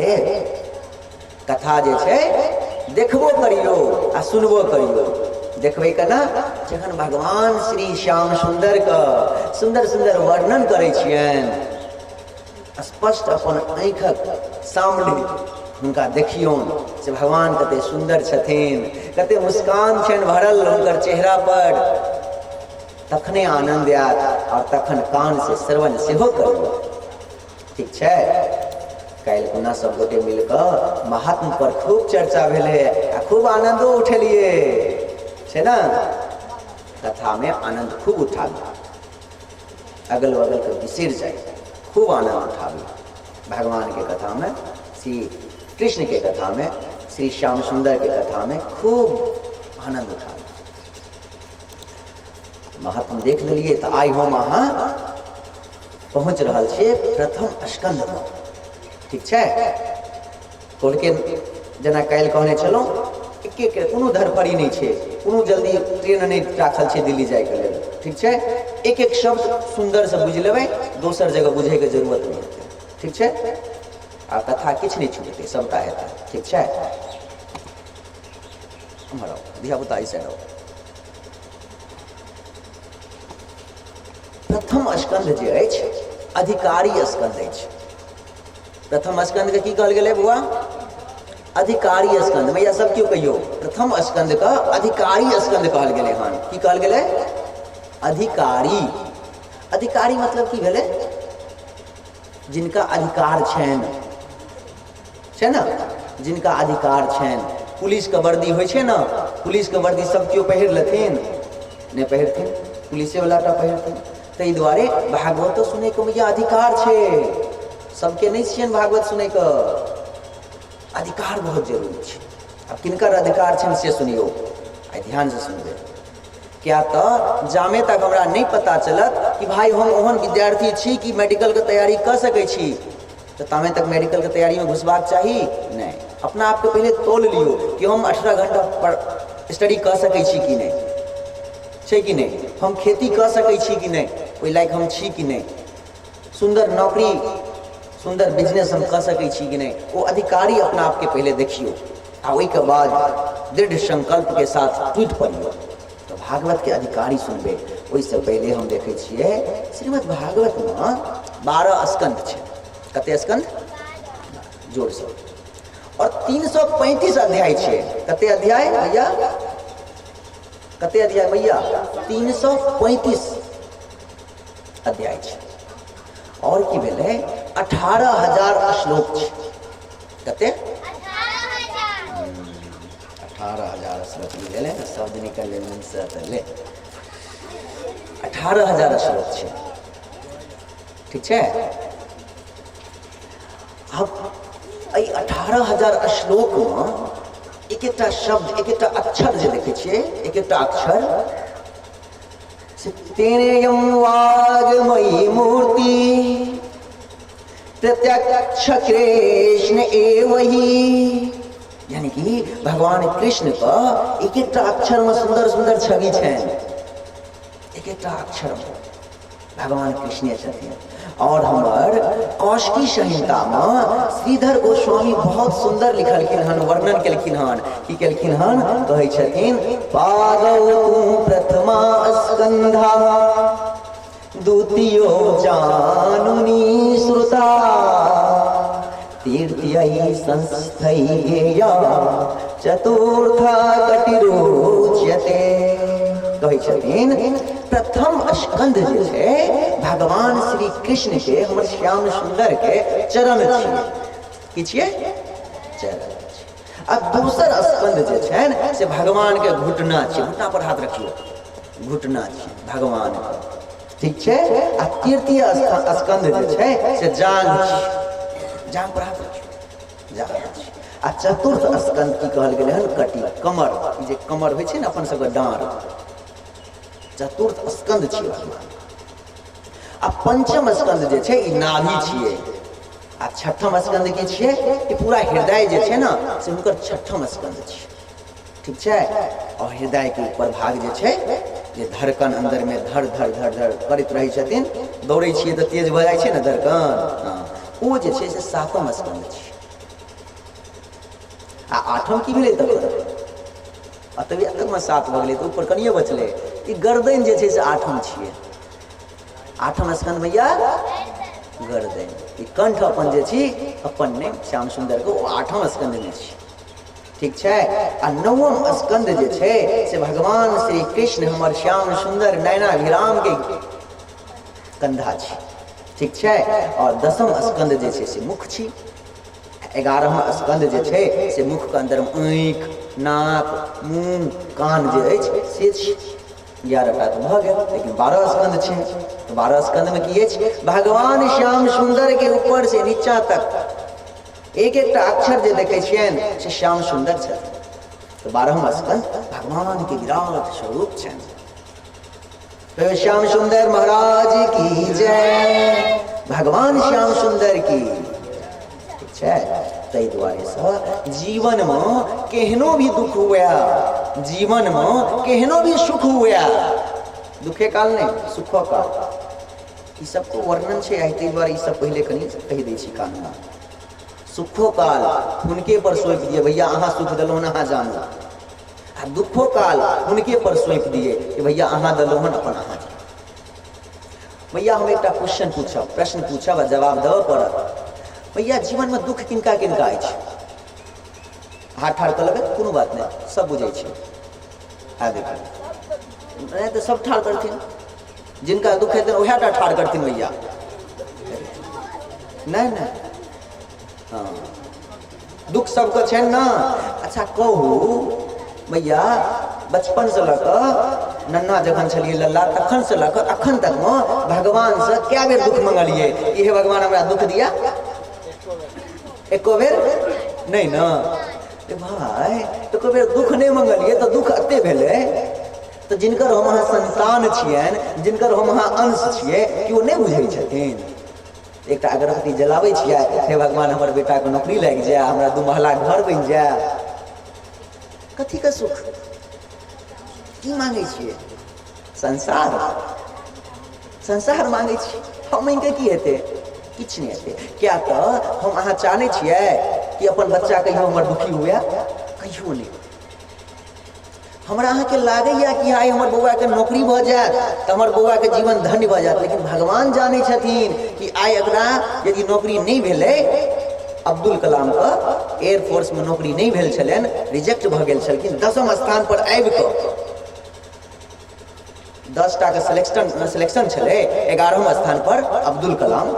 महादेव कथा जे छै देखबो करियो आ सुनबो करियो। देखबै केना जखन भगवान श्री श्याम सुंदर का सुंदर सुंदर वर्णन करै छियनि, स्पष्ट अपन आँखिक सामने हुनका देखियौन से भगवान कते सुंदर छथिन, कते मुस्कान छनि भरल हुनकर चेहरा पर, तखने आनंद आयत और तखन कान से श्रवण सेहो करियौ। ठीक छै। काल्हि खुना सब गोटे मिलकर महात्म पर खूब चर्चा भेलै आ खूब आनंदो उठेलिए छै ना। कथा में आनंद खूब उठाबी, अगल बगल के बिसर जाए, खूब आनंद उठाबी। भगवान के कथा में, श्री कृष्ण के कथा में, श्री श्याम सुंदर के कथा में खूब आनंद उठाबी। महात्म देख लेलिए तो आइ हम अहाँ पहुँच रहल छियै प्रथम स्कंद में। ठीक छै। खोल के जेना काल्हि कहने छलहुँ, एक कोनो धरफड़ी नहीं छै, कोनो जल्दी ट्रेन नहीं राखल छै दिल्ली जाए के लेल। ठीक छै। एक एक शब्द सुंदर से बुझ लेबै, दोसर जगह बुझे के जरूरत नहीं हेतै। ठीक छै। आ कथा किछु नहीं छूटतै, सबटा हेतै। ठीक छै। हमारा धियापुता ऐसे रहो। प्रथम स्कंद जे अछि अधिकारी स्कंद अछि। प्रथम स्कंद के की कहल गेलै बउआ? अधिकारी स्कंद। भैया सब क्यों कहियो प्रथम स्कंद का अधिकारी स्कंद कहल गेलै हन। की कहल गेलै? अधिकारी। अधिकारी मतलब की भेलै? जिनका अधिकार छनि, छै ना, जिनका अधिकार छनि। पुलिस के वर्दी होइ छै ना, पुलिस के वर्दी सब क्यों पहिर लेथिन? नहीं पहिरथिन, पुलिसे वाला टा पहिरथिन। ताहि दुआरे भागवतो सुनै के भैया अधिकार छै। सबके नहीं छियनि भागवत सुनै के। अधिकार बहुत जरूरी छै। अब किनकर अधिकार छनि से सुनियो, आइ ध्यान से सुनबे। क्या तो जामे तक हमरा नहीं पता चलत कि भाई हम ओहन विद्यार्थी छी कि मेडिकल के तैयारी कर सकै छी, तो तामे तक मेडिकल के तैयारी में घुसबाक चाही नहीं। अपना आप के पहले तोल लियो कि हम 18 घंटा पर स्टडी कर सकै छी कि नहीं, छै कि नहीं। हम खेती कर सकै छी कि नहीं, ओहि लायक हम छी कि नहीं। सुंदर नौकरी, सुंदर बिजनेस हम कर सकै छी कि नहीं। वो अधिकारी अपना आप के पहले देखियो, आ ओहि के बाद दृढ़ संकल्प के साथ टूट पड़ियो तो भागवत के अधिकारी सुनबे। ओहिसे पहले हम देखे छियै श्रीमद् भागवत में 12 स्कंद छै। कते स्कंद? जोर से। और 335 अध्याय छै। कते अध्याय भैया? कते अध्याय भैया? 335 अध्याय छै। और की भेलै? 18,000 श्लोक छै। कते? 18,000 श्लोक मिले शब्द निकल मन से ले। 18,000 श्लोक छै। ठीक छै। अब एहि 18,000 श्लोक में एक एकटा शब्द, एक एकटा अक्षर जे देखे छियै, एक एकटा अक्षर तेनेयम वाग्मयी मूर्ति प्रत्यक्ष कृष्ण एवही। यानी कि भगवान कृष्ण का एक एकटा अक्षर में सुंदर सुंदर छवि छनि। एक एकटा अक्षर में भगवान कृष्ण छथिन। और हमार कौशिकी संहिता में श्रीधर गोस्वामी बहुत सुंदर लिखलखिन हन, वर्णन केलखिन हन। की केलखिन हन? कहै छथिन पादौ प्रथमा स्कंधा द्वितीयो जानुनी श्रुता तीर्थयै संस्थैया चतुर्था कटिरोच्यते। कहै छथिन प्रथम स्कंद जे छै भगवान श्री कृष्ण के, हमर श्याम सुंदर के चरण छियै। की छियै? चरण। आ दोसर स्कंद जे छै से भगवान के घुटना छियै। घुटना पर हाथ रखियो, घुटना छियै भगवान के। ठीक छै। आ तृतीय स्कंद जे छै से जांघ छियै। जांघ पर हाथ रखियो, जांघ छियै। आ चतुर्थ स्कंद की कहल गेलै हन? कटी, कमर। ई जे कमर होइ छै ने अपन सबके डाँड़, चतुर्थ स्कंद छियै भगवान। आ पंचम स्कंद जे छै ई नाभि छियै। आ छठम स्कंद की छियै? ई पूरा हृदय जे छै ना से हुनकर छठम स्कंद छियै। ठीक छै। और हृदय के ऊपर भाग जे छै, जे धड़कन अंदर में धड़ धड़ धड़ धड़ करैत रहै छथिन, दौड़ै छियै तऽ तेज भऽ जाइ छै ने धड़कन, ओ जे छै से सातम स्कंद छियै। आ आठम की भेलै तखन अतबे तकमे 7 भऽ गेलै तऽ ऊपर कनिए बचलै। ई गर्दन जे छै से आठम छियै। आठम स्कंद भैया गर्दन। ई कंठ अपन जे छी अपन ने श्याम सुंदर को आठम स्कंद में छी, ठीक छै। आ नवम स्कंद जे छै से भगवान श्री कृष्ण हमर श्याम सुंदर नयनाभिराम के कंधा छी, ठीक छै। और 10म स्कंद जे छै से मुख छी। 11वां स्कंद जे छै से मुख के अंदर आँख, नाक, मुंह, कान जे अछि से छी। 11टा तऽ भऽ गेल, लेकिन 12 स्कंद छै। तो 12 स्कंद में की अछि? भगवान श्याम सुंदर के ऊपर से नीचा तक एक एकटा अक्षर जे देखै छियनि से श्याम सुंदर छथिन। तो 12वां स्कंद भगवान के विराट स्वरूप छनि। तो श्याम सुंदर महाराज की जय, भगवान श्याम सुंदर की, ठीक छै। ताहि दुआरे से जीवन में केहनो भी दुख हुआ, जीवन में केहनो भी सुख हुआ, दुखे काल नहीं सुखो काल, ई सबको वर्णन छै। ताहि दुआरे ई सब पहले कनी कहि दै छी कान में। सुखो काल हुनके पर सौंप दिए, भैया अहाँ सुख दिलौन अहाँ जानू। आ दुखो काल हुनके पर सौंप दिए कि भैया अहाँ दिलौन अपन अहाँ जानू। भैया हम एक क्वेश्चन पूछब, प्रश्न पूछब आ जवाब देबऽ पड़त। भैया जीवन में दुख किनका किनका अछि? हाथ ठाड़ कर लेबै, कोनो बात नहीं, सब बुझे छी। आ देखिए नहीं तो सब ठाड़ करथिन, जिनका दुख हेतै वह टा ठाड़ करथिन भैया। नहीं नहीं, हाँ दुख सबके छै ना। अच्छा कहू भैया, बचपन से लऽ कऽ नन्ना जखन छलिए लल्ला तखन से लऽ कऽ अखन तक में भगवान से क्या बेर दुख मंगलिए कि हे भगवान हमरा दुख दिया? एको बेर नहीं ना। भाई तो एको बेर दुख नहीं मंगलिए तो दुख अते भेलै। तो जिनकर हम अहाँ संतान छियनि, जिनकर हम अहाँ अंश छियै, कि वो नहीं बुझै छथिन? एक अगरबत्ती जलाबै छियै, हे भगवान हमर बेटा के नौकरी लागि जाए, हमरा 2 महला घर बनि जाए, कथी के सुख? की मांगे छियै? संसार, संसार मांगे छी। हम मांगे की हेतै? किछ नहीं हेतै। क्या तो हम अहाँ चाहै छियै कि अपन बच्चा कहियो हमर दुखी हुए? कहियो नहीं। हमरा अहाँ के लागैया कि आइ हमर बौआ के नौकरी भऽ जायत तऽ हमर बौआ के जीवन धन्य भऽ जायत, लेकिन भगवान जानै छथिन कि आइ एकरा यदि नौकरी नहीं भेलै, अब्दुल कलाम के एयरफोर्स में नौकरी नहीं भेल छलनि, रिजेक्ट भऽ गेल छलखिन, 10म स्थान पर आबि कऽ 10टा के सिलेक्शन छलै, 11वां स्थान पर अब्दुल कलाम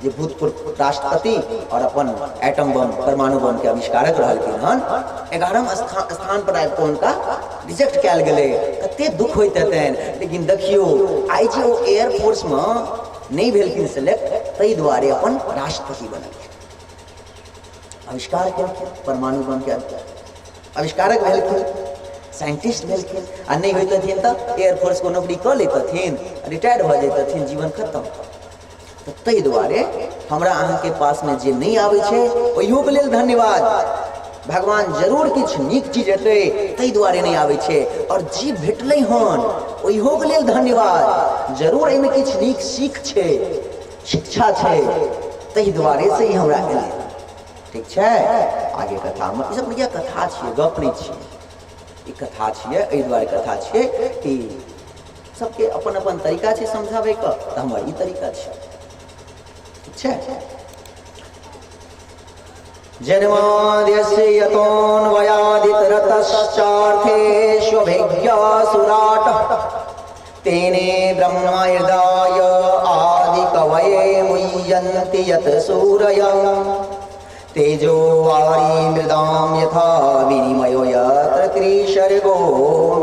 जे भूतपूर्व राष्ट्रपति और अपन एटम बम परमाणु बम के आविष्कारक रहलखिन हन, 11वां स्थान पर आबि कऽ हुनका रिजेक्ट कयल गेलै। कते दुख होइत हेतनि। लेकिन देखियो आइ जे ओ एयरफोर्स में नहीं भेलखिन सिलेक्ट, ताहि दुआरे अपन राष्ट्रपति बनलखिन, आविष्कार केलखिन, परमाणु बम के आविष्कारक भेलखिन, साइंटिस्ट भेलखिन। आ नहीं होइतथिन तऽ एयरफोर्स को नौकरी कऽ लेतथिन, रिटायर भऽ जैतथिन, जीवन खत्म। तो ताहि दुआरे हमरा अहाँ के पास में जे नहीं आबै छै ओहियो के लेल धन्यवाद। भगवान जरूर किछु नीक चीज हेतै, ताहि दुआरे नहीं आबै छै। और जे भेटलै हन ओहियो के लेल धन्यवाद, जरूर एहिमे किछु नीक सीख छै, शिक्षा छै, ताहि दुआरे से ही हमरा एलै, ठीक छै। आगे कथा में ई सब भैया कथा छियै, गप नहीं छियै, ई कथा छियै। एहि दुआरे कथा छियै कि सबके अपन अपन तरीका छै समझाबै के, तऽ हमर ई तरीका छै, ठीक छै। जन्माद्यस्य यतोऽन्वयादितरतश्चार्थेष्वभिज्ञासुराटः तेने ब्रह्महृदाय आदिकवये मुह्यन्ति यत् सूरयः तेजो वारी मृदां यथा विनिमयो यत्र त्रिसर्गो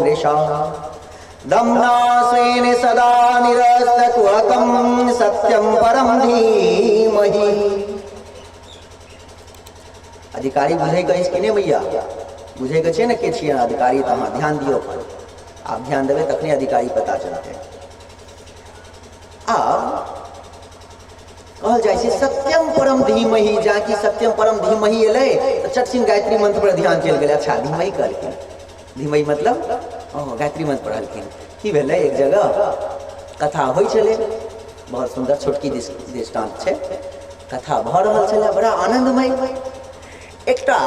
मृषा दम्ना स्वेन सदा निरस्तकुहकं सत्यं परं धीमहि। अधिकारी बुझे के अछि कि नहीं भैया? बुझे के छै ने के छियै अधिकारी, तऽ अहाँ ध्यान दियौ। आप ध्यान देबै तखने अधिकारी पता चलतै। आब कहल जाइ छै सत्यम परम धीमहि, जहाँ की सत्यम परम धीमहि एलै तऽ चटसिन गायत्री मंत्र पर ध्यान चलि गेलै। अच्छा धीमहि कहलखिन, धीमहि मतलब गायत्री मंत्र पढ़लखिन। की भेलै? एक जगह कथा होइ छलै, बहुत सुंदर छोटकी दृष्टांत छै, कथा भऽ रहल छलै, बड़ा आनंदमय। एकटा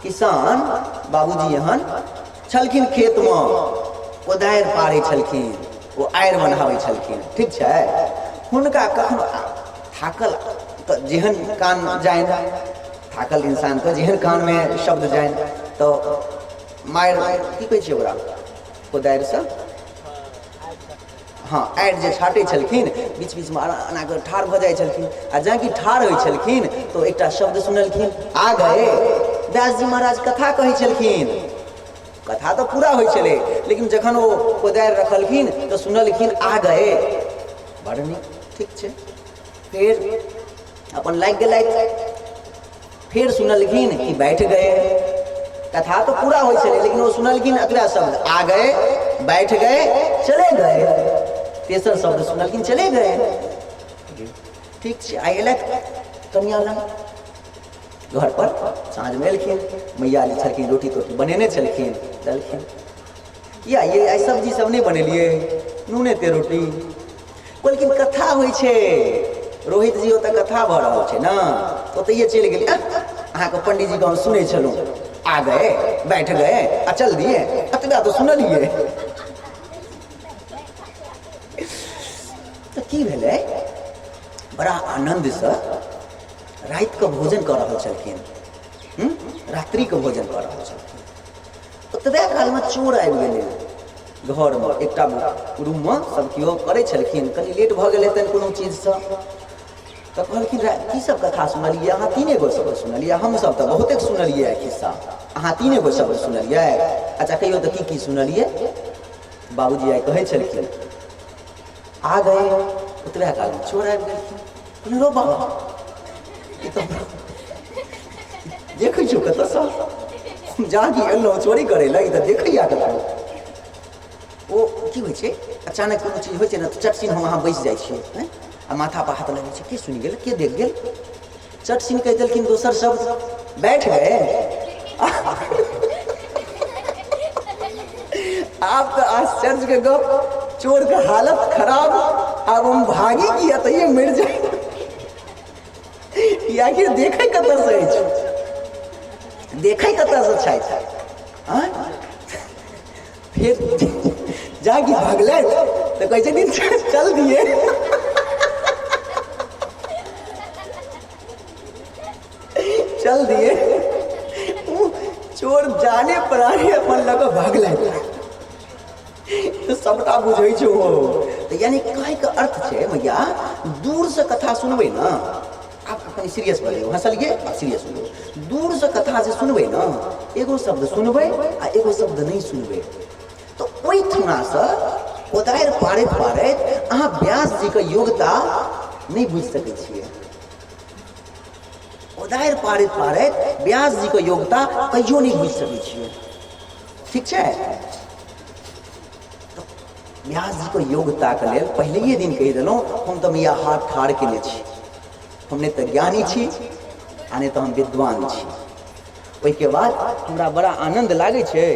किसान बाबूजी एहन छलखिन खेत में कोदारि पारै छलखिन, ओ आरि बनाबै छलखिन, ठीक छै। हुनका कखनो थाकल तऽ जेहन कान जानि, थाकल इंसानके जेहन कानमे शब्द जानि तऽ मारि की कहै छै ओकरा, कोदारिसँ हाँ आरि जे छाटै छलखिन, बीच बीचमे एना कऽ ठाढ़ भऽ जाइ छलखिन, आ जहाँ ठाढ़ होइ छलखिन तऽ एकटा शब्द सुनलखिन, आ गए। व्यासजी महाराज कथा कहै छलखिन, कथा तऽ पूरा होइ छलै, लेकिन जखन ओ कोदारि रखलखिन तऽ सुनलखिन आ गए। बड़ नीक, ठीक छै। फिर अपन लागि गेलथि, फिर सुनलखिन कि बैठ गए। कथा तो पूरा होइ छलै, लेकिन वो सुनलखिन अगला शब्द, आ गए, बैठ गए, चले गए। तेसर शब्द सुनलखिन, चले गए। ठीक छै। आइ एलथि कन्या लग घर पर, साँझमे एलखिन, मैया जे छलखिन रोटी तोटी बनेने छलखिन, देलखिन, या ये आइ सब्जी सब नहीं बनेलिए, नूने ते रोटी। लेकिन कथा होइ छै, रोहित जी ओतऽ कथा भऽ रहल छै ने, ओतहिए चलि गेलिए। अहाँके पंडित जी के हम सुनै छलहुँ, आ गए, बैठ गए, आ चल दिए, अतबा तो सुनलिए। तो की भेलै, बड़ा आनंद से रात के भोजन कर रहल छलखिन, रात्रि के भोजन कर रहल छलखिन। ओतबे काल में चोर आबि गेलै घर में, एकटा रूम में सब केओ करै छलखिन, कनि लेट भऽ गेलै तनि कोनो चीज से, तऽ कहलखिन की सब कथा सुनलिए, अहाँ तीने गो शब्द सुनलिए, हम सब तऽ बहुते सुनलिए खिस्सा, अहाँ तीने गो शब्द सुनलिए, अच्छा कहियो तऽ की सुनलिए। बाबूजी आइ कहै छलखिन, आ गए। ओतबे काल में चोर आबि गेलखिन, रो बाबा देखै छौ कतऽसँ, जागी एलहुँ चोरी करै लए, तऽ देखैया कतऽ। ओ की होइ छै, अचानक कोनो चीज होइ छै ने तऽ चटसिन हम अहाँ बैस जाइ छियै, आ माथा पर हाथ लगै छै, के सुनि गेल, के देख गेल, चटसिन कहि देलखिन दोसर शब्द, बैठ गए। आप तो आश्चर्य के गप, चोर का हालत खराब, अब हम भागी किया तो ये मिट जाए, आखिर देखे कतऽ से अछि, देखे कतऽ से छै, फिर जागी भागले तो कहै छथिन चल दिए। चल दिए, चोर जाने पराने अपन लग भागले, तो सबटा बुझै छौ। तो यानी कहे के अर्थ छै मैया, दूर से कथा सुनबै ना, आप कनी सीरियस भऽ जाइयो, हंसलिए आप सीरियस हो, दूर से कथा जे सुनबै ना, एगो शब्द सुनबै आ एगो शब्द नहीं सुनबै, तो ओहि ठुना से कोदारि पारैत पारैत अहाँ व्यास जी के योग्यता नहीं बुझि सकै छियै। कोदारि पारैत पारैत व्यास जी के योग्यता कहियो नहीं बुझि सकै छियै, ठीक छै। तो व्यास जी के योग्यता के लेल पहले दिन कहि देलहुँ, हम तऽ मैया हाथ ठाढ़ केने छी, हम नहीं तऽ ज्ञानी छी आ नहीं तऽ हम विद्वान छी। ओहिके बाद हमरा बड़ा आनंद लागै छै,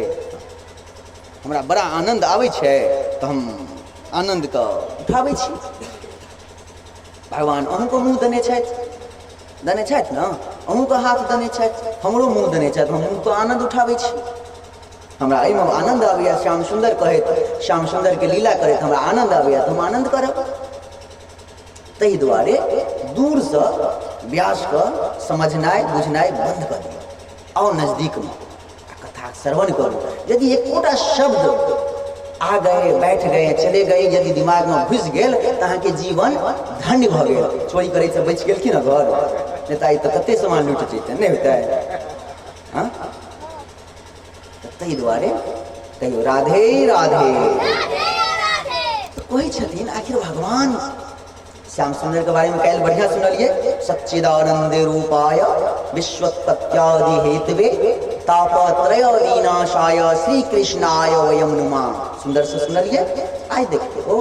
हमरा बड़ा आनंद आबै छै, तो हम आनंद के उठाबै छी। भगवान अहूँके मुँह देने छथि ने, अहूँके हाथ देने छथि, हमरो मुँह देने छथि, हम मुँहके आनंद उठाबै छी। हमरा एहिमे आनंद आबैया, श्याम सुंदर कहैत, श्याम सुंदर के लीला करैत हमरा आनंद आबैया, तो हम आनंद करब। ताहि दुआरे दूर से व्यास के समझनाइ बुझनाइ बंद कर दियौ, आओ नजदीक में कथा श्रवण करू। यदि एकोटा शब्द आ गए, बैठ गए, चले गए यदि दिमाग में घुस गेल तो अहाँके जीवन धन्य भऽ गेल। चोरी करे से बचि गेलखिन घर, नहीं तो कते सामान लूट जैते, नहीं होता। हाँ, ताहि दुआरे कहियो राधे राधे। तो कहै छथिन आखिर भगवान श्याम सुंदर के बारे में कल बढ़िया सुनलिए, सच्चिदानंद रूपाय विश्वोत्पत्त्यादि हेतवे तापत्रय विनाशाय श्री कृष्णाय वयम नुमः। सुंदर से सुनलिए। आई देखियो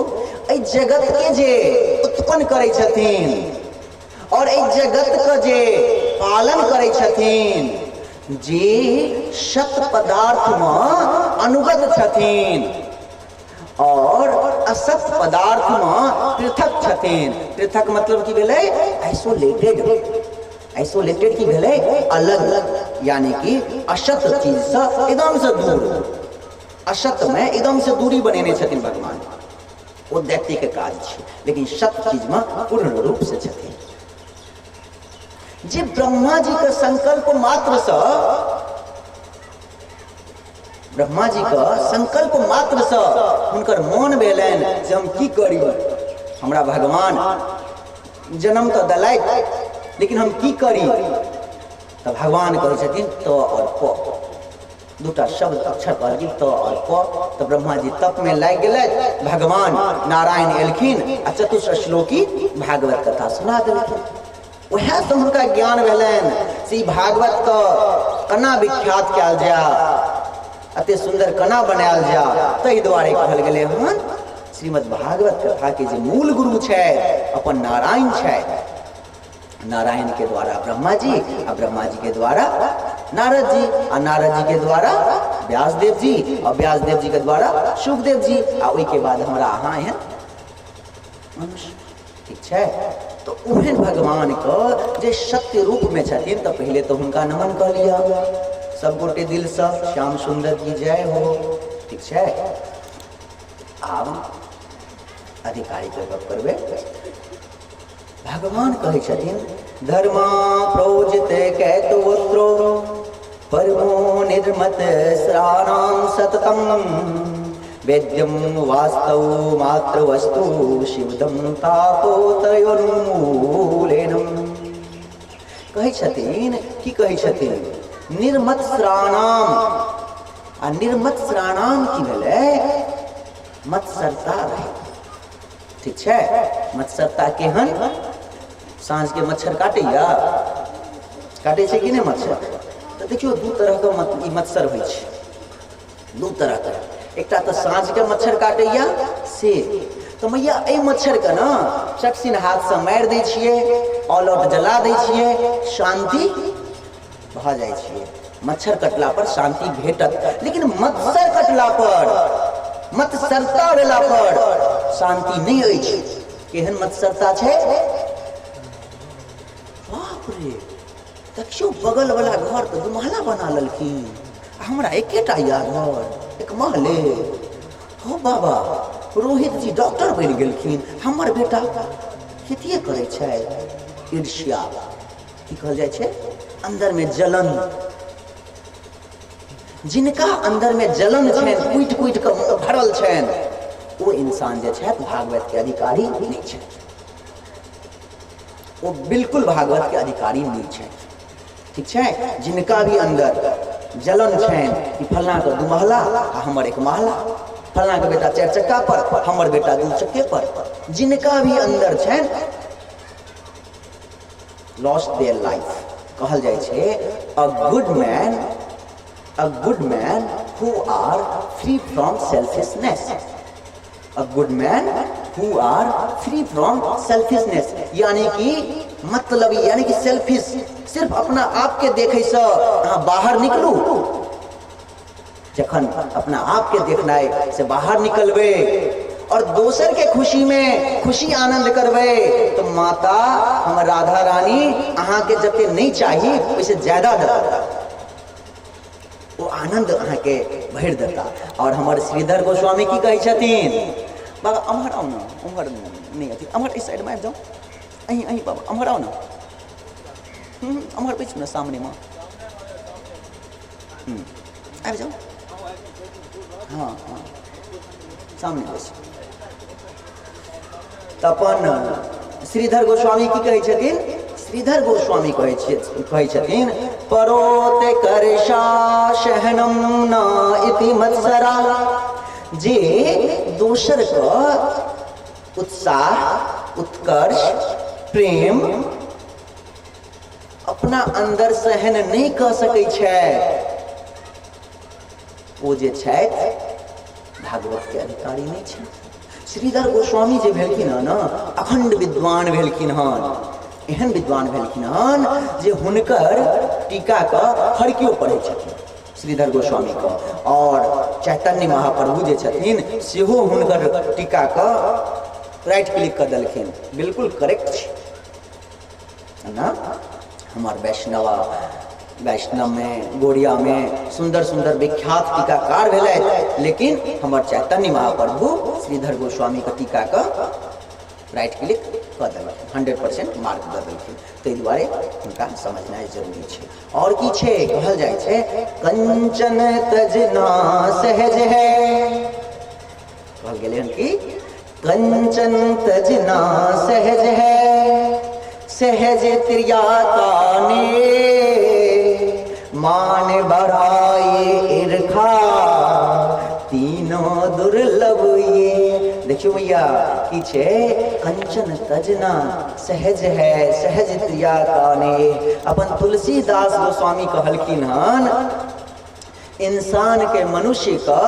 एहि जगत के जे उत्पन्न करै छथिन और एहि जगत के जे पालन करै छथिन, जे शत पदार्थ में अनुगत छथिन और असत पदार्थ में पृथक छथिन। पृथक मतलब की भेलै? आइसोलेटेड। आइसोलेटेड की भेलै अलग, यानी कि असत चीज से एकदम से दूर, असत में एकदम से दूरी बनेने छथिन भगवान, वो दैत्य के काज छै, लेकिन सत चीज में पूर्ण रूप से छथिन। जे ब्रह्मा जी के संकल्प मात्र से, ब्रह्मा जी का संकल्प मात्र से हुनकर मन भेलनि जे हम की करी, हमरा भगवान जन्म तो दलैत लेकिन हम की करी, तो भगवान कहै छथिन त और प, दूटा शब्द अक्षर कहलखिन त और प, तो ब्रह्मा जी तप में लागि गेलथि, भगवान नारायण एलखिन आ चतुर्थ श्लोकी भागवत कथा सुना देलखिन। वह से हुनका ज्ञान भेलनि से भागवत का केना विख्यात कयल जाय, अति सुंदर केना बनायल जाय, ताहि दुआरे कहल गेलै हन श्रीमद् भागवत कथा के जे मूल गुरु छै अपन नारायण छै, नारायण के द्वारा ब्रह्मा जी, आ ब्रह्मा जी के द्वारा नारद जी, आ नारद जी के द्वारा व्यासदेव जी, और व्यासदेव जी के द्वारा सुखदेव जी, आ ओहि के बाद हमरा अहाँ एहन मनुष्य, ठीक छै। तो ओहन भगवान को जे सत्य रूप में छथिन, तो पहले तो हुनका नमन कह लिया सब गोटे दिल से, श्याम सुंदर की जय हो, ठीक छै। आब अधिकारी के गप करबे। भगवान कहे छथिन धर्मा प्रोजित कैतवत्रो परमो निर्मत श्राणाम सततम वेद्यम वास्तव मात्र वस्तु शिवदम तापोतयोन्मूलेनम। कहे छथिन की कहे छथिन निर्मत श्राणाम, आ निर्मत श्राणाम की भेलै मत्सरता रहे, ठीक छै। मत्सरता केहन, साँझ के मच्छर काटैया, काटे छै कि नहीं मच्छर, तो देखियो दू तरह के मत्सर होइ छै, दू तरह के, एकटा तो साँझ के मच्छर काटैया से, तो मैया ए मच्छर के ना चकसिन हाथ से मारि दै छियै, ऑल आउट जला दै छियै, शांति भऽ जाइ छियै। मच्छर कटला पर शांति भेटत, लेकिन मत्सर कटला पर, मत्सरता भेला पर शांति नहीं अछि। केहन मत्सरता छै, बाप रे, देखियो बगल वाला घर तो दुमहला बना लेलखिन, हमरा एकेटा या घर एक महले, हो बाबा रोहित जी डॉक्टर बनि गेलखिन, हमर बेटा खेतिए करे छै। ईर्ष्या की कहल जाइ छै, अंदर में जलन, जिनका अंदर में जलन छनि, कुटि कुटि के भरल छनि, वो इंसान जे छथि भागवत के अधिकारी नहीं छथि, वो बिल्कुल भागवत के अधिकारी नहीं छथि, ठीक छै। जिनका भी अंदर जलन छनि कि फलना के दू महला आ हमर एक महला, फलना के बेटा 4 चक्का पर, हमर बेटा 2 चक्के पर, जिनका भी अंदर छनि लॉस्ट देयर लाइफ। कहल जाइ छै a good man who are free from selfishness, a good man who are free from selfishness, यानी कि मतलब यानी कि सेल्फिश, सिर्फ अपना आप के देखे से अहाँ बाहर निकलू, जखन अपना आप के देखनाइ से बाहर निकलबे और दोसर के खुशी में खुशी आनंद करबे, तो माता हमर राधा रानी अहाँ के जते नहीं चाहिए वैसे ज्यादा देता, वो आनंद अहाँ के भरि देता। और हमार श्रीधर गोस्वामी की कहे छथिन, बाबा अमहर आओ ना, अमहर नहीं अथी, अमहर इस साइड में आबि जाओ, अहीं अहीं बाबा अमहर आओ ना, अमहर बीच में सामने में आबि जाओ, हाँ हाँ सामने बस। तपन श्रीधर गोस्वामी की कहे छथिन, श्रीधर गोस्वामी कहे छथिन परोते करशा शहनम न इति मत्सरा, जे दोसर का उत्साह उत्कर्ष प्रेम अपना अंदर सहन नहीं कर सकै छै, वो जे छथि भागवत के अधिकारी नहीं छै। श्रीधर गोस्वामी जे भेलखिन हन ना अखंड विद्वान भेलखिन हन, एहन विद्वान भेलखिन हन जे हुनकर टीका का हरकियो पढ़ै छथिन श्रीधर गोस्वामी का, और चैतन्य महाप्रभु जे छथिन सेहो हुनकर टीका का राइट क्लिक कर देलखिन, बिल्कुल करेक्ट छै ना। हमार वैष्णव में गोड़िया में सुंदर सुंदर विख्यात टीकाकार भेलै, लेकिन हमार चैतन्य महाप्रभु श्रीधर गोस्वामी के टीका का राइट क्लिक कऽ देलखिन, 100% मार्क दऽ देलखिन। ताहि दुआरे हुनका समझनाइ जरूरी छै। और की छै, कहल जाइ छै कंचन तजना सहज है, कहल गेलै हन कि कंचन तजना सहज है, सहज त्रिया काने मान बढ़ाए ईर्खा तीनों दुर्लभ ये। देखियो भैया की छे, कंचन तजना सहज है, सहज त्रिया काने। अपन तुलसीदास गोस्वामी कहलखिन हन, इंसान के मनुष्य का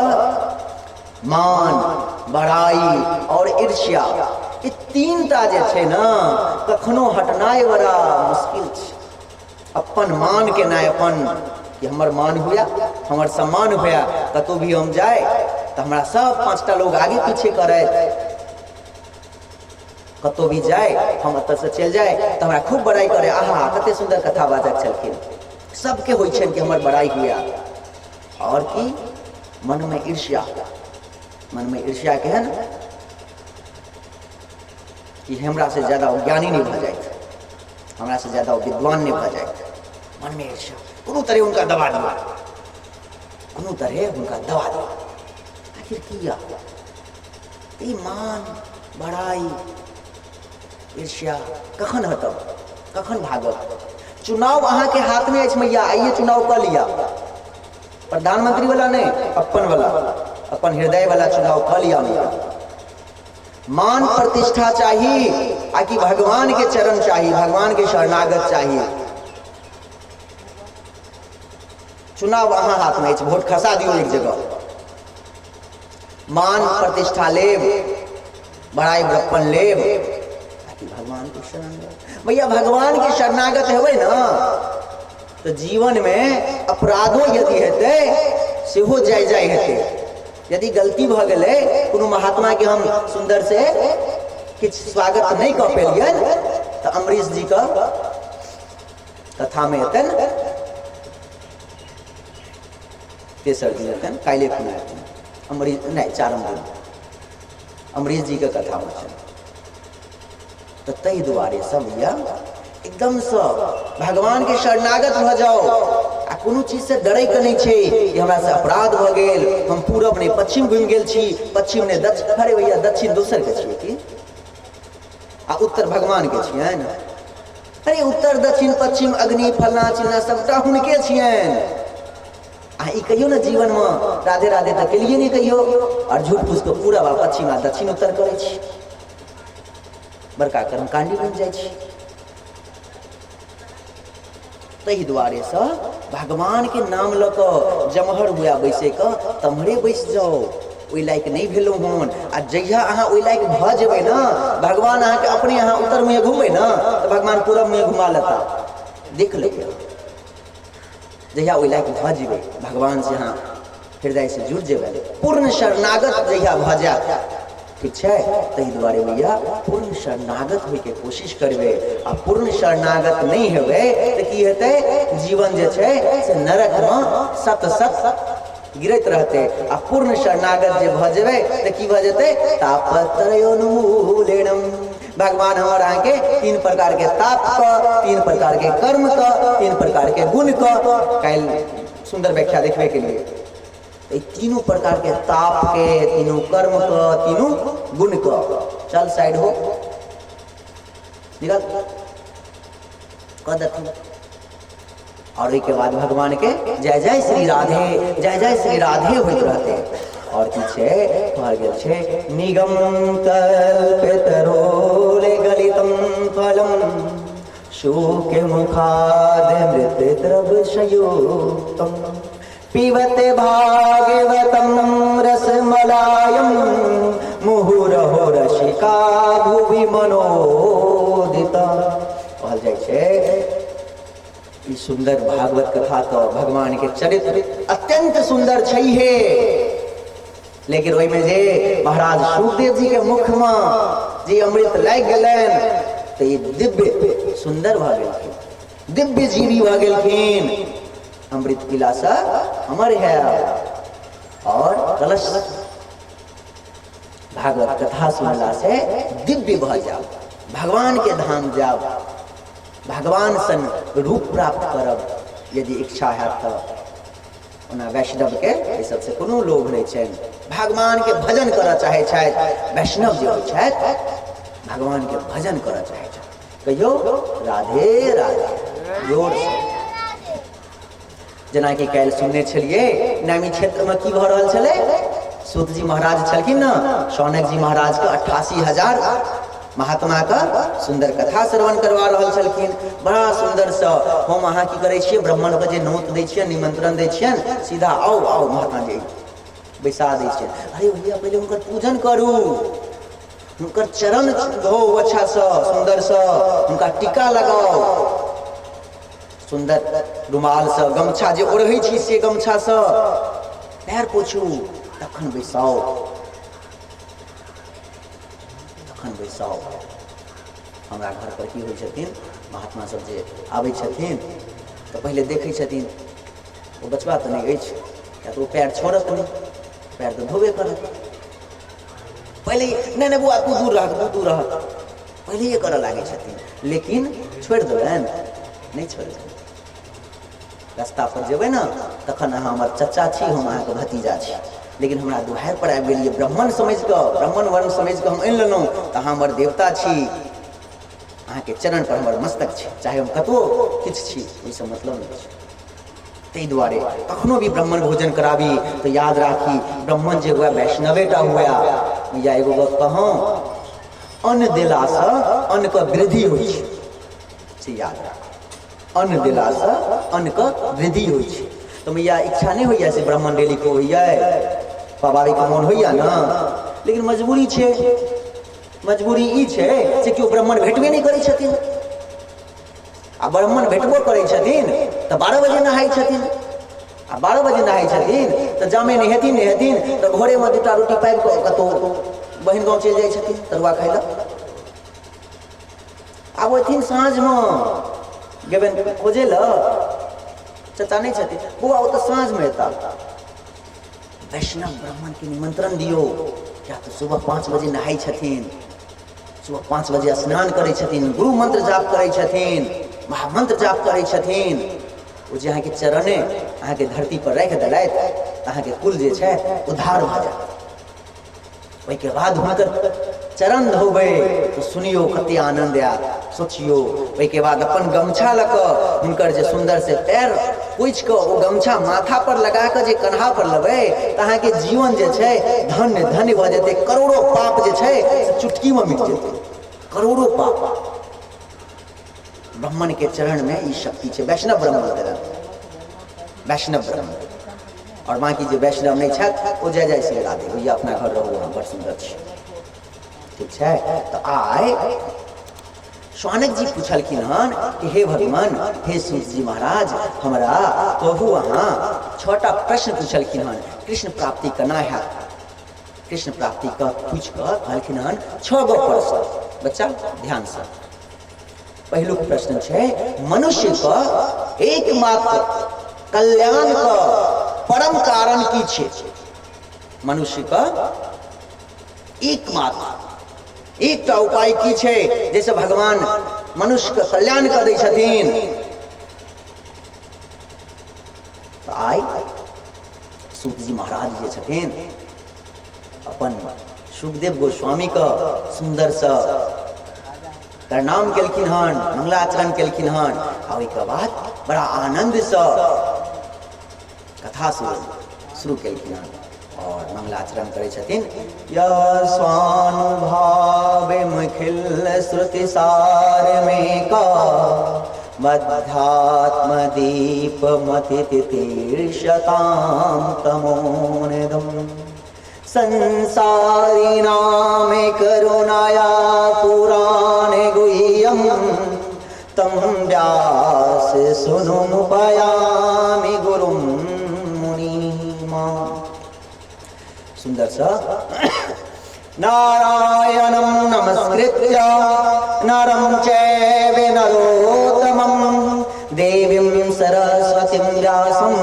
मान बड़ाई और ईर्ष्या ई तीनटा जे छै ना, कखनो हटनाइ बड़ा मुश्किल छै। अपन मान के ना, अपन कि हमर मान हुआ, हमर सम्मान हुआ, कतौ भी हम जाए तो हमरा सब 5टा लोग आगे पीछे करे, कतौ भी जाए हम एतऽ से चल जाए तो हमरा खूब बड़ाई करे, आहा कते सुंदर कथा बाजक छलखिन, सबके होइ छन कि हमर बड़ाई हुआ। और की मन में ईर्ष्या, मन में ईर्ष्या केहन कि हमरा से ज्यादा ज्ञानी नहीं भऽ जाए, हमरा से ज्यादा विद्वान नहीं भऽ जाए, मन में ईर्ष्या, कोनो तरह उनका दबा दिया, कोनो तरह उनका दबा दिया। आखिर किया ई मान बड़ाई ईर्ष्या कखन हटब, कखन भागब? चुनाव अहाँ के हाथ में अछि मैया, आइए चुनाव कर लिया, प्रधानमंत्री वाला नहीं, अपन वाला, अपन हृदय वाला चुनाव कर लिया मैया। मान प्रतिष्ठा चाहिए, आकि भगवान के चरण चाहिए, भगवान के शरणागत चाहिए। चुनाव अहाँ हाथ में, वोट खसा दियो एक जगह, मान प्रतिष्ठा लेब, बड़ाई बड़प्पन लेब, आकि भगवान के शरणागत। भैया भगवान के शरणागत हेबै ना तो जीवन में अपराधो यदि हेतै सेहो जाय जाय हेतै। यदि गलती भ गेलै, कोनो महात्मा के हम सुंदर से किछ स्वागत नहीं कऽ पेलियन तो अमरीश जी का कथा में एतन, तेसर दिन एतन, काल्हि खुना एतन, अमरीश नहीं चारम दिन अमरीश जी के कथा में छन। तो तै दुआरे सब भैया एकदम से भगवान के शरणागत भ जाओ, आ कोनो चीज से डरै के नहीं छै कि हमरा से अपराध भ गेल, हम पूरब नहीं पश्चिम घुमि गेल छी, पश्चिम ने दक्षिण, अरे भैया दक्षिण दोसर के छियै कि आ उत्तर भगवान के छियन। अरे उत्तर दक्षिण पश्चिम अग्नि फलना चिलना सबटा हुनके छियन। आ ई कहियो ना जीवन में राधे राधे तो केलिए नहीं कहियो, और झूठ फूस के पूरब आ पश्चिम आ दक्षिण उत्तर करे छी, बड़का कर्मकांडी बन जाय छी। तहि दुआरे से भगवान के नाम लऽ कऽ जमहर हुआ बैसे का तम्हरे बैस जाओ, ओहि लायक नहीं भेलौ हन। आ जहिया अहाँ ओहि लायक भऽ जेबै ना, भगवान अहाँ के अपने अहाँ उत्तर में घूमे ना तो भगवान पूरब में घुमा लेता, देख लेबै। जहिया ओहि लायक भऽ जेबै, भगवान से अहाँ हृदय से जुड़ जेबै, पूर्ण शरणागत जहिया भऽ जायत, ठीक छै। तहि दुआरे भैया पूर्ण शरणागत होय के कोशिश करबे, आ पूर्ण शरणागत नहीं हेबे तो की हेतै, जीवन जे छै से नरक में सत सत गिरत रहते। आ पूर्ण शरणागत जे भऽ जेबै तो की भऽ जेतै, तापत्रयोन्मूलनम। भगवान हमर अहाँ के 3 प्रकार के ताप का, 3 प्रकार के कर्म का, 3 प्रकार के गुण का, काल्हि सुंदर व्याख्या देखबे के लिए। तीनों प्रकार के ताप के, तीनों कर्म का, तीनों गुण का, चल साइड हो निकल कह देती। और एक के बाद भगवान के जय जय श्री राधे, जय जय श्री राधे होइत रहते। और की छे कहल गेल छे, निगम कल्पितरोले गलितम फलम शोक मुखाद मृत द्रवशयोक्तम पिबते भागवतम रसमलायम मुहुरहो रसिका भुवि मनोदिता। कहल जाइ छै ई सुंदर भागवत कथा तो भगवान के चरित्र अत्यंत सुंदर छै, लेकिन ओहि में जे महाराज सुखदेव जी के मुख में जे अमृत लाग गेलन तो ये दिव्य सुंदर भ गेलखिन। दिव्य जीवी भ गेलखिन, अमृत पिलासा अमर है। और कलश भागवत कथा सुनला से दिव्य भ जाओ, भगवान के धाम जाओ, भगवान सन रूप प्राप्त करब यदि इच्छा है तो। ओना वैष्णव के एहि सबसे कोनो लोभ नहीं छै, भगवान के भजन करऽ चाहे छथि। वैष्णव जे होइ छथि भगवान के भजन करऽ चाहे छथि। कहियो राधे राधे जोर से। जेना कि काल्हि सुनने छलिए नामी क्षेत्र में की भऽ रहल छलै, सूत जी महाराज छलखिन न, शौनक जी महाराज के 88,000 महात्मा का सुंदर कथा श्रवण करवा रहल छलखिन। बड़ा सुंदर से हम अहाँ की करै छियै, ब्राह्मण के जे नोत दै छियनि, निमंत्रण दै छियनि, सीधा आओ आओ महात्मा जी बैसा दै छियनि। अरे भैया पहले हुनकर पूजन करू, हुनकर चरण धो अच्छा से सुंदर से, हुनका टीका लगाओ, सुंदर रुमाल से, गमछा जे ओढ़ै छी से गमछा से पैर पोछू, तखन बैसाओ, तखन बैसाओ। हमरा घर पर की होइ छथिन, महात्मा सब जे आबै छथिन तऽ पहिले देखै छथिन ओ बचबा तऽ नहि अछि, या तऽ ओ पैर छोड़त नहि, पैर तऽ धोबे करत। पहिले नहीं नहीं बुआ तू दूर रह, तू दूर रह, पहिले ये करऽ लागै छथिन। लेकिन छोड़ि देबनि, नहीं छोड़ै। रास्ता पर जेबै न तखन अहाँ हमर चचा छी, हम अहाँके भतीजा छी, लेकिन हमरा दुहारि पर आबि गेलियै, ब्राह्मण समझ कऽ, ब्राह्मण वर्ण समझ कऽ हम आनि लेलहुँ तऽ अहाँ हमर देवता छी, अहाँके चरण पर हमर मस्तक छै, चाहे हम कतबो किछु छी, ओहिसँ मतलब नहि छै। ताहि दुआरे कखनो भी ब्राह्मण भोजन कराबी तऽ याद राखी ब्राह्मण जे हुए वैष्णवेटा हुए। या एगो गप कहूँ, अन्न देलासँ अन्नके वृद्धि होइ छै, से याद राख। अन्न देलासँ अन्नके वृद्धि होइ छै। तो मैया इच्छा नहीं होइए से ब्राह्मण डेली को होइए, पाबाबैके मोन होइए न, लेकिन मजबूरी छै। मजबूरी ई छै से केओ ब्राह्मण भेटबे नहीं करै छथिन। आ ब्राह्मण भेटबो करै छथिन तऽ 12 बजे नहाय छथिन, आ 12 बजे नहाय छथिन तऽ जामे नहेथिन तऽ घरे में 2टा रोटी पाबि कऽ कतहु बहिन गाँव चलि जाइ छथिन तरुआ खाय लए। आब अथिन साँझ में गेबनि खोजे लए, चचा नहीं छथिन, बौआ ओ तऽ साँझ में एता। वैष्णव ब्राह्मण के निमंत्रण दियो, या तो सुबह 5 बजे नहाय छथिन, सुबह 5 बजे स्नान करै छथिन, गुरु मंत्र जाप करै छथिन, महामंत्र जाप करै छथिन। ओ जे अहाँके चरणे अहाँके धरती पर राखि देलथि तऽ अहाँके कुल जे छै उद्धार भऽ जायत। ओहिके बाद हुनकर चरण धोबै तो सुनियो कते आनंद आयत, सोचियो। ओहिके बाद अपन गमछा लऽ कऽ हुनकर जे सुंदर से पैर पोछि कऽ ओ गमछा माथा पर लगा कऽ जे कन्हा पर लेबै तऽ अहाँके जीवन जे छै धन्य धन्य भऽ जेतै। करोड़ों पाप जे छै से चुटकी में मिट जेतै, करोड़ों पाप। ब्राह्मण के चरण में ई शक्ति छै, वैष्णव ब्राह्मण के, वैष्णव ब्राह्मण। और बाकी जे वैष्णव नहीं छथि ओ जय जय श्री राधे, भैया अपना घर रहू, अहाँ बड़ सुंदर छी, ठीक छै। तो आइ शौनक जी पूछलखिन हन कि हे भगवान, हे सूत जी महाराज, हमरा कहू अहाँ 6टा प्रश्न पूछलखिन हन, कृष्ण प्राप्ति केना हैत, कृष्ण प्राप्ति का पूछ कर कहलखिन हन 6 गो प्रश्न। बच्चा ध्यान से, पहिलुक प्रश्न छै, मनुष्य का एकमात्र कल्याण का परम कारण की छै? मनुष्य का एकमात्र एकटा उपाय की छै जैसे भगवान मनुष्य का कल्याण कर दै छथिन? तो आइ सूत जी महाराज जे छथिन अपन सुखदेव गोस्वामी का सुंदर सा प्रणाम केलखिन हन, मंगलाचरण केलखिन हन। आ ओहिके बाद बड़ा आनंद से कथा शुरू केलखिन हन और मंगलाचरण करै छथिन। स्वानुभावे मुखिल श्रुति सार में का मध्यात्म दीप मति तीर्षताम तमोनिदम संसारी नामे करुणाया पुराणे गुह्यम तम व्यास सुनुपयामि गुरुम मुनिमा। सुंदर सा नारायणं नमस्कृत्य नरं चैव नरोत्तमं व्यासं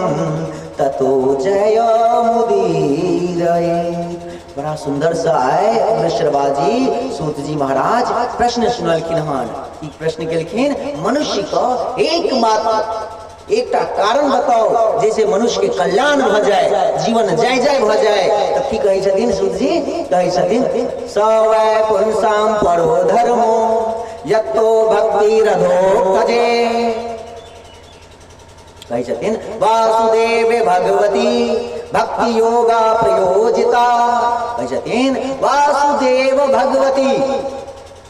ततो जयमुदीरये। बड़ा सुंदर सा है वृषरवाजी सूत जी महाराज प्रश्न सुनलखिन हन। ई प्रश्न केलखिन मनुष्य का एकमात्र एकटा कारण बताओ जैसे मनुष्य के कल्याण भ जाए, जीवन जय जय भ जाए। तब की कहै छथिन सूत जी? कहै छथिन स वै पुंसाम परो धर्मो यत्तो भक्ति रधो तजे। कहै छथिन वासुदेव भगवती भक्ति योगा प्रयोजिता। कहै छथिन वासुदेव भगवती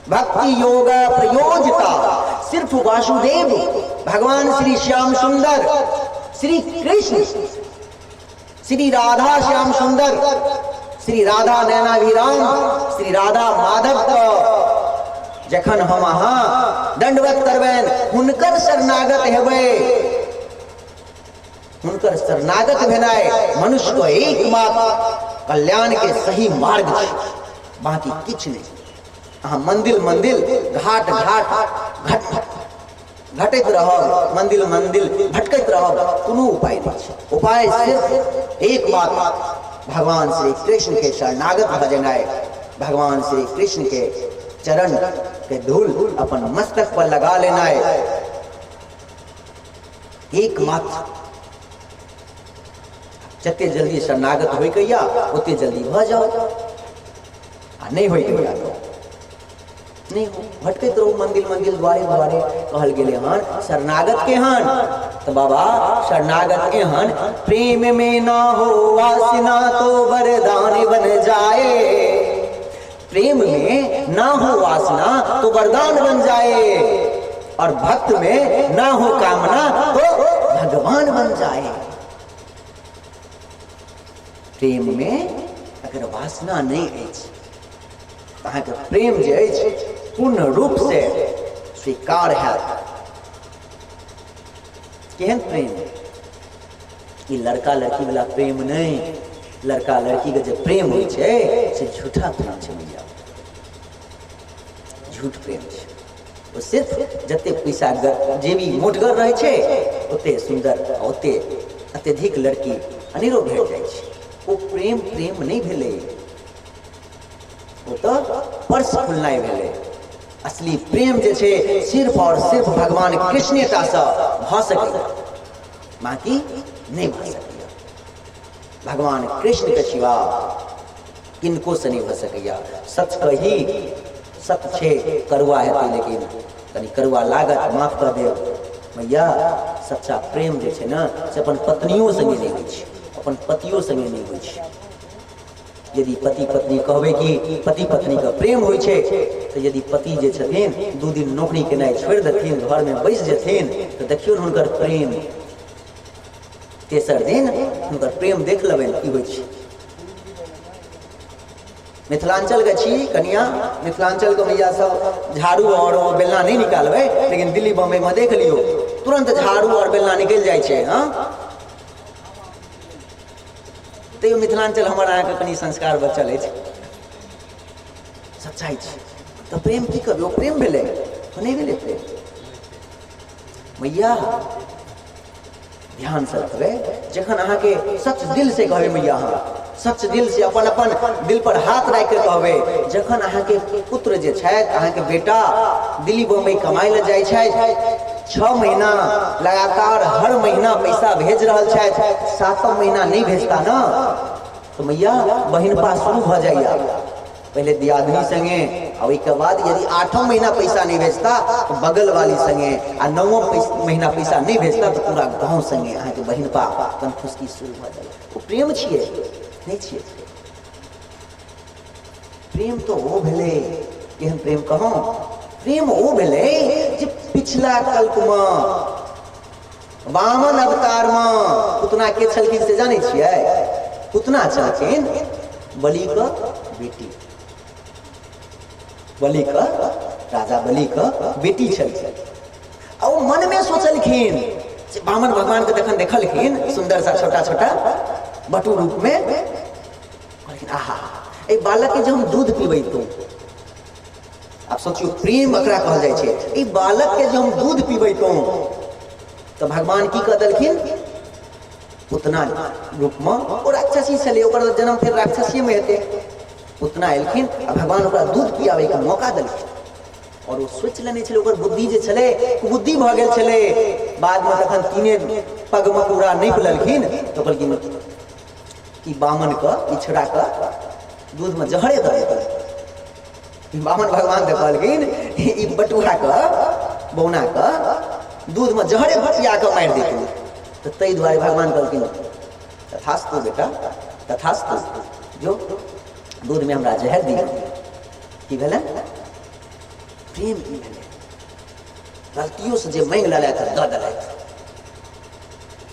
भक्ति योगा प्रयोजिता। सिर्फ वासुदेव भगवान श्री श्याम सुंदर, श्री कृष्ण, श्री राधा श्याम सुंदर, श्री राधा नैनाभिराम, श्री राधा माधव का जखन हम अहाँ दंडवत करबैन, हुनकर शरणागत हेबै, हुनकर शरणागत भेनाय मनुष्य को एकमात्र कल्याण के सही मार्ग छै, बाकी किछ नहीं। अहाँ मंदिर मंदिर घाट घाट घटैत रहब, मंदिर मंदिर भटकैत रहब, कोनो उपाय नहीं छै। उपाय सिर्फ एकमात्र भगवान श्री कृष्ण के शरणागत भ जेनाय, भगवान श्री कृष्ण के चरण के धूल अपन मस्तक पर लगा लेनाय एकमात्र। जते जल्दी शरणागत होइ कहिया ओते जल्दी भ जाओ, आ नहीं होइ कहिया तो नहीं हो, भटकैत रहू मंदिर मंदिर द्वारे द्वारे। कहल गेले हन शरणागत के हन, तो बाबा शरणागत के हन प्रेम में ना हो वासना तो वरदान बन जाए। प्रेम में ना हो वासना तो वरदान बन जाए, और भक्त में ना हो कामना तो भगवान बन जाए। प्रेम में अगर वासना नहीं अछि, अहाँके प्रेम जे अछि पूर्ण रूप से स्वीकार है। केहन प्रेम? ई लड़का लड़की वाला प्रेम नहीं, लड़का लड़की के जे प्रेम होइ छै से झूठा प्रेम छै भैया, झूठ प्रेम छै। वो सिर्फ जते पैसा जे भी मोटगर रहै छै ओते सुंदर, ओते अत्यधिक लड़की अनेरो भेट जाइ छै। वो प्रेम प्रेम नहीं भेलै, वो तो पर्स खुलनाइ भेलै। असली प्रेम जे छै सिर्फ और सिर्फ भगवान कृष्णेटा से भ सकैया, बाकी नहीं भ सकैया। भगवान कृष्ण के सिवा किनको से नहीं भ सकैया। सच कही सच छे करुआ हेतै, लेकिन कनी करुआ लागत, माफ कर देव भैया। सच्चा प्रेम जे छै ना से अपन पत्नियों संगे नहीं होइ छै, अपन पतियों संगे नहीं होइ छै। यदि पति पत्नी कहबै कि पति पत्नी का प्रेम होइ छै, तो यदि पति जे छथिन 2 दिन नौकरी केनाइ छोड़ि देथिन, घर में बैस जेथिन, तो देखियौ हुनकर प्रेम। तेसर दिन हुनकर प्रेम देख लेबनि की होइ छै। मिथिलांचल के छी कनिया, मिथिलांचल के भैया सब झाड़ू और बेलना नहीं निकालबै, लेकिन दिल्ली बम्बई में देख लियो तुरंत झाड़ू और बेलना निकल जाइ छै। हाँ, तैयो मिथिलांचल हमर अहाँके कनि संस्कार बचल अछि, सच्चाई छै। तो प्रेम की करबै? ओ प्रेम भेलै, नहीं भेलै प्रेम। मैया ध्यान से रखबै, जखन अहाँके सच दिल से कहबै मैया, हाँ सच दिल से अपन अपन दिल पर हाथ राखि के कहबै। जखन अहाँके पुत्र जे छथि, अहाँके बेटा दिल्ली बम्बई कमाइ ले जाइ छथि, 6 महीना लगातार हर महीना पैसा भेज रहल छथि, 7वां महीना नहीं भेजता ना, तो मैया बहिनपा शुरू भ जाइया। पहले दियादनी संगे, और एक बाद यदि 8वां महीना पैसा नहीं भेजता तो बगल वाली संगे, आ 9वां महीना पैसा नहीं भेजता तो पूरा गांव संगे अहाँके बहिनपा कनफुसकी शुरू भ जाइया। वो प्रेम छियै? नहीं छियै। प्रेम तो वो भेलै, केहन प्रेम कहूँ? प्रेम वो भेलै जे पिछला कल्प में वामन अवतार में पुतना के छलखिन से जानै छियै? पुतना छलखिन बलि का बेटी, बलि का राजा बलि का बेटी छलखिन। और मन में सोचलखिन, वामन भगवान के जखन देखलखिन सुंदर सा छोटा छोटा बटू रूप में, आहा ए बालक के जो हम दूध पीबै तो, आप सोचियो प्रेम एकरा कहल जाइ छै। ए बालक के जो हम दूध पीबै तो भगवान की कह देलखिन? पुतना रूप में ओ राक्षसी छले, ओकर जन्म फिर राक्षसी में हेते। पुतना एलखिन आ भगवान ओकरा दूध पियावे के मौका देलखिन और वो सोच लेने छले, ओकर बुद्धि जे छले बुद्धि भ गेल छले। बाद में तखन तीने पग में पूरा नहीं लेलखिन तो कहलखिन कि बामन का इछड़ा का दूध में जहरे द देते। बामन भगवान तो कहलखिन ई बटुआ का बौना का दूध में जहरे पिया के मार देते। तो तई द्वारे भगवान कहलखिन तथास्तु बेटा, तथास्तु, जो दूध में हमरा जहर दिया। की भेलै? प्रेम की भेलै, गलतियों से जे मांग लेलथि द देलथि,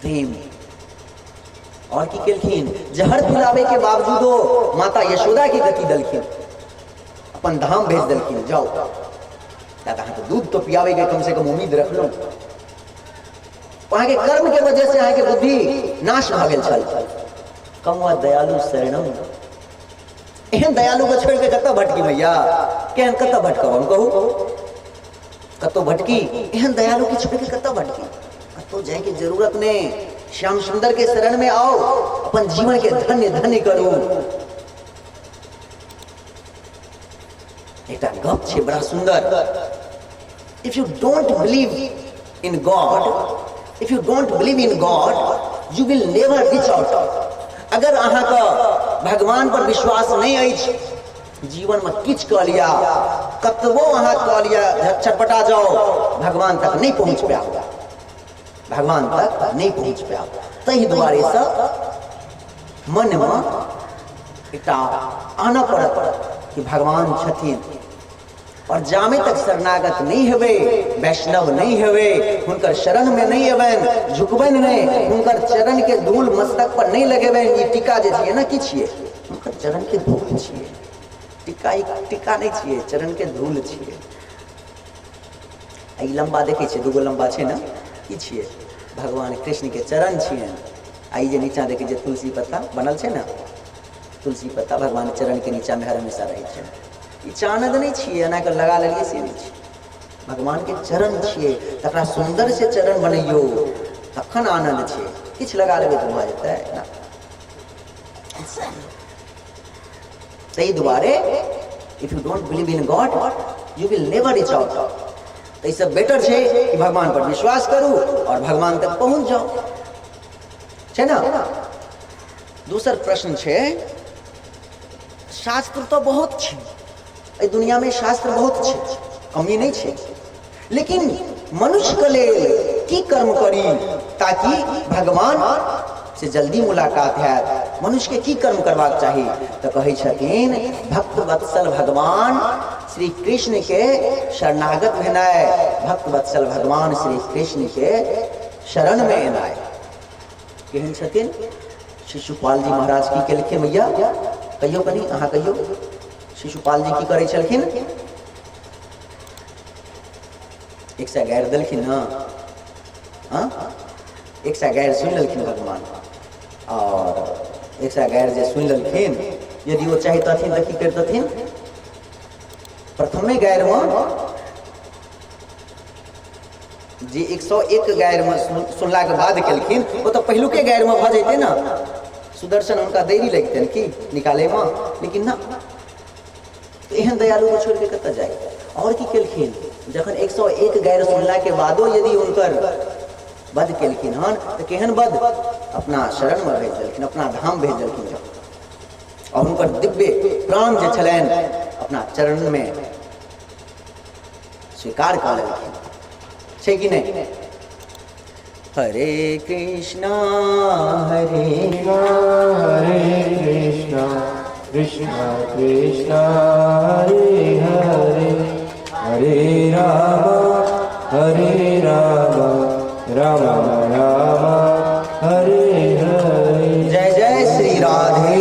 प्रेम। और की केलखिन? जहर पिलावे के बावजूदो माता यशोदा की गति देलखिन, अपन धाम भेज देलखिन, जाओ अहाँ दूध तो पियावे के कम से कम उम्मीद रखलहुँ। अहाँ के कर्म के वजह से अहाँ के बुद्धि नाश भ गेल छल। कमवा दयालु शरणम, एहन दयालु को छोड़ के कतऽ भटकी मैया? केहन कतऽ भटकब हम कहू? कतौ भटकी? एहन दयालु के छोड़ के कतऽ भटकी? कतौ जाए के जरूरत नहीं। श्याम सुंदर के शरण में आओ, अपन जीवन के धन्य धन्य करू। एक गप छे बड़ा सुंदर। If you don't believe in God, if you don't believe in God, you will never reach out. अगर अहाँ का भगवान पर विश्वास नहीं अछि, जीवन में किछ कह लिया, कतबो अहाँ कह लिया छटपटा जाओ, भगवान तक नहीं पहुँच पाओ, भगवान तक नहीं पहुँच पाओ। तहि दुआरे से मन में एकटा आना पड़त कि भगवान छथिन, और जामे तक शरणागत नहीं हेवे, वैष्णव नहीं हेवे, हुनकर शरण में नहीं अबैन, झुकबैन नहीं, हुनकर चरण के धूल मस्तक पर नहीं लगेबैन। ये टीका जे छियै ना, की छियै? हुनकर चरण के धूल छियै। टीका टीका नहीं छियै, चरण के धूल छियै। आई लंबा देखे छियै, दूगो लंबा छै ना, की छियै? भगवान कृष्ण के चरण छियै। आई जे नीचा देखे जे तुलसी पत्ता बनल छै ना, तुलसी पत्ता भगवान चरण के नीचा में हर हमेशा रहै छै। ई चानद नहीं छिए, एना के लगा लेलिए से नहीं छिए, भगवान के चरण छिए। तकरा सुंदर से चरण बनैयो तखन आनंद छिए। किछ लगा लेबे तो भ जेतै ना। तै दुआरे if you don't believe in God you will never reach out. तो इससे बेटर छे कि भगवान पर विश्वास करू और भगवान तक पहुंच जाओ, छे ना। दूसर प्रश्न छे, शास्त्र तो बहुत छे, इस दुनिया में शास्त्र बहुत छे, कमी नहीं छे, लेकिन मनुष्य के लिए की कर्म करी ताकि भगवान से जल्दी मुलाकात है? मनुष्य के की कर्म करवाक चाहिए? तो कहे छथिन भक्त वत्सल भगवान श्री कृष्ण के शरणागत भेनाय, भक्त वत्सल भगवान श्री कृष्ण के शरण में एनाय। केहन छथिन? शिशुपाल जी महाराज की केलखिन मैया, कहियो कनी अहाँ कहियो। शिशुपाल जी की करे छलखिन? 100 गैर देलखिन ना, 100 गैर सुन लेलखिन भगवान, और 100 गैर जे सुन लेलखिन, यदि वो चाहतथिन तो की करतथिन? प्रथमे गैर में जे 101 गैर में सुनला के बाद केलखिन, वो तो पहिलुके गैर में भ जैते ना। सुदर्शन उनका देरी लगते कि निकाले में, लेकिन ना, तो एहन दयालु को छोड़ के कतऽ जाए? और की केलखिन? जखन 101 गैर सुनला के बादो यदि उनकर वध केलखिन हन, तो केहन वध? अपना शरण में भेज देलखिन, अपना धाम भेज देलखिन, और उनकर दिव्य प्राण जे छलैन अपना चरण में स्वीकार कर लेलखिन, छै कि नहीं? हरे कृष्णा हरे कृष्णा कृष्णा कृष्णा हरे हरे, हरे राम राम राम हरे हरे। जय जय श्री राधे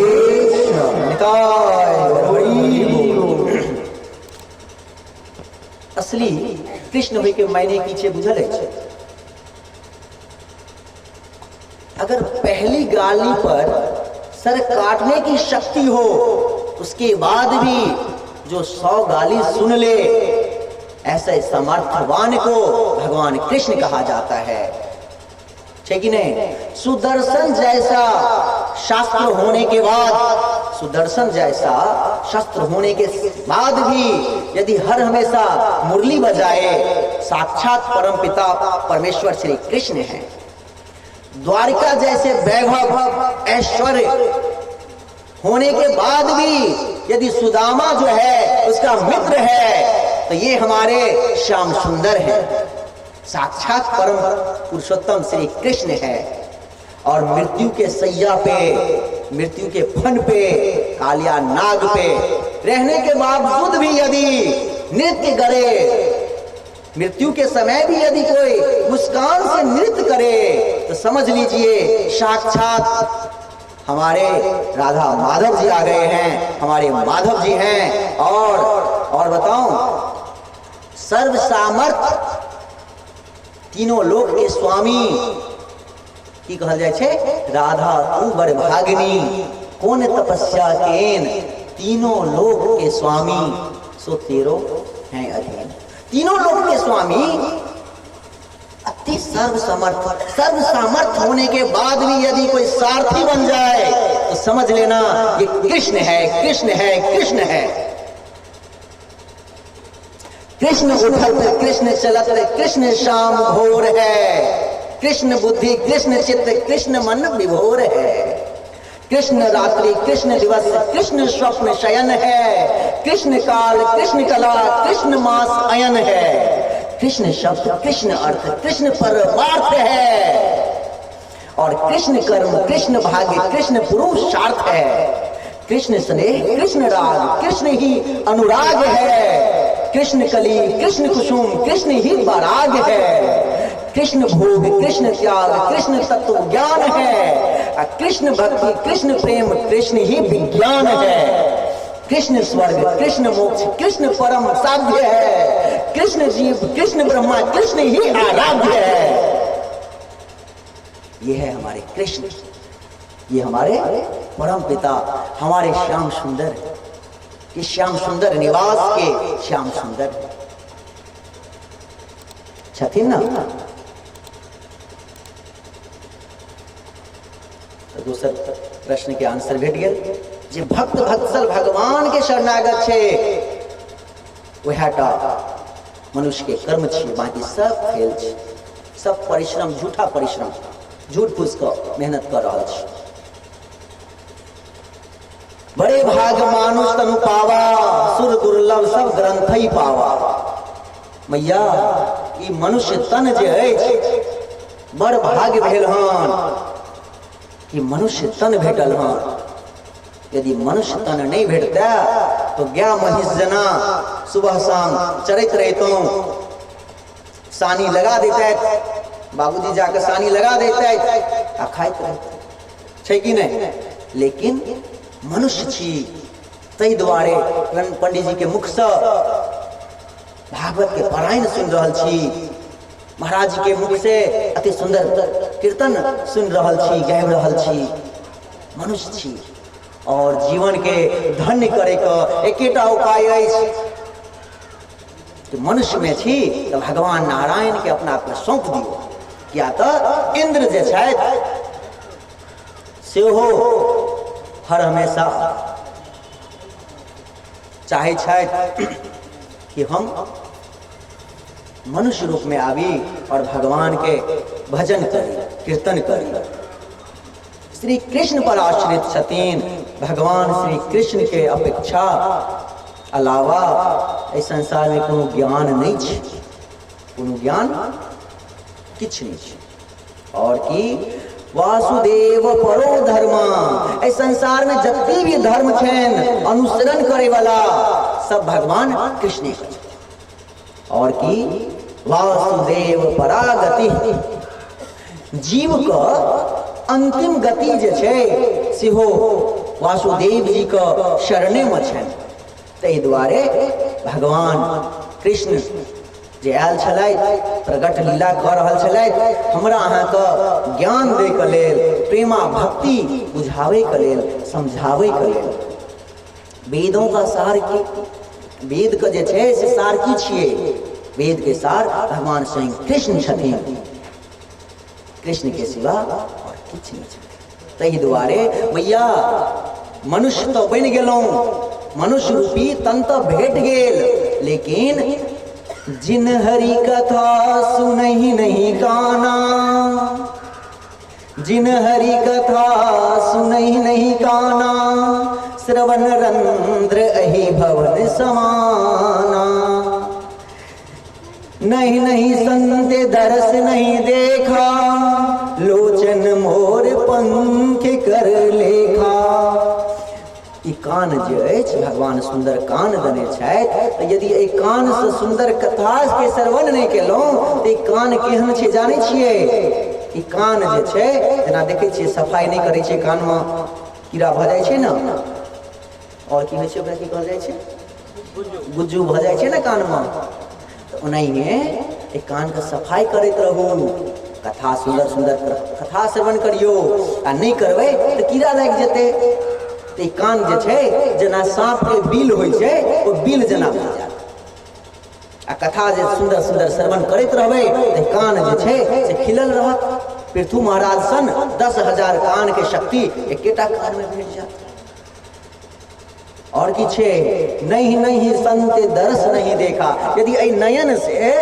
असली कृष्ण भाई के मायने पीछे बुझल है। अगर पहली गाली पर सर काटने की शक्ति हो, उसके बाद भी जो 100 गाली सुन ले, ऐसे समर्थवान को भगवान कृष्ण कहा जाता है। है कि नहीं? सुदर्शन जैसा शास्त्र होने के बाद, सुदर्शन जैसा शस्त्र होने के बाद भी यदि हर हमेशा मुरली बजाए, साक्षात परम पिता परमेश्वर श्री कृष्ण हैं। द्वारिका जैसे वैभव ऐश्वर्य होने के बाद भी यदि सुदामा जो है उसका मित्र है, तो ये हमारे श्याम सुंदर है, साक्षात परम पुरुषोत्तम श्री कृष्ण है। और मृत्यु के सैया पे, मृत्यु के फन पे, कालिया नाग पे रहने के बावजूद भी यदि नृत्य करे, मृत्यु के समय भी यदि कोई मुस्कान से नृत्य करे, तो समझ लीजिए साक्षात हमारे राधा माधव जी आ गए हैं, हमारे माधव जी हैं। और बताऊं, सर्व सामर्थ तीनों लोक के स्वामी की कहल जाए छे, राधा तू बड़ भागिनी, कौन तपस्या केन, तीनों लोक के स्वामी सो तेरो हैं अधीन। तीनों लोक के स्वामी अति सर्व सामर्थ होने के बाद भी यदि कोई सारथी बन जाए, तो समझ लेना ये कृष्ण है, कृष्ण है, कृष्ण है। कृष्ण उठत, कृष्ण चलत, कृष्ण शाम भोर है, कृष्ण बुद्धि, कृष्ण चित्त, कृष्ण मन विभोर है। कृष्ण रात्रि, कृष्ण दिवस, कृष्ण स्वप्न शयन है, कृष्ण काल, कृष्ण कला, कृष्ण मास अयन है। कृष्ण शब्द, कृष्ण अर्थ, कृष्ण परमार्थ है। और कृष्ण कर्म, कृष्ण भाग्य, कृष्ण पुरुषार्थ है। कृष्ण स्नेह, कृष्ण राग, कृष्ण ही अनुराग है। कृष्ण कली, कृष्ण कुसुम, कृष्ण ही पराग है। कृष्ण भोग, कृष्ण त्याग, कृष्ण तत्व ज्ञान है। कृष्ण भक्ति, कृष्ण प्रेम, कृष्ण ही विज्ञान है। कृष्ण स्वर्ग, कृष्ण मोक्ष, कृष्ण परम साध्य है। कृष्ण जीव, कृष्ण ब्रह्मा, कृष्ण ही आराध्य है। ये है हमारे कृष्ण, ये हमारे परम पिता, हमारे श्याम सुंदर, कि श्याम सुंदर निवास के श्याम सुंदर छथिन ना। तो दूसर प्रश्न के आंसर भेट गए। जे भक्त भक्तसल भगवान के शरणागत छे, वहटा मनुष्य के कर्म छे, बाकी सब फेल छे, सब परिश्रम, झूठा परिश्रम, झूठ फूस कर मेहनत कर रहा छे। बड़े भाग मानुष तनु पावा, सुर दुर्लभ सब ग्रंथ ही पावा। मैया ई मनुष्य तन जे अछि, बड़ भाग्य भेल हन कि मनुष्य तन भेटल हन। यदि मनुष्य तन नहीं भेटता तो गया महिष जना सुबह शाम चरत रहतों, सानी लगा देते, बाबूजी जाकर सानी लगा देते आ खाइत रहते, छै कि नहीं? लेकिन मनुष्य छी, तै दुआरे पंडित जी के मुख से भागवत के पारायण सुन रहल छी, महाराज जी के मुख से अति सुंदर कीर्तन सुन रहल छी, गाबि रहल छी। मनुष्य छी और जीवन के धन्य करे के एकेटा उपाय अछि कि मनुष्य में छी तो भगवान नारायण के अपना आप सौंप दियो। किया तो इंद्र जे छथि सेहो हर हमेशा चाहे छथि कि हम मनुष्य रूप में आवी और भगवान के भजन करी, कीर्तन करी। श्री कृष्ण पर आश्रित छथिन। भगवान श्री कृष्ण के अपेक्षा अलावा इस संसार में कोनो ज्ञान नहीं छै, कोनो ज्ञान किछ नहीं छै। और कि वासुदेव परो धर्म, इस संसार में जतनी भी धर्म छेन अनुसरण करे वाला सब भगवान कृष्ण के छथिन। और कि वासुदेव परागति, जीव का अंतिम गति जे छै सेहो वासुदेव जी का शरणे में छनि। ताहि दुआरे भगवान कृष्ण जे आयल छलथि, प्रगट लीला कऽ रहल छलथि, हमरा अहाँके ज्ञान दै के लेल, प्रेमा भक्ति बुझावे के लेल, समझावे के लेल। वेदों का सार की, वेद के जे छै से सार की छियै? वेद के सार भगवान स्वयं कृष्ण छथिन। कृष्ण के सिवा और किछ नहीं छथिन। तहि दुआरे मैया मनुष्य तो बनि गेलहुँ, मनुष्य रूपी तन तो भेट गेल, लेकिन जिन हरि कथा सुनहि नहीं काना, जिन हरि कथा सुनहि नहीं काना, श्रवण रंध्र अहि भवन समाना। नहीं नहीं संत दरस नहीं देखा, लोचन मोर पंख कर लेखा। ई कान जे अछि भगवान सुंदर कान देने छथि, यदि एहि कान से सुंदर कथा के श्रवण नहीं केलहुँ तऽ ई कान केहन छै जानै छियै? ई कान जे छै, जेना देखै छियै सफाई नहीं करै छै, कान में कीड़ा भऽ जाइ छै ने, और की होइ छै ओकरा की कहल जाइ छै? गुज्जू भऽ जाइ छै ने कान में। तऽ ओनाहिए एहि कान के सफाई करैत रहू, कथा सुंदर सुंदर कथा श्रवण करियो, आ नहीं करबै तऽ कीड़ा लागि जेतै। तऽ ई कान जे छै जेना साँप के बिल होइ छै, ओ बिल जेना भऽ जायत। आ कथा जे सुंदर सुंदर श्रवण करैत रहबै तऽ कान जे छै से खिलल रहत। पृथु महाराज सन 10,000 कान के शक्ति एकेटा कान में भेट जायत। और की छै? नहीं नहीं संत दर्श नहीं देखा। यदि एहि नयन से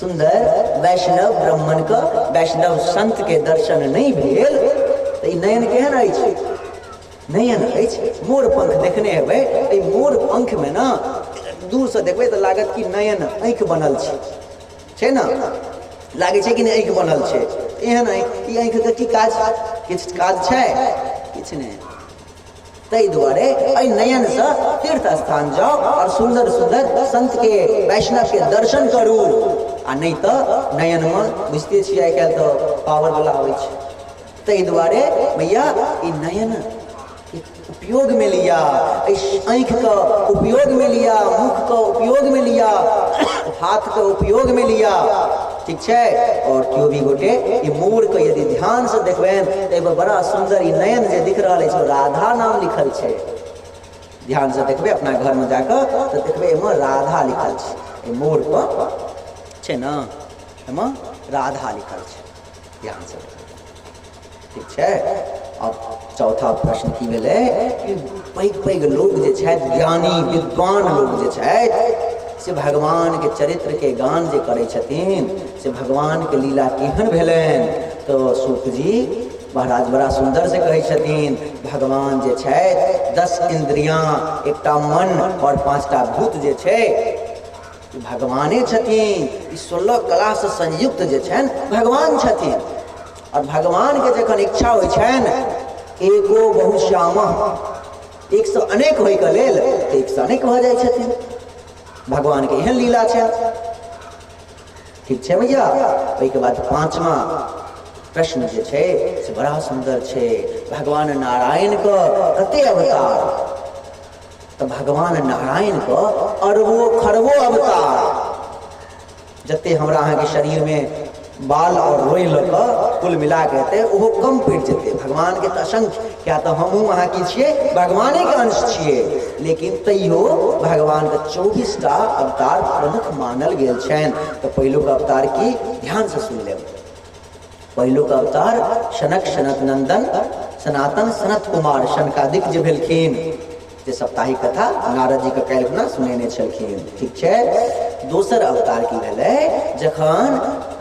सुंदर वैष्णव ब्राह्मण का, वैष्णव संत के दर्शन नहीं भेल तऽ ई नयन केहन अछि? नयन अछि मोर पंख। देखने हेबै एहि मोर पंख में ना, दूर से देखबै तऽ लागत कि नयन आँखि बनल छै ना, लागे छै कि नहीं आँखि बनल छै? एहन आँखि, ई आँखि के की काज? किछु काज छै? किछु नहीं। ताहि दुआरे एहि नयन से तीर्थ स्थान जाओ और सुंदर सुंदर संत के, वैष्णव के दर्शन करू। आ नहीं तो नयन में बुझते छियै आइ काल्हि तो पावर वाला होइ छै। ताहि दुआरे मैया ई नयन उपयोग में लिया, आँख का उपयोग में लिया, मुख का उपयोग में लिया, हाथ का उपयोग में लिया, ठीक है। और क्यों भी गोटे ये मोर के यदि ध्यान से देखबेन तो बड़ा सुंदर ई नयन जे दिख रहा है, राधा नाम लिखल है। ध्यान से देखबे अपना घर में जाकर तो देखबे एमे राधा लिखल है। मोर पर छै ना, एमे राधा लिखल है, ध्यान से, ठीक है। अब चौथा प्रश्न की भेलै कि पैघ पैघ लोग जे छथि, ज्ञानी विद्वान लोग जे छथि, से भगवान के चरित्र के गान जे करै छथिन, से भगवान के लीला केहन भेलनि? तो सूत जी महाराज बड़ा सुंदर से कहै छथिन, भगवान जे छथि 10 इंद्रियां, एकटा मन और 5टा भूत जे छै भगवाने छथिन। ई 16 कला से संयुक्त जे छनि भगवान छथिन। और भगवान के जखन इच्छा होइ छनि, एको बहुश्यामा, एक से अनेक होइ के लेल तऽ एक से अनेक भऽ जाइ छथिन। भगवान के एहन लीला छै, ठीक छै भैया। ओहिके बाद 5वां प्रश्न जे छै से बड़ा सुंदर छै। भगवान नारायण के कते अवतार? तऽ भगवान नारायण के अरबो खरबो अवतार। जते हमरा अहाँ के शरीर में बाल और रोई लऽ कुल मिला के हेतै, ओहो कम पड़ि जेतै। भगवान के तऽ असंख्य, क्या तऽ हमहूँ अहाँ की छियै? भगवाने के अंश छियै। लेकिन तैयो भगवान के 24टा अवतार प्रमुख मानल गेल छनि। तऽ पहिलुक अवतार की? ध्यान से सुन लेब। पहिलुक अवतार सनक सनत नंदन सनातन सनत कुमार शनकादिक जे भेलखिन, जे साप्ताहिक कथा नारद जी के काल्हि सुनेने छलखिन, ठीक छै। दोसर अवतार की भेलै? जखन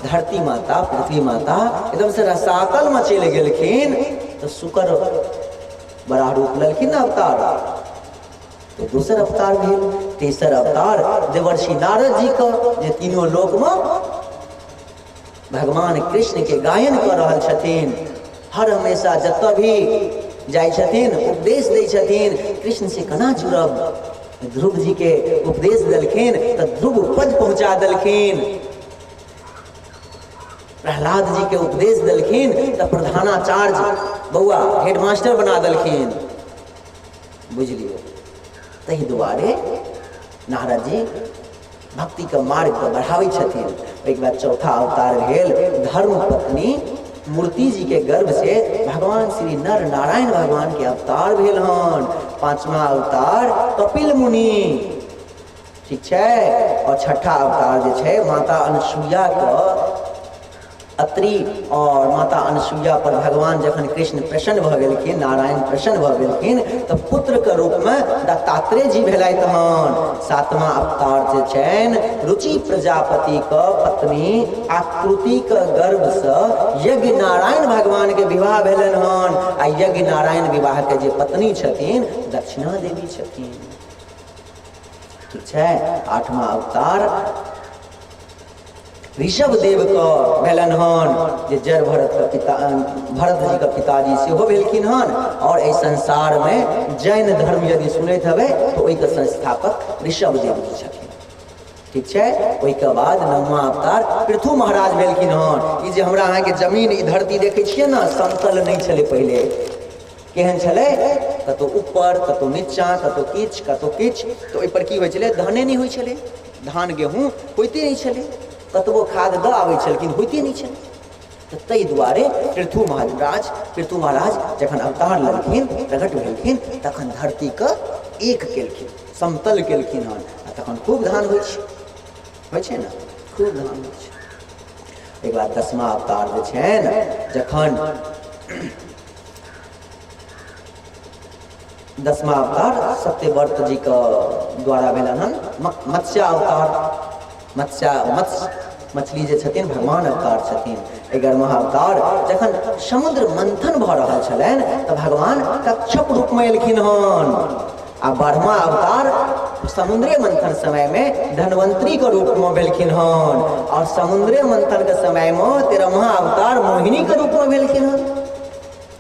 धरती माता, पृथ्वी माता एकदम से रसातल में चलि गेलखिन तो शुक्र बड़ा रूप लेलखिन अवतार, तो दोसर अवतार भेल। तेसर अवतार देवर्षि नारद जी का, जे तीनों लोक में भगवान कृष्ण के गायन कर रहल छथिन। हर हमेशा जतऽ भी जाइ छथिन उपदेश दै छथिन, कृष्ण से केना जुड़ब? ध्रुव जी के उपदेश देलखिन तऽ ध्रुव पद पहुंचा देलखिन। प्रहलाद जी के उपदेश देलखिन तऽ प्रधानाचार्य बौआ हेडमास्टर बना देलखिन, बुझलिए। तहि दुआरे नारद जी भक्ति के मार्ग पर बढ़ाबै छथिन। ओहिके बाद चौथा अवतार भेल धर्म पत्नी मूर्ति जी के गर्भ से भगवान श्री नर नारायण भगवान के अवतार भेल हन। 5वां अवतार कपिल मुनि, ठीक छै। और छठा अवतार जे छै माता अनसुईया के अत्रि और माता अनसुईया पर भगवान जखन कृष्ण प्रसन्न भऽ गेलखिन, नारायण प्रसन्न भऽ गेलखिन, तऽ पुत्र के रूप में दत्तात्रेय जी भेलथि हन। सातवां अवतार जे छनि रुचि प्रजापति के पत्नी आकृति के गर्भ से यज्ञ नारायण भगवान के विवाह भेलन हन। आ यज्ञ नारायण विवाह के जे पत्नी छथिन दक्षिणा देवी छथिन। ठीक छै। आठवां अवतार ऋषभ देव का भेलन हन, जे जर भरत का पिता, भरत जी का पिताजी सेहो भेलखिन हन। और इस संसार में जैन धर्म यदि सुनैत हवे तो ओहि के संस्थापक ऋषभ देव जी छथिन। ठीक छै। ओहि के बाद नौवां अवतार पृथु महाराज भेलखिन हन। ई जे हमरा अहाँ के जमीन ई धरती देखै छियै ना, समतल नहीं छलै पहिले। केहन छलै? कतो ऊपर, कतो नीचा, कतो किछ, कतो किछ। तो ओहि पर की होइ छलै? धाने नहीं होइ छलै, धान गेहूं होइते नहीं छलै, कतबो खाद दऽ आबै छलखिन होइते नहीं छलै। तऽ ताहि दुआरे पृथु महाराज जखन अवतार लेलखिन, प्रकट भेलखिन, तखन धरती के एक केलखिन, समतल केलखिन हन। आ तखन खूब धान होइ छै ने, खूब धान होइ छै। एक बाद 10वां अवतार जे छनि, जखन 10वां अवतार सत्यव्रत जी के द्वारा भेलन हन। मत्स्य अवतार, मत्स्य मछली जे छथिन भगवान अवतार छथिन। 11वां अवतार जखन समुद्र मंथन भऽ रहल छलनि तऽ भगवान कच्छप रूप में एलखिन हन। आ 12वां अवतार समुद्रे मंथन समय में धनवंतरी के रूप में भेलखिन हन। और समुद्रे मंथन के समय में 13वां अवतार मोहिनी के रूप में भेलखिन हन।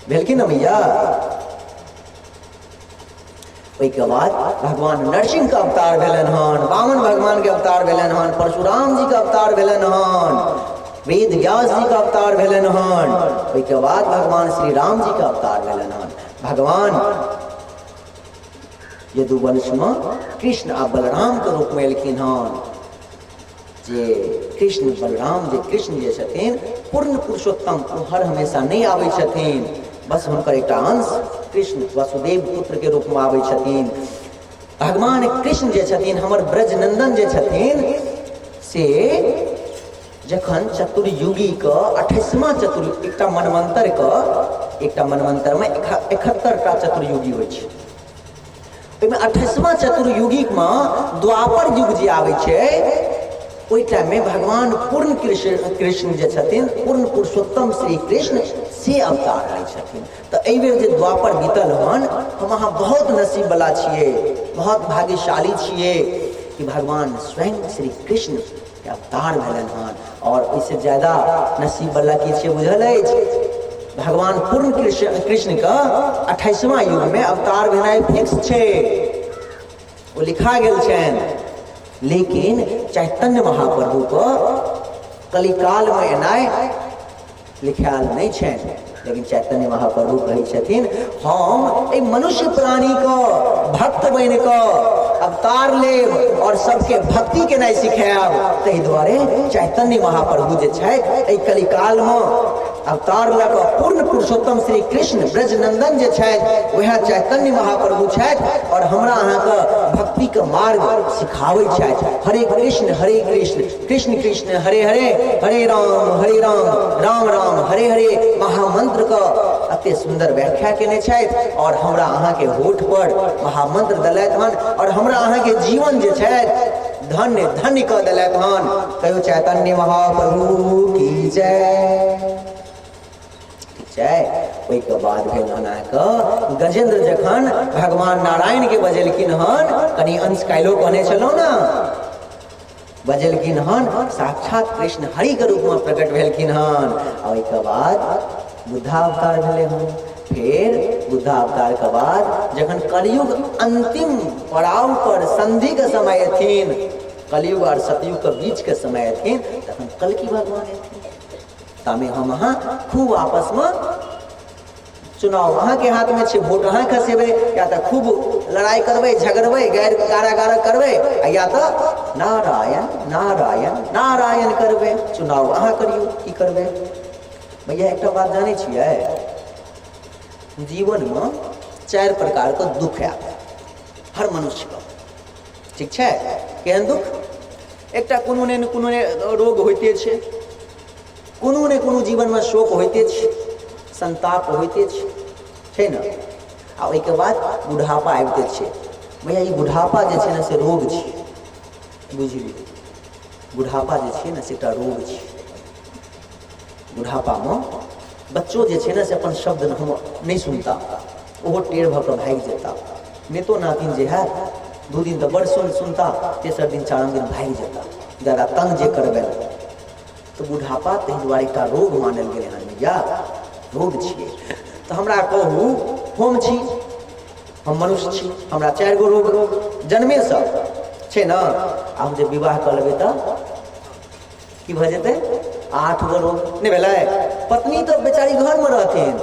भेलखिन भैया। ओहि के बाद भगवान नरसिंह के अवतार भेलन हन, वामन भगवान के अवतार भेलन हन, परशुराम जी के अवतार भेलन हन, वेद व्यास जी का अवतार भेलन हन। ओहि के बाद भगवान श्री राम जी का अवतार भेलन हन। भगवान यदुवंश में कृष्ण आ बलराम के रूप में एलखिन हन। जे कृष्ण बलराम, जे कृष्ण जे छथिन पूर्ण पुरुषोत्तम, ओ हर हमेशा नहीं आबै छथिन, बस हुनकर एकटा अंश कृष्ण वसुदेव पुत्र के रूप में आबै छथिन। भगवान कृष्ण जे छथिन, हमर ब्रजनंदन जे छथिन, से जखन चतुर्युगी के 28वां एकटा मनवंतर में 71टा चतुर्युगी होइ छै। ओहिमे 28वां चतुर्युगी में द्वापर युग जे आबै छै, ओहि टाइम में भगवान पूर्ण कृष्ण जे छथिन, पूर्ण पुरुषोत्तम श्री कृष्ण से अवतार लै छथिन। तऽ एहि बेर जे द्वापर बीतल हन, हम अहाँ बहुत नसीब वाला छियै, बहुत भाग्यशाली छियै कि भगवान स्वयं श्री कृष्ण के अवतार भेलन हन। और इससे ज्यादा नसीब वाला की छियै बुझल अछि? भगवान पूर्ण कृष्ण का 28वां युग में अवतार भेनाइ फिक्स छै, ओ लिखा गेल छनि। लेकिन चैतन्य महाप्रभु को कलिकाल में एनाइ लिखायल नहीं छनि। लेकिन चैतन्य महाप्रभु कहै छथिन, हम एक मनुष्य प्राणी को भक्त बनि कऽ अवतार लेब और सबके भक्ति केनाइ सिखायब। ताहि दुआरे चैतन्य महाप्रभु जे छथि, एहि कलिकाल में अवतार लऽ कऽ पूर्ण पुरुषोत्तम श्री कृष्ण ब्रजनंदन जे छथि, वएह चैतन्य महाप्रभु छथि। और हमरा अहाँके भक्ति के मार्ग सिखाबै छथि। हरे कृष्ण कृष्ण कृष्ण हरे हरे, हरे राम राम राम हरे हरे महामंत्र का अति सुंदर व्याख्या केने छथि। और हमरा अहाँके होठ पर महामंत्र देलथि हन। और हमरा अहाँके जीवन जे छथि धन्य धन्य कऽ देलथि हन। कहियो चैतन्य महाप्रभु की जय। ओहि के बाद भेल अहाँके गजेंद्र जखन भगवान नारायण के बजेलखिन हन, कनि अंश काल्हिओ कहने छलहुँ ना, बजेलखिन हन, साक्षात कृष्ण हरि के रूप में प्रकट भेलखिन हन। ओहि के बाद बुद्धावतार भेले हन। फिर बुद्धावतार के बाद जखन कलयुग अंतिम पड़ाव पर संधि के समय एथिन, कलयुग और सतयुग के बीच के समय एथिन, तखन कल्कि भगवान एथिन। तामे हम अहाँ खूब आपस में चुनाव अहाँ के हाथ में छै, वोट अहाँ खसेबै, या तो खूब लड़ाई करबै, झगड़बै, गैर गारा करबै, या तो नारायण नारायण नारायण करबै। चुनाव अहाँ करियौ, की करबै भैया। एक बात जानै छियै, जीवन में 4 प्रकार के दुख है हर मनुष्य को। ठीक छै? केहन दुख? एकटा कोनो ने कोनो रोग होइते छै, कोनो ने कोनो जीवनमे शोक होइते छै, संताप होइते छै ने। आ ओहिके बाद बुढ़ापा आबिते छै। भैया ई बुढ़ापा जे छै ने से रोग छै, बुझलिए। बुढ़ापा जे छै ने से एकटा रोग छै। बुढ़ापामे बच्चो जे छै ने से अपन शब्द नहीं सुनता, ओहो टेढ़ भऽ कऽ भागि जेता। नेतो नातिन जे है 2 दिन तऽ बड़ सुनता, तेसर दिन 4 दिन भागि जेता, ज़्यादा तंग जे करबै। तो बुढ़ापा ताहि दुआरे एकटा रोग मानल गेलै हन भैया, रोग छियै। तऽ हमरा कहू, हम छी, हम मनुष्य छी, हमरा 4 गो रोग जन्मेसँ छै ने। हम जे विवाह कऽ लेबै तऽ की भऽ जेतै? 8 गो रोग नहि भेलै। पत्नी तऽ बेचारी घरमे रहथिन,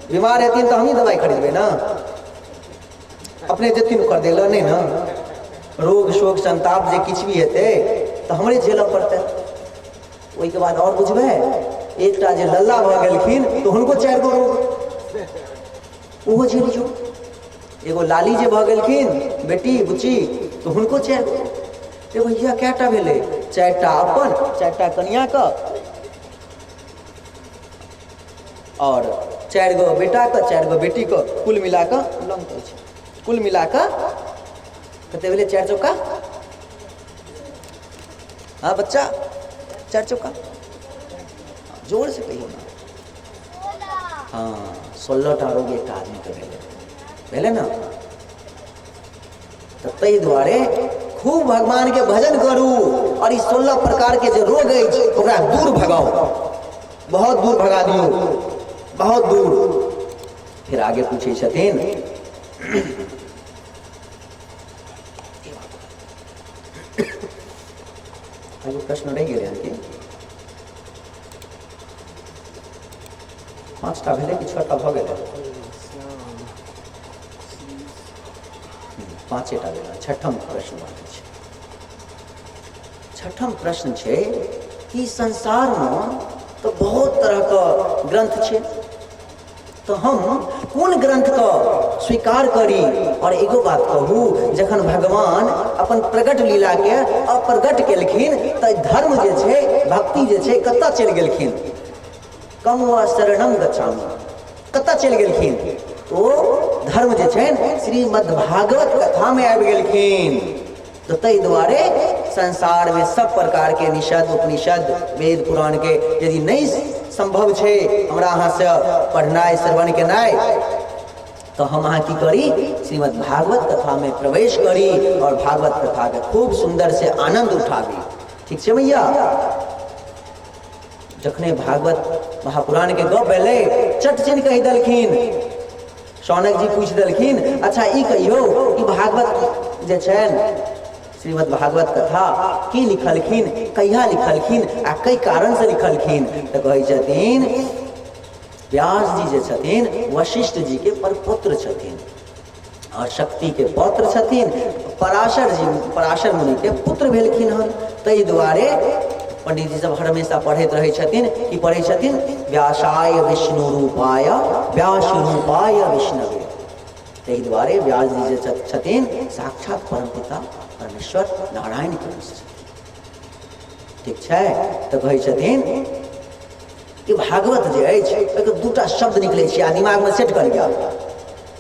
बीमार हेथिन तऽ हमही दवाई खरीदबै ने, अपने जेथिन कर देला नहीं ना। रोग शोक संताप जे किछु भी हेतै तऽ हमरे झेलऽ पड़तै। ओहिके बाद और बुझबै, एकटा जे लल्ला भऽ गेलखिन तऽ हुनको 4 गो रोग, ओहो झेलियौ। एगो लाली जे भऽ गेलखिन बेटी बुच्ची तऽ हुनको 4 गो। ए भैया कैटा भेलै? 4टा अपन, 4टा कनियाँके और 4 गो बेटाके, 4 गो बेटीके, कुल मिला कऽ लंग छै। कुल मिला कऽ कते भेलै? 4 चौका, हाँ बच्चा, 4 चौका जोर से कहियो ना। हाँ 16टा रोग एकटा आदमीके भेलै ना। तऽ ताहि दुआरे खूब भगवान के भजन करू और ई 16 प्रकार के जे रोग अछि ओकरा दूर भगाओ, बहुत दूर भगा दियो, बहुत दूर। फिर आगे पूछे छथिन, एगो प्रश्न रहि गेलै हन कि 5टा भेलै कि 6टा भऽ गेलै? 5टा भेलै। 6ठम प्रश्न बाकी छै। 6ठम प्रश्न छै कि संसारमे तो बहुत तरहके ग्रंथ छै, तो हम कोन ग्रंथके स्वीकार करी? और एगो बात कहू, जखन भगवान अपन प्रगट लीलाके अप्रगट केलखिन तऽ धर्म जे छै, भक्ति जे छै, कतऽ चलि गेलखिन? कम वा शरणम गच्छामि, कतऽ चलि गेलखिन? ओ धर्म जे छै श्रीमद् भागवत कथामे आबि गेलखिन। तो ताहि दुआरे संसार में सब प्रकार के निषद उपनिषद वेद पुराण के यदि नहीं संभव छै हमरा अहाँ से पढ़नाइ श्रवण केनाइ, तो हम अहाँ की करी? श्रीमद् भागवत कथा में प्रवेश करी और भागवत कथा के खूब सुंदर से आनंद उठाबी। ठीक छै भैया? जखने भागवत महापुराण के गप भेलै, चट चिन कहि देलखिन। शौनक जी पूछ देलखिन, अच्छा ई कहियो ई भागवत जे छनि श्रीमद् भागवत कथा की लिखलखिन, कहिया लिखलखिन आ कई कारण से लिखलखिन? तो कहै छथिन व्यास जी जे छथिन वशिष्ठ जी के परपुत्र छथिन और शक्ति के पौत्र छथिन। पराशर जी, पराशर मुनि के पुत्र भेलखिन हन। ताहि दुआरे पंडित जी सब हमेशा पढ़ैत रहै छथिन कि पढ़ै छथिन व्यासाय विष्णु रूपाय व्यास रूपाय विष्णवे। ताहि दुआरे व्यास जी जे छथिन साक्षात परमपिता परमेश्वर नारायण के अंश छथिन। ठीक छै? तऽ कहै छथिन कि भागवत जे अछि ओकर 2टा शब्द निकलै छै, आ दिमाग में सेट कर लिया,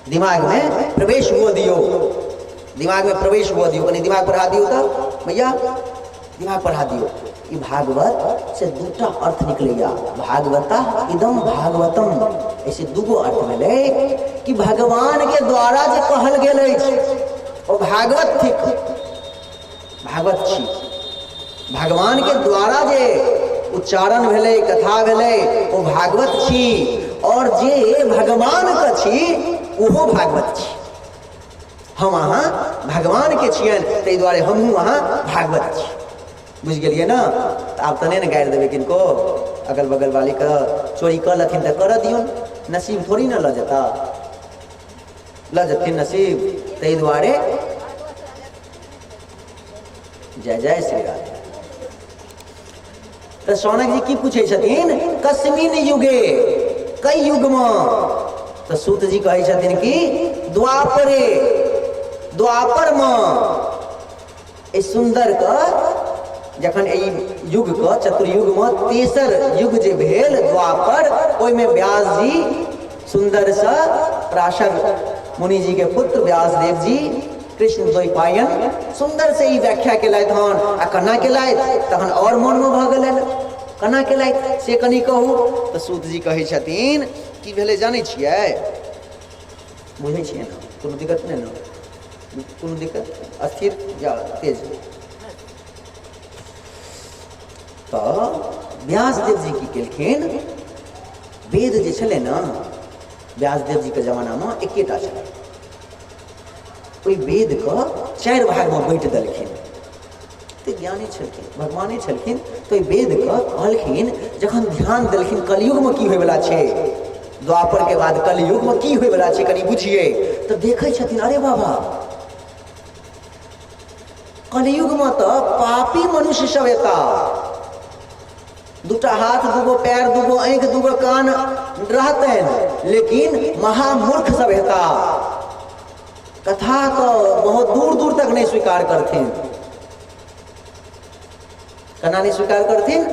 दिमाग में प्रवेश हुआ दियो, दिमाग में प्रवेश हुआ दियो। कनी दिमाग पढ़ा दियो तो भैया, दिमाग पढ़ा दियो। ई भागवत से 2टा अर्थ निकलैया, भागवता इदम भागवतम। ऐसे 2गो अर्थ भेलै कि भगवान के द्वारा जे कहल गेल अछि ओ भागवत थिक, भागवत छी। भगवान के द्वारा जे उच्चारण भेलै, कथा भेलै, ओ भागवत छी। और जे भगवान के छी ओहो भागवत छी। हम अहाँ भगवान के छियन, ताहि दुआरे हमहूँ अहाँ भागवत छी। बुझ गेलिए ना? तो आब तो नहीं ना गाड़ि देबै किनको, अगल बगल वाली के चोरी कर लथिन तो कर दियौन, नसीब थोड़ी ना ल जेता, ल जथिन नसीब। ताहि दुआरे जय जय श्री राधे। तो शौनक जी की पूछे छथिन कस्मिन युगे, कई युग में? तो सूत जी कहे छथिन कि द्वापरे, द्वापर में। ए सुंदर का जखन ई युग के चतुर्युग में तेसर युग जे भेल द्वापर, ओहिमे व्यास जी सुंदर सा पराशर मुनि जी के पुत्र व्यासदेव जी कृष्ण द्वैपायन सुंदर से ई व्याख्या केलथि हन। आ केना केलथि तखन और मन में भ गेलनि, केना केलथि से कनि कहू। तऽ सूत जी कहै छथिन की भेलै जानै छियै, बुझै छियै ने, कोनो दिक्कत नहि ने, कोनो दिक्कत अस्थिर या तेज। तऽ व्यासदेव जी की केलखिन, वेद जे छलै ने व्यासदेव जी के जमाना में एकेटा छलै, ओहि वेद के 4 भाग में बाँटि देलखिन। ते ज्ञानी छलखिन, भगवाने छलखिन। तो वेद के कहलखिन जखन ध्यान देलखिन कलयुग में की होयवला छै, द्वापर के बाद कलयुग में की होयवला छै कनि बुझिए। तो देखै छथिन अरे बाबा कलयुग में तो पापी मनुष्य सब एता, दूटा हाथ दूगो पैर दूगो आँख दूगो कान रहतनि, लेकिन महामूर्ख सब हेता, कथा तो बहुत दूर दूर तक नहीं स्वीकार करथिन। केना नहीं स्वीकार करथिन,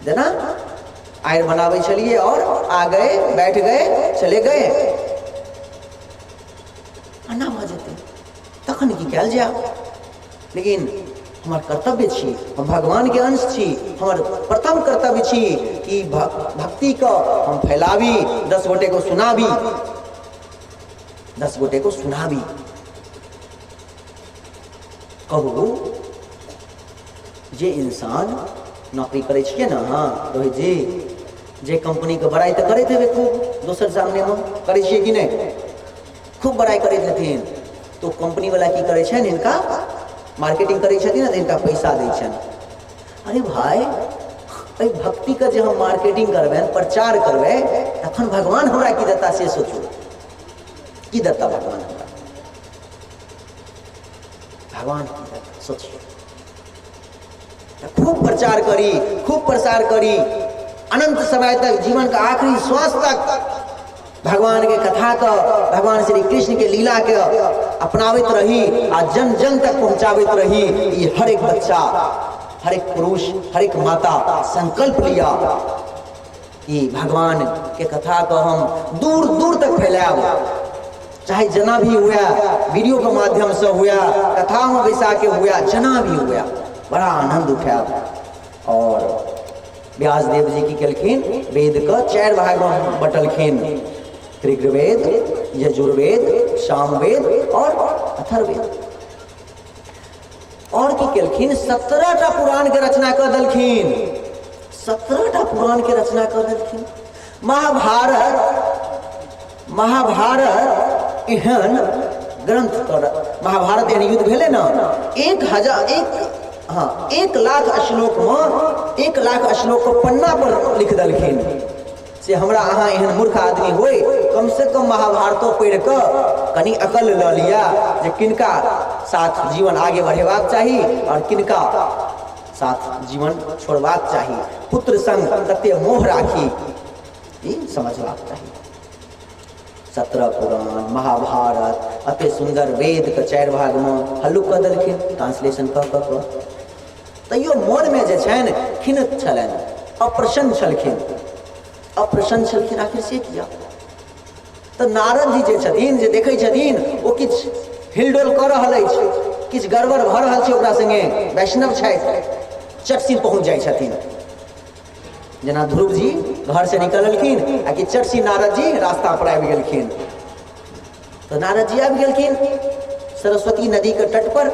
जेना आयर बनाबै छलिए और आ गए बैठ गए चले गए, अन्ना भऽ जेतै तखन की कयल जाय। लेकिन हमार कर्तव्य छी, हम भगवान के अंश छी, हमार प्रथम कर्तव्य छी कि भक्ति को हम फैलावी, 10 गोटे को सुनावी, 10 गोटे को सुनावी। कहू जे इंसान नौकरी करे छिए ना, हाँ रोहित जी, जे कंपनी के बड़ाई तो करते हेबे खूब, दोसर सामने में करे छिए कि नहीं, खूब बड़ाई करते हथिन। तो कंपनी वाला की करे छन, इनका मार्केटिंग करे छथिन ना, इनका पैसा दै छन। अरे भाई अरे भक्ति का जे हम मार्केटिंग करबे, प्रचार करबे, तखन भगवान हमरा की देता से सोचू, की देता भगवान हमरा, भगवान की देता सोचिए। खूब प्रचार करी, खूब प्रसार करी, अनंत समय तक, जीवन का आखिरी श्वास तक भगवान के कथा का, भगवान श्री कृष्ण के लीला के अपनावित रही आ जन जन तक पहुंचावित रही। ये हर एक बच्चा, हर एक पुरुष, हर एक माता संकल्प लिया कि भगवान के कथा को हम दूर दूर तक फैलाएब, चाहे जना भी हुआ, वीडियो के माध्यम से हुआ, कथा में बैसा के हुआ, जना भी हुआ, बड़ा आनंद उठाएब। और व्यासदेव जी की केलखिन, वेद का 4 भाग में बटलखिन, ऋग्वेद, यजुर्वेद, सामवेद और अथर्ववेद। और की केलखिन 17टा पुराण के रचना कर देलखिन, 17टा पुराण के रचना कर देलखिन। महाभारत एहन ग्रंथ, महाभारत एहन युद्ध भेले ना, 1 लाख श्लोक में 1 लाख श्लोक को पन्ना पर लिख देलखिन। से हमरा अहाँ एहन मूर्ख आदमी होय, कम से कम महाभारतो पढ़ि कऽ कनि अकल लऽ लिया जे किनका साथ जीवन आगे बढ़ेबाक चाही और किनका साथ जीवन छोड़बाक चाही, पुत्र संग कते मोह राखी, ई समझबाक चाही। 17 पुराण, महाभारत, अते सुंदर वेद के 4 भाग में हल्लुक कऽ देलखिन, ट्रांसलेशन कऽ कऽ। तैयो मन में जे छनि खिन्न छलनि, अप्रसन्न छलखिन, अप्रसन्न छलखिन। आखिर से किया? तो नारद जी जे छथिन, जे देखै छथिन ओ किछु हिलडोल कऽ रहल अछि, किछु गड़बड़ भऽ रहल छै ओकरा संगे, वैष्णव छथि, चटसिन पहुँच जाइ छथिन। जेना ध्रुव जी घर से निकललखिन आ कि चटसिन नारद जी रास्ता पर आबि गेलखिन। तो नारद जी आबि गेलखिन सरस्वती नदी के तट पर,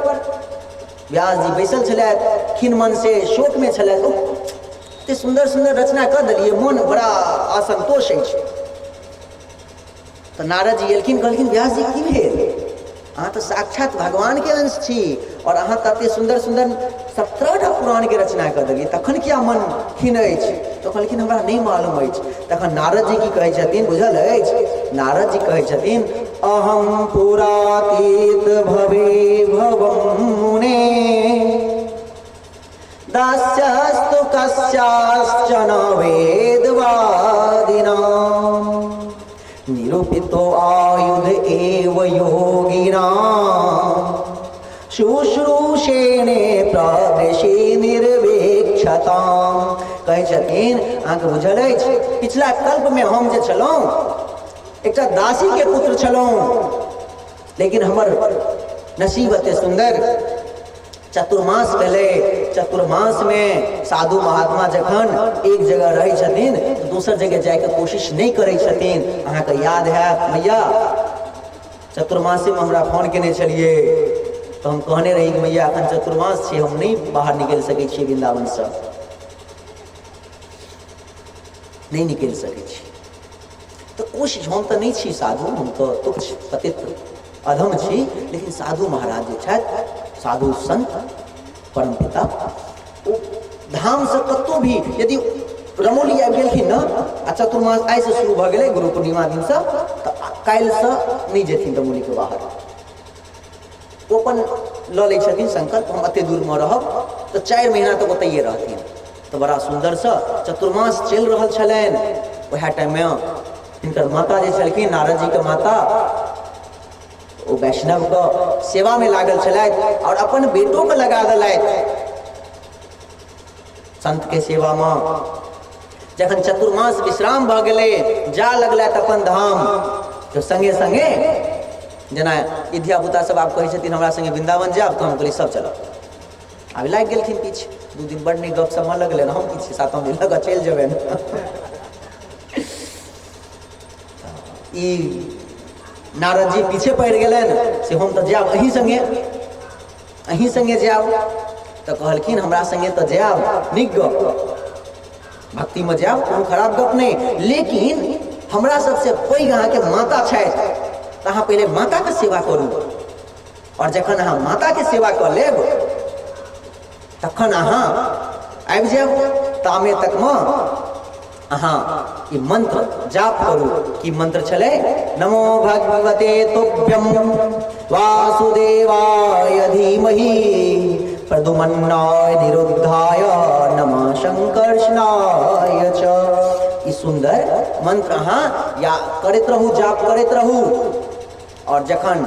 व्यास जी बैसल छलथि, खिन्न मन से शोक में छलथि। एते सुंदर सुंदर रचना कर दिलिए, मन बड़ा असंतोष अछि। तो नारद जी एलखिन, कहलखिन व्यास जी की भेल, अहाँ तो साक्षात भगवान के अंश छी और अहाँ तते सुंदर सुंदर 17टा पुराण के रचना कर देलिए, तखन क्या मन खिन्न अछि? तो कहलखिन हमरा नहीं मालूम अछि। तखन नारद जी की कहै छथिन, बुझल अछि? नारद जी कहै छथिन, अहम पुरातीत भवे भवं मुने दास्यस्तु कस्याश्चन वेदवादिनां निरूपितो आयुध एव योगिनां शुश्रूषेणे प्रवेशे निर्वेक्षताम। कहै छथिन अहाँके बुझल अछि पिछला कल्प में हम जे छलहुँ एकटा दासी के पुत्र छलहुँ, लेकिन हमर नसीब एते सुंदर। चतुर्मास भेलै, चतुर्मास में साधु महात्मा जखन एक जगह रहै छथिन तो दोसर जगह जाके कोशिश नहीं करै छथिन। अहाँके याद हैत मैया चतुर्मासे में हमरा फोन केने छलिए तो हम कहने रही कि मैया अखन चतुर्मास छै, हम नहीं बाहर निकल सकै छियै, वृंदावन से नहीं निकल सकै छी। तो कोशिश हम तो नहीं छी साधु, हम तो तुच्छ पतित अधम छी, लेकिन साधु महाराज जे छथि साधु संत परमपिता ओ धाम से कतौ भी यदि रमौली आबि गेलखिन न आ चतुर्मास आइ से शुरू भऽ गेलै गुरु पूर्णिमा दिन से तऽ काल्हि से नहीं जेथिन रमौली के बाहर। ओ अपन लऽ लै छथिन संकल्प हम एते दूर में रहब, तऽ 4 महीना तक ओतैये रहथिन। तो बड़ा सुंदर से चतुर्मास चलि रहल छलनि। वएह टाइम में हिनकर माता जे छलखिन नारद जी के माता ओ वैष्णव के सेवा में लागल छलथि और अपन बेटों के लगा देलथि संत के सेवा में। जखन चतुर्मास विश्राम भऽ गेलै जा लगलथि अपन धाम, तो संगे संगे जेना धिया पुता सब आब कहै छथिन हमरा संगे वृंदावन जायब, तो हम कहलियै सब चलब। आब लागि गेलखिन पीछे, 2 दिन बड़ नीक गप समा लगलै, हम किछु 7 दिन लग चलि जेबै। ई नारद जी पीछे पड़ि गेलनि से हम तो जायब अहीं संगे जायब। तो कहलखिन हमरा संगे तो जायब, नीक गप, भक्ति में जायब, कोनो खराब गप नहीं, लेकिन हमरा सबसे पैघ अहाँके माता छथि, तो अहाँ पहले माता के सेवा करू, और जखन अहाँ माता के सेवा कऽ लेब तखन अहाँ आबि जायब। तामे तक में अहाँ ई मंत्र जाप करू। की मंत्र छलै? नमो भगवते तुभ्यं वासुदेवाय धीमहि प्रद्युम्नाय निरुद्धाय नमः संकर्षणाय च। ई सुंदर मंत्र अहाँ या करैत रहू, जाप करैत रहू, और जखन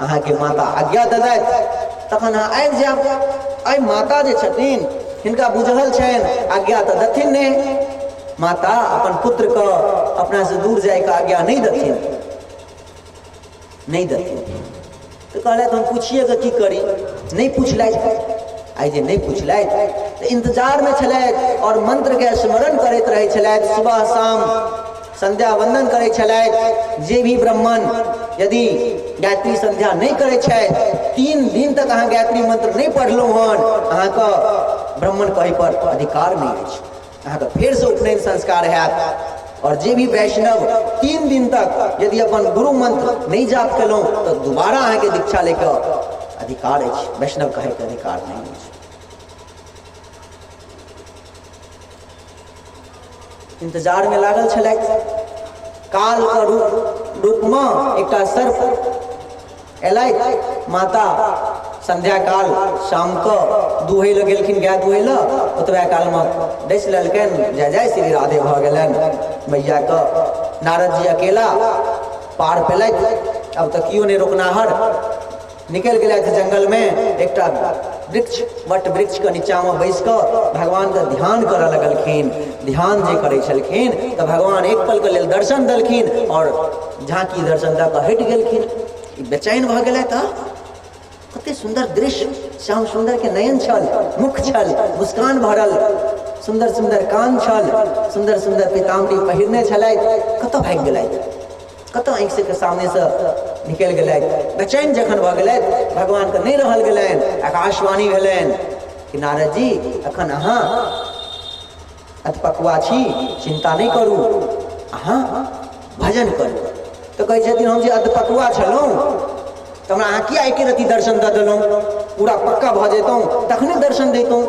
अहाँ के माता आज्ञा देलथि तखन अहाँ आबि जायब। आइ माता जे छथिन हिनका बुझल छनि आज्ञा तऽ देथिन नहि, माता अपन पुत्र को अपना से दूर जाए का आज्ञा नहीं देथिन। तो कहलथि हम पूछिए कि करी, नहीं पूछलथि। आइ जे नहीं पूछलथि तो इंतजार में छलथि और मंत्र के स्मरण करैत रहै छलथि, सुबह शाम संध्या वंदन करै छलथि। जे भी ब्राह्मण यदि गायत्री संध्या नहीं करै छथि, 3 दिन तक अहाँ गायत्री मंत्र नहीं पढ़लहुँ हन, अहाँके ब्राह्मण कहै पर अधिकार नहीं अछि, अहाँके फेर से उपनयन संस्कार हैत। और जे भी वैष्णव 3 दिन तक यदि अपन गुरु मंत्र नहीं जाप केलहुँ तो दोबारा अहाँके दीक्षा लेके अधिकार अछि, वैष्णव कहै के अधिकार नहीं अछि। इंतजार में लागल छलथि। काल के रूप में एकटा सर्प एलथि। माता संध्या काल शाम को दुहै लए गेलखिन, गाय दुहै लए, ओतबे काल में डसि लेलकनि, जय जय श्री राधे भऽ गेलनि मैया के। नारद जी अकेला पार पेलथि, अब तक कियो नहीं रोकनाहर, निकल गेलथि जंगल में। एकटा वृक्ष वट वृक्ष के नीचा में बैस कऽ भगवान के ध्यान करऽ लगलखिन। ध्यान जे करै छलखिन तऽ भगवान एक पल के लेल दर्शन देलखिन और झांकी दर्शन दऽ कऽ हटि गेलखिन। बेचैन भऽ गेलथि। कते सुंदर दृश्य, श्याम सुंदर के नयन छल, मुख छल, मुस्कान भरल, सुंदर सुंदर कान छल, सुंदर सुंदर पीताम्बरी पहिरने छलथि, कतऽ भागि गेलथि, कतऽ आँखि के सामने से निकलि गेलथि। बेचैन जखन भऽ गेलथि, भगवान के नहीं रहल गेलनि, आकाशवाणी भेलनि कि नारद जी अखन अहाँ अधपकुआ छी, चिंता नहीं करू, अहाँ भजन करू। तो कहै छथिन हम जे अधपकुआ छलहुँ तो हमरा अहाँ किया एके रति दर्शन दऽ देलहुँ, पूरा पक्का भऽ जैतहुँ तखने दर्शन दैतहुँ।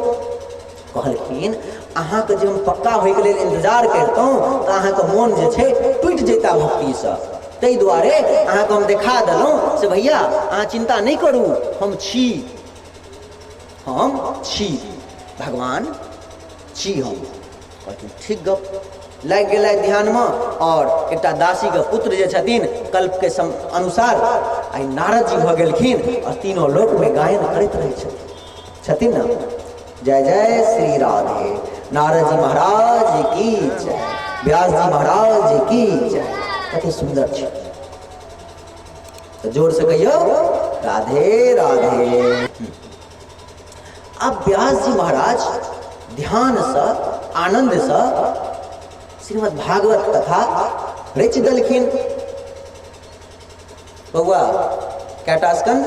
कहलखिन अहाँके जे हम पक्का होइके लेल इंतजार करितहुँ तऽ अहाँके मोन जे छै टूटि जैता भक्तिसँ, ताहि दुआरे अहाँके हम देखा देलहुँ से भैया अहाँ चिंता नहीं करू, हम छी भगवान छी हम। कहलखिन ठीक गप, लग गए ध्यान में और एक दासी के पुत्र जे छथिन कल्प के अनुसार आई नारद जी भ गेलखिन और तीनों लोक में गायन करते रहे छथिन ना। जय जय श्री राधे। नारद जी महाराज की जय, व्यास जी महाराज की जय। कते सुंदर छै, तो जोर से कहियो राधे राधे। अब व्यास जी महाराज ध्यान से आनंद से श्रीमद् भागवत कथा रच देलखिन। बउआ कैटा स्कंद,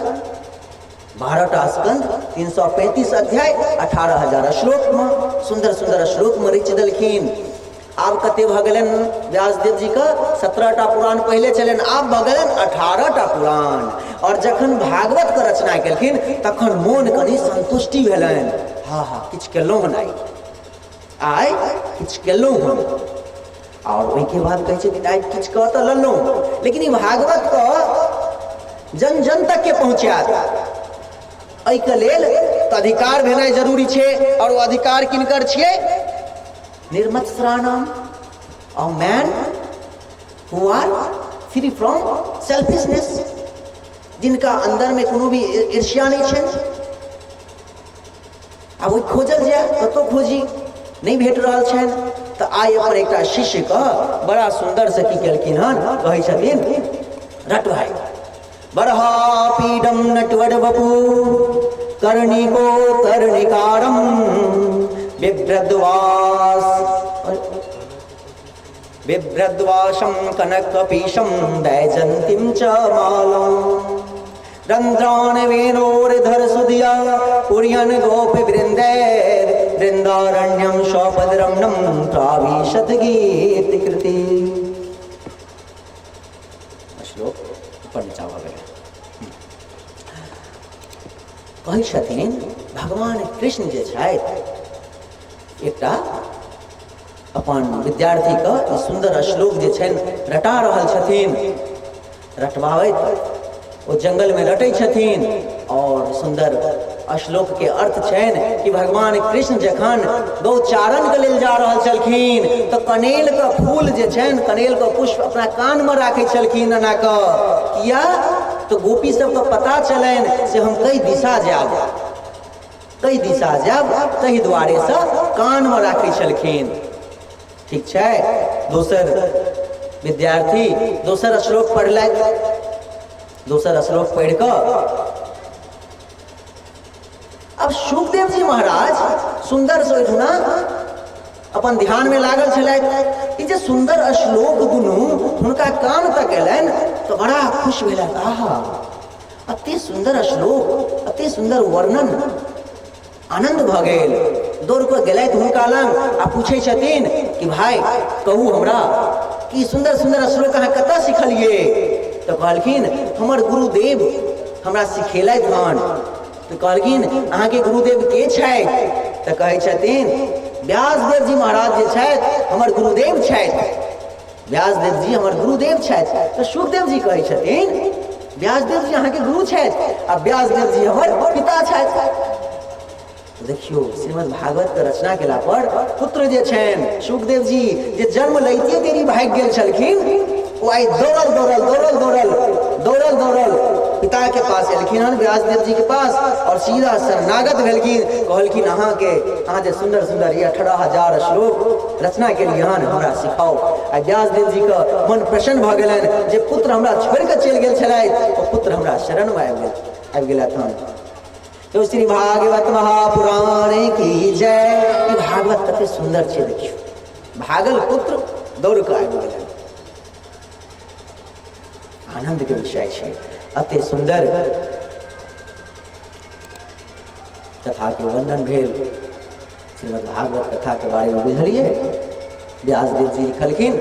12टा स्कंद, 335 अध्याय, 18,000 श्लोक में सुंदर सुंदर श्लोक में रच देलखिन। आब कते भ गेलन व्यासदेव जी का 17टा पुराण पहले चलन, आब भ गेलन 18टा पुराण। और जखन भागवत के रचना केलखिन तखन मोन कनि संतुष्टि भेलन। हाँ हाँ किछ केलहुँ नहीं, आइ किछ केलहुँ हम। और ओहिके बाद कहै छै कि आइ किछ कह तऽ लेलहुँ, लेकिन ई भागवत के जन जन तक के पहुँचायत। एहिके लेल तऽ अधिकार भेनाइ जरूरी छै। और वो अधिकार किनकर छियै? निर्मत्सराणाम, a man who are free from selfishness, जिनका अंदर में कोनो भी ईर्ष्या नहीं छै। अब वो खोजल जाए कतौ खोजी नहीं भेट रहल छनि, तऽ आइ अपन एकटा शिष्य के बड़ा सुंदर से की केलखिन हन, कहै छथिन रट भाई बरहा पीडम नटवर बपू कर्णिको कर्णिकारम बिभ्रद्वासं कनकपीशं दैजन्तीं च मालां रंध्रान वेणोर्धर सुधिया पुर्यन गोपी वृंदैर वृंदारण्यं शौपदरमणं प्राविशत गीतकृति। श्लोक ऊपर नीचा भ गेल। कहै छथिन भगवान कृष्ण जे छथि एकटा अपन विद्यार्थी के सुंदर श्लोक जे छनि रटा रहल छथिन। रटवावैत वो जंगल में रटै छथिन और सुंदर श्लोक के अर्थ छनि कि भगवान कृष्ण जखन गौचारण के लेल जा रहल छलखिन तो कनेल के फूल जे छनि, कनेल के पुष्प अपना कान में राखै छलखिन एना के। किया तो गोपी सबके पता चलनि से हम कई दिशा जाब, कई दिशा जाब, ताहि दुआरे से कान में राखै छलखिन। ठीक छै। दोसर विद्यार्थी दोसर श्लोक पढ़लथि। दोसर श्लोक पढ़ि कऽ अब सुखदेव जी महाराज सुंदर से ओहिठुना अपन ध्यान में लागल छलथि। ई जे सुंदर श्लोक दुनू हुनका कान तक एलनि तो बड़ा खुश भेलथि। आहा अति सुंदर श्लोक, अति सुंदर वर्णन, आनंद भ गेल। दौड़ कऽ गेलथि हुनका लग आ पूछै छथिन कि भाई कहू हमरा कि सुंदर सुंदर श्लोक अहाँ कतऽ सिखलियै? तो कहलखिन हमर गुरुदेव हमरा सिखेलथि हन। तो कहलखिन अहाँके गुरुदेव के छथि? तो कहै छथिन व्यासदेव जी महाराज जे छथि हमर गुरुदेव छथि। व्यासदेव जी हमर गुरुदेव छथि। तो सुखदेव जी कहै छथिन व्यासदेव जी अहाँके गुरु छथि आ व्यासदेव जी हमर पिता छथि। देखियो श्रीमद् भागवत के रचना केला पर पुत्र जे छनि सुखदेव जी जे जन्म लैते देरी भागि गेल छलखिन, वो आई दौड़ल दौड़ल दौड़ल दौड़ल दौड़ल दौड़ल पिता के पास एलखिन हन, व्यासदेव जी के पास, और सीधा शरणागत भेलखिन। कहलखिन अहाँ जे सुंदर सुंदर 18,000 श्लोक रचना केलियै हन हमरा सिखाओ। आ व्यासदेव जी के मन प्रसन्न भ गेलनि जे पुत्र हमरा छोड़ि कऽ चलि गेल छलथि, ओ पुत्र हमरा शरण में आबि गेलथि हन। तो श्री भागवत महापुराण की जय। ई भागवत कते सुंदर छै देखियो। भागल पुत्र दौड़ कऽ आबि गेलनि, आनंद के विषय छै। अति सुंदर कथा के वर्णन भेल। श्रीमद् भागवत कथा के बारे में बुझलिए। व्यासदेव जी लिखलखिन,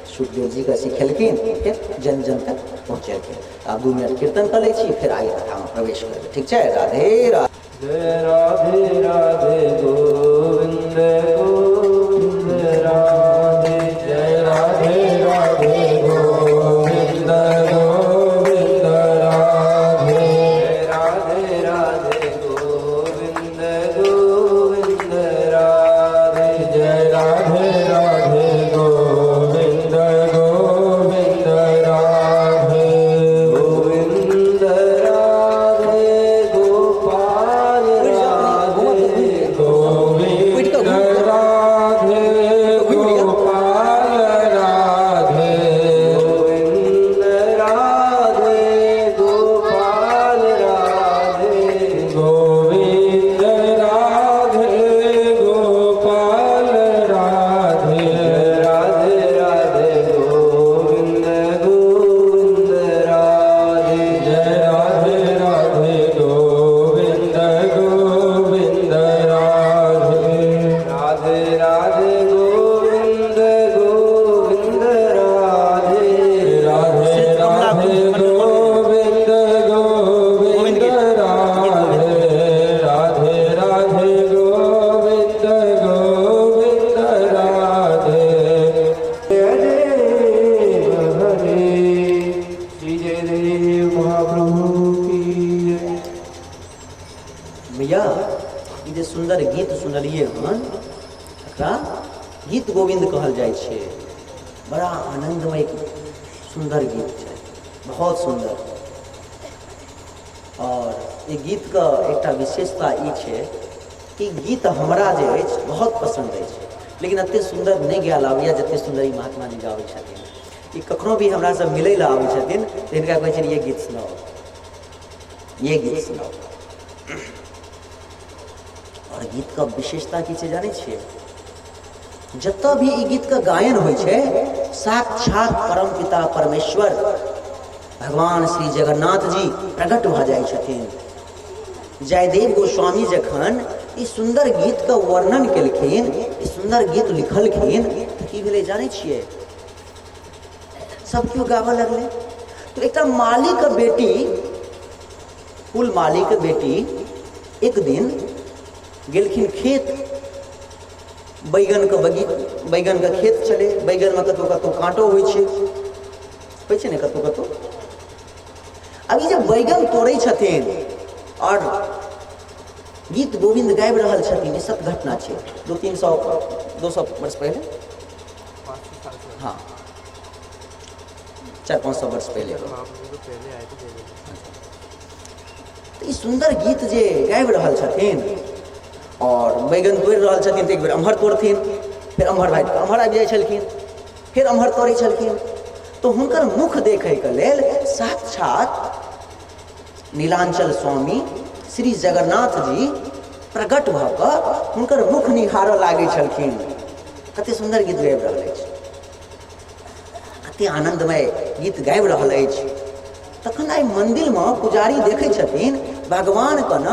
सुखदेव जी का सिखेलखिन, फिर जन जन तक पहुँचेलखिन। आब 2 मिनट कीर्तन कर लै छी, फिर आगे कथा में प्रवेश करबै। ठीक छै। राधे राधे। जय राधे राधे गोविंद गोविंद राधे। जय राधे राधे गोविंद गोविंद राधे। जय राधे राधे गोविंद गोविंद राधे। जय राधे राधे गोविंद जे सुंदर गीत सुनलिए हन एकरा गीत गोविंद कहल जाइ छै। बड़ा आनंदमय सुंदर गीत छै, बहुत सुंदर। और ये गीत का एकटा विशेषता ई छै कि गीत हमरा जे अछि बहुत पसंद अछि, लेकिन एते सुंदर नहीं गायल आबैया जते सुंदर ई महात्मा जी गाबै छथिन। ई कखनो भी हमरा से मिलै ला आबै छथिन तऽ हिनका कहै छियनि ये गीत सुनाओ, ये गीत सुनाओ। और गीत का विशेषता की छै जानै छियै? जतऽ भी ई गीत का गायन होइ छै साक्षात परम पिता परमेश्वर भगवान श्री जगन्नाथ जी प्रकट भऽ जाइ छथिन। जयदेव गोस्वामी जखन ई सुंदर गीत का वर्णन केलखिन, ई सुंदर गीत लिखलखिन, तऽ की भेलै जानै छियै? सब केओ गाबऽ लगलै। तो एकटा माली के बेटी, कुल माली के बेटी एक दिन गेलखिन खेत, बैगन के खेत छलै। बैगन में कतौ कतौ कांटो होइ छै ने कतौ कतौ। अभी जब बैगन तोड़ै छथिन और गीत गोविंद गाबि रहल छथिन, ई सब घटना छै 200 वर्ष पहले, हाँ 400-500 वर्ष पहले। तो ई सुंदर गीत जे गाबि रहल छथिन और बैगन तोड़ि रहल छथिन, तो एक बेर अम्हर तोड़थिन, फिर अम्हर भागि कऽ अम्हर आबि जाइ छलखिन, फिर अम्हर तोड़ै छलखिन। तो हुनकर मुख देखैके लेल साक्षात नीलांचल स्वामी श्री जगन्नाथ जी प्रकट भऽ कऽ हुनकर मुख निहारऽ लागै छलखिन। कते सुंदर गीत गाबि रहल अछि, कते आनंदमय गीत गाबि रहल अछि। तखन आइ मंदिर में पुजारी देखै छथिन भगवान के न,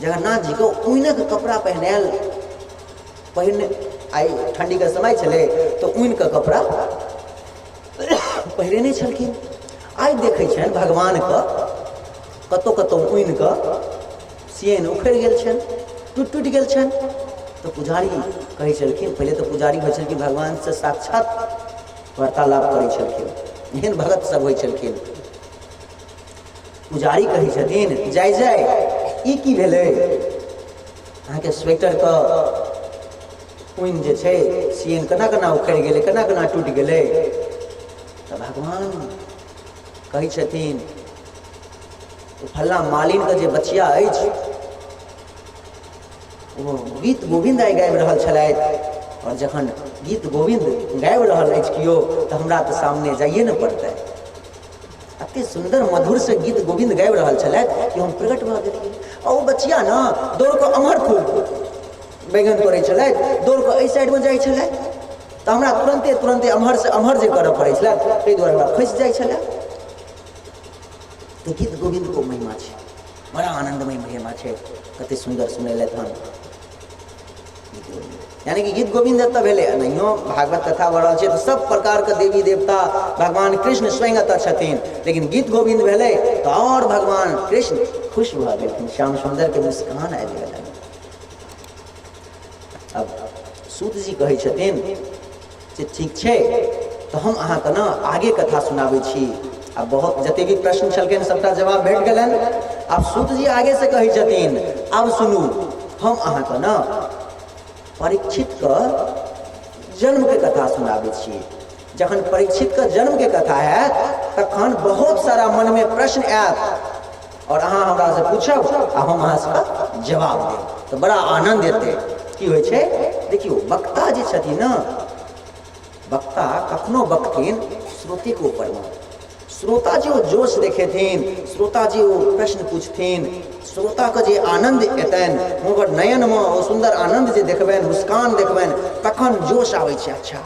जगन्नाथ जी को ऊनक कपड़ा पहिने आइ ठंडी के समय छलै तो ऊन के कपड़ा पहिरेने छलखिन। आइ देखै छनि भगवान के कतौ कतौ ऊन के सियन उखड़ि गेल छनि, टूटि गेल छनि। तो पुजारी कहै छलखिन, पहिले तो पुजारी होइ छलखिन भगवान से साक्षात वार्तालाप करै छलखिन, एहन भगत सब होइ छलखिन। पुजारी कहै छथिन, जाय जाय ई की भेलै? अहाँके स्वेटर के ऊन जे छै सियन केना केना उखड़ि गेलै, केना केना टूटि गेलै? तऽ भगवान कहै छथिन, फल्ला मालिन के जे बचिया अछि वो गीत गोविंद आइ गाबि रहल छलथि, और जखन गीत गोविंद गाबि रहल अछि कियो तऽ हमरा तऽ सामने जाइए न पड़तै। एते सुंदर मधुर से गीत गोविंद गाबि रहल छलथि कि हम प्रकट भऽ गेलियै। और वो बचिया न दौड़ कऽ अम्हर खूब बैगन तोड़ै छलथि, दौड़ कऽ एहि साइड में जाइ छलथि, तऽ हमरा तुरंते अम्हर से अम्हर जे करऽ पड़ै छलै, ताहि दुआरे हमरा फँसि जाइ छलै। तो गीत गोविंद को महिमा छै, बड़ा आनंदमय महिमा छै। कते सुंदर सुनेलथि हन गीत गोविंद। यानी कि गीत गोविंद एतऽ भेलै, नहियो भागवत कथा भऽ रहल छै तऽ सब प्रकार के देवी देवता भगवान कृष्ण स्वयं एतऽ छथिन, लेकिन गीत गोविंद भेलै तऽ और भगवान कृष्ण खुश भऽ गेलखिन, श्याम सुंदर के मुस्कान आबि गेलनि। अब सूत जी कहै छथिन जे ठीक छै तऽ हम अहाँके न आगे कथा सुनाबै छी। अब बहुत जते भी प्रश्न छलखिन सबटा जवाब भेट गेलनि। अब सूत जी आगे से कहै छथिन, अब सुनू, हम अहाँके न परीक्षित के जन्म के कथा सुनाबै छी। जखन परीक्षित के जन्म के कथा हैत तखन बहुत सारा मन में प्रश्न आयत और अहाँ हमरा से पूछब आ हम अहाँ से जवाब देब, तऽ बड़ा आनंद एतै। की होइ छै देखियो, वक्ता जे छथिन न, वक्ता कखनो बकथिन श्रोते के ऊपर में। श्रोता जो जोश देखेथिन, श्रोता जी वो प्रश्न पूछथिन, श्रोता के जे आनंद एतनि, हुनकर नयन में ओ सुंदर आनंद जे देखबनि, मुस्कान देखबनि, तखन जोश आबै छै। अच्छा,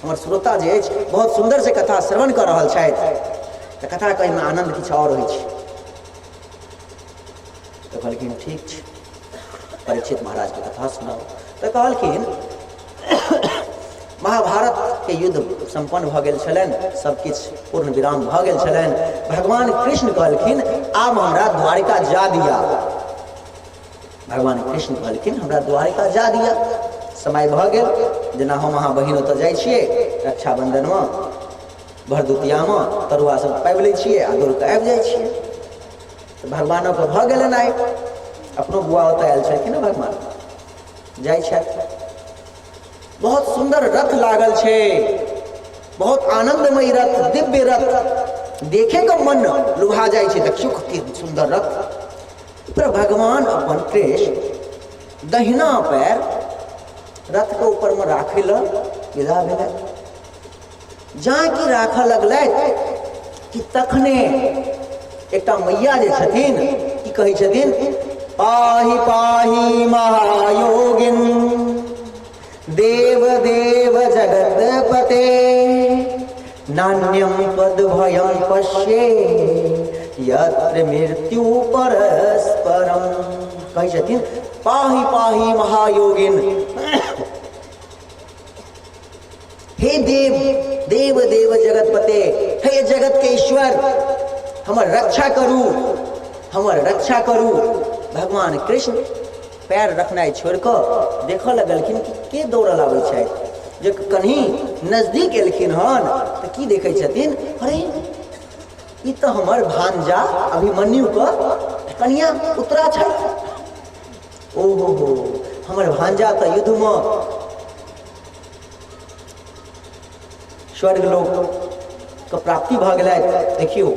हमर श्रोता जे अछि बहुत सुंदर से कथा श्रवण कऽ रहल छथि, तऽ कथा कहैमे आनंद किछु और होइ छै। तऽ कहलखिन ठीक छै, परीक्षित महाराज के कथा सुनाओ। तऽ कहलखिन महाभारत के युद्ध संपन्न भऽ गेल छलनि, सब किछु पूर्ण विराम भऽ गेल छलनि। भगवान कृष्ण कहलखिन आब हमरा द्वारिका जा दिया। भगवान कृष्ण कहलखिन हमरा द्वारिका जा दिया, समय भऽ गेल। जेना हम अहाँ बहिन ओतऽ जाइ छियै रक्षाबंधन में, भरदुतिया में तरुआ सब पाबि लै छियै आ दौड़ कऽ आबि जाइ छियै। तऽ भगवानो के भऽ गेलनि आइ। अपनो बुआ ओतऽ आयल छलखिन ने भगवान, जाइ छथि, बहुत सुंदर रथ लागल छै, बहुत आनंदमय रथ, दिव्य रथ, देखे का मन लुभा जाइ छै, देखियो कतेक सुंदर रथ। पर भगवान अपन कृष्ण दहिना पैर रथ के ऊपर में राखे ल विदा भेलै। जहाँ की राखऽ लगलथि कि तखने एकटा मैया जे छथिन की कहै छथिन, पाहि पाहि महायोगिन देव देव जगतपते नान्यम पद भयं पश्ये यत्र मृत्यु परस्परम। कहै छथिन पाहि पाहि महायोगिन, हे देव देव देव जगतपते, हे जगत के ईश्वर, हमर रक्षा करू, हमर रक्षा करू। भगवान कृष्ण पैर रखनाइ छोड़ कऽ देखऽ लगलखिन कि के दौड़ल आबै छथि। जे कहीं नजदीक एलखिन हन तऽ की देखै छथिन, अरे ई तऽ हमर भांजा अभिमन्यु के कन्या उत्तरा छथि। ओहो हो, हमर भांजा तऽ युद्ध में स्वर्ग लोक के प्राप्ति भऽ गेलथि। देखियौ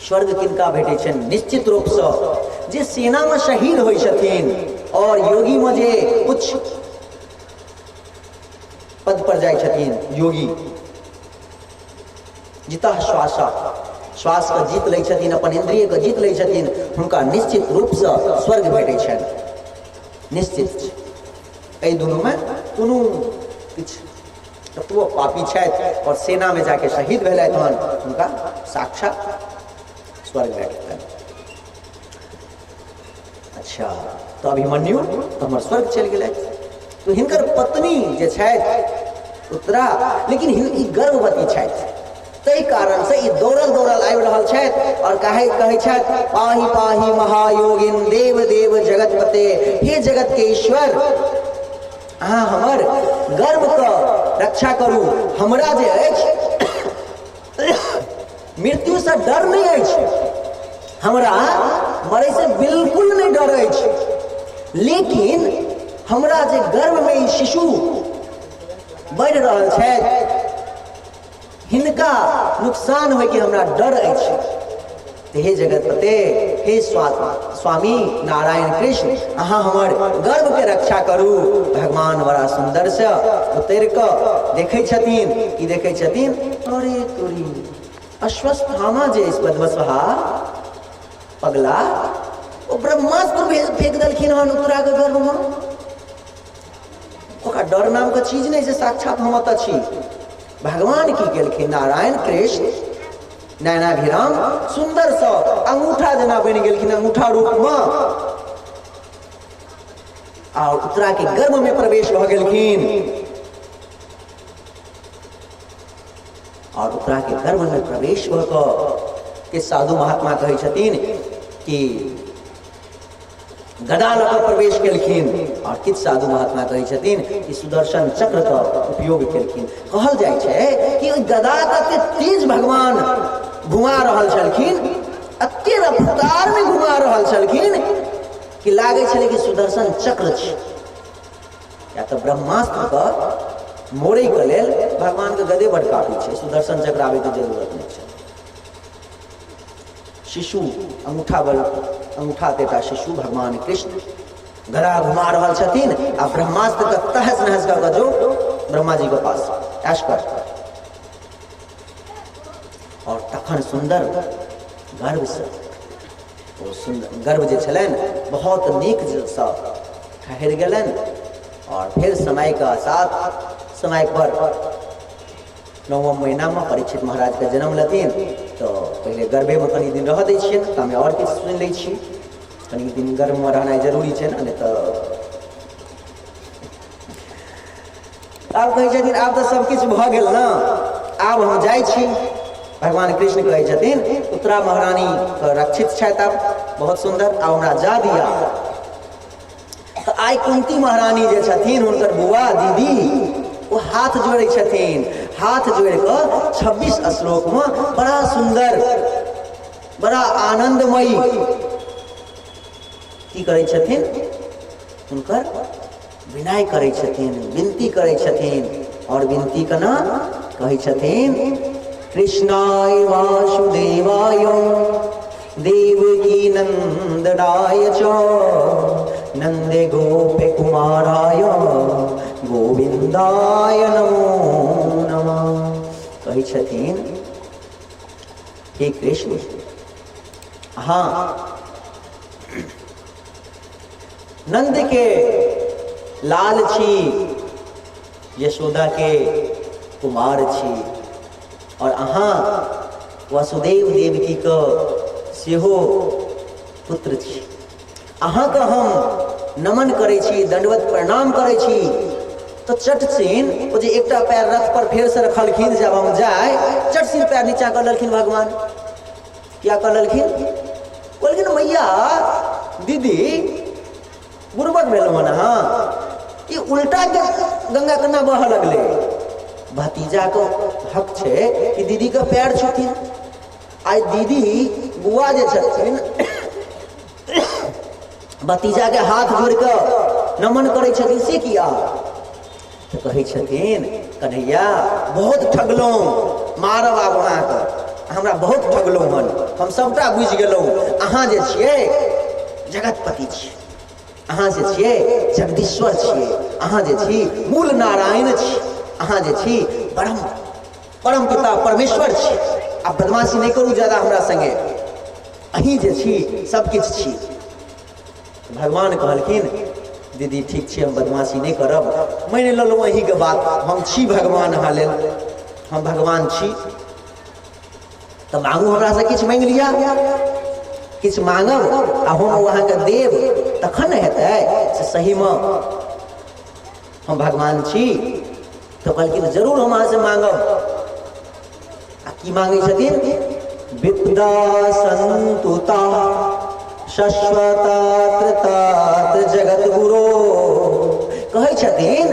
स्वर्ग किनका भेटै छनि, निश्चित रूप से जे सेना में शहीद होइ छथिन और योगी में जे उच्च पद पर जाइ छथिन, योगी जितः श्वासा, श्वास के जीत लै छथिन, अपन इंद्रिय के जीत लै छथिन, हुनका निश्चित रूप से स्वर्ग भेटै छनि, निश्चित। एहि दुनू में कोनो किछु तत्व पापी छथि और सेना में जाके शहीद भेलथि हन, हुनका साक्षात स्वर्ग भेटतनि। अच्छा, तो अभिमन्यु तो हमर स्वर्ग चलि गेलथि। तो हिनकर पत्नी जे छथि उत्तरा, लेकिन ई गर्भवती छथि, ताहि कारण से ई दौड़ल दौड़ल आबि रहल छथि और कहै छथि पाहि पाहि महायोगिन देव देव जगतपते, हे जगत के ईश्वर, अहाँ हमर गर्भ के रक्षा करू। हमरा जे अछि मृत्यु से डर नहीं अछि, हमरा मरै से बिल्कुल नहीं डर अछि, लेकिन हमरा जे गर्भ में ई शिशु बढ़ि रहल छथि हिनका नुकसान होय के हमरा डर अछि। हे जगतपते, हे स्वामी नारायण कृष्ण, अहाँ हमर गर्भ के रक्षा करू। भगवान बड़ा सुंदर से उतर कऽ देखै छथिन, की देखै छथिन, अरे तोरी अश्वत्थामा जे बदमसहा पगला ओ ब्रह्मास्त्र फेंक देलखिन हन उत्तरा के गर्भ में। ओकरा डर नाम के चीज नहीं, से साक्षात हम ओतऽ छी। भगवान की केलखिन, नारायण कृष्ण नयनाभिराम सुंदर सा अंगूठा जना बनि गेलखिन, अंगूठा रूप में, और उत्तरा के गर्भ में प्रवेश भऽ गेलखिन। और उत्तरा के गर्भ में प्रवेश भऽ कऽ के साधु महात्मा कहै छथिन कि गदा लऽ कऽ प्रवेश केलखिन, और किछु साधु महात्मा कहै छथिन कि सुदर्शन चक्र का उपयोग केलखिन। कहल जाइ छै कि गदा के तेज भगवान घुमा रहल छलखिन, अते रफ्तार में घुमा रहल छलखिन कि लागे छलै कि सुदर्शन चक्र छै। या तऽ ब्रह्मास्त्र के मोड़े के लेल भगवान के गदे बड़ काफी छै, सुदर्शन चक्र आबे के जरूरत नहीं छै। शिशु अंगूठा तेटा शिशु भगवान कृष्ण गदा घुमा रहल छथिन, आ ब्रह्मास्त्र का तहस नहस का जो ब्रह्मा जी के पास ऐश कर। और तखन सुंदर गर्भ से ओ सुंदर गर्भ जे छलनि बहुत नीक सा ठहर गेलनि। और फिर समय का साथ समय पर 9वां महीना में परीक्षित महाराज का जन्म लेथिन। तो पहले गर्भे में कनी दिन रह दै छियै, तामे और किछु सुनि लै छी, कनी दिन गर्भ में रहनाइ जरूरी छै ने, तो आब कहै छथिन आब तऽ सब किछु भऽ गेल ना, आब हम जाइ छी। भगवान कृष्ण कहै छथिन उत्तरा महारानी रक्षित छथि, आब बहुत सुंदर, आब हमरा जा दिया। तो आइ कुंती महारानी जे छथिन हुनकर बुआ दीदी वो हाथ जोड़ै छथिन, हाथ जोड़ कऽ 26 श्लोक में बड़ा सुंदर बड़ा आनंदमयी की करै छथिन, हुनकर विनय करै छथिन, विनती करै छथिन। और विनती केना कहै छथिन, कृष्णाय वासुदेवाय देवकी नंदनाय च नंदे गोप कुमाराय गोविंदाय नमो नमः। कहै छथिन, हे कृष्ण, हाँ नंद के लाल छी, यशोदा के कुमार छी, और अहाँ वसुदेव देवकी के सेहो पुत्र छी। अहाँ के हम नमन करै छी, दंडवत प्रणाम करै छी। तो चटसिन वो जे एकटा पैर रथ पर फेर से रखलखिन, जब हम जाए चटसिन पैर नीचा कर ललखिन भगवान। क्या कर ललखिन? बोलखिन मैया दीदी बुरबक भेल मन, हाँ ये उल्टा के गंगा कन्ना बह लगले। भतीजा को हक छे कि दीदी के पैर छुथिन। आई दीदी बुआ जे छथिन भतीजा के हाथ जोड़ के नमन करे छथिन, से किया? तो कहे छथिन, कन्हैया बहुत ठगलो, मारब आब अहाँके, हमरा बहुत ठगलो हन, हम सबटा बुझि गेलहुँ। अहाँ जे छियै जगतपति छी, अहाँ जे छियै जगदीश्वर छियै, अहाँ जे छी मूल नारायण छी, अहाँ जे छी परम पिता परमेश्वर छी। आब बदमाशी नहीं करू ज्यादा हमरा संगे, अहीं जे छी सब किछु छी। भगवान कहलखिन, दीदी ठीक छै, हम बदमाशी नहीं करब, मानि लेलहुँ अहीं के बात, हम छी भगवान, अहाँ लेल हम भगवान छी। तो मांगू हमरा से, किछु मांगि लिया, किछु मांगब आ हम वहाँ के देव, तखन हेतै से सही में हम भगवान छी। तो कहलखिन जरूर हम अहाँ से मांगब। आ की मांगै छथिन? विद्या संतुता शाश्वतात जगत गुरु। कहै छथिन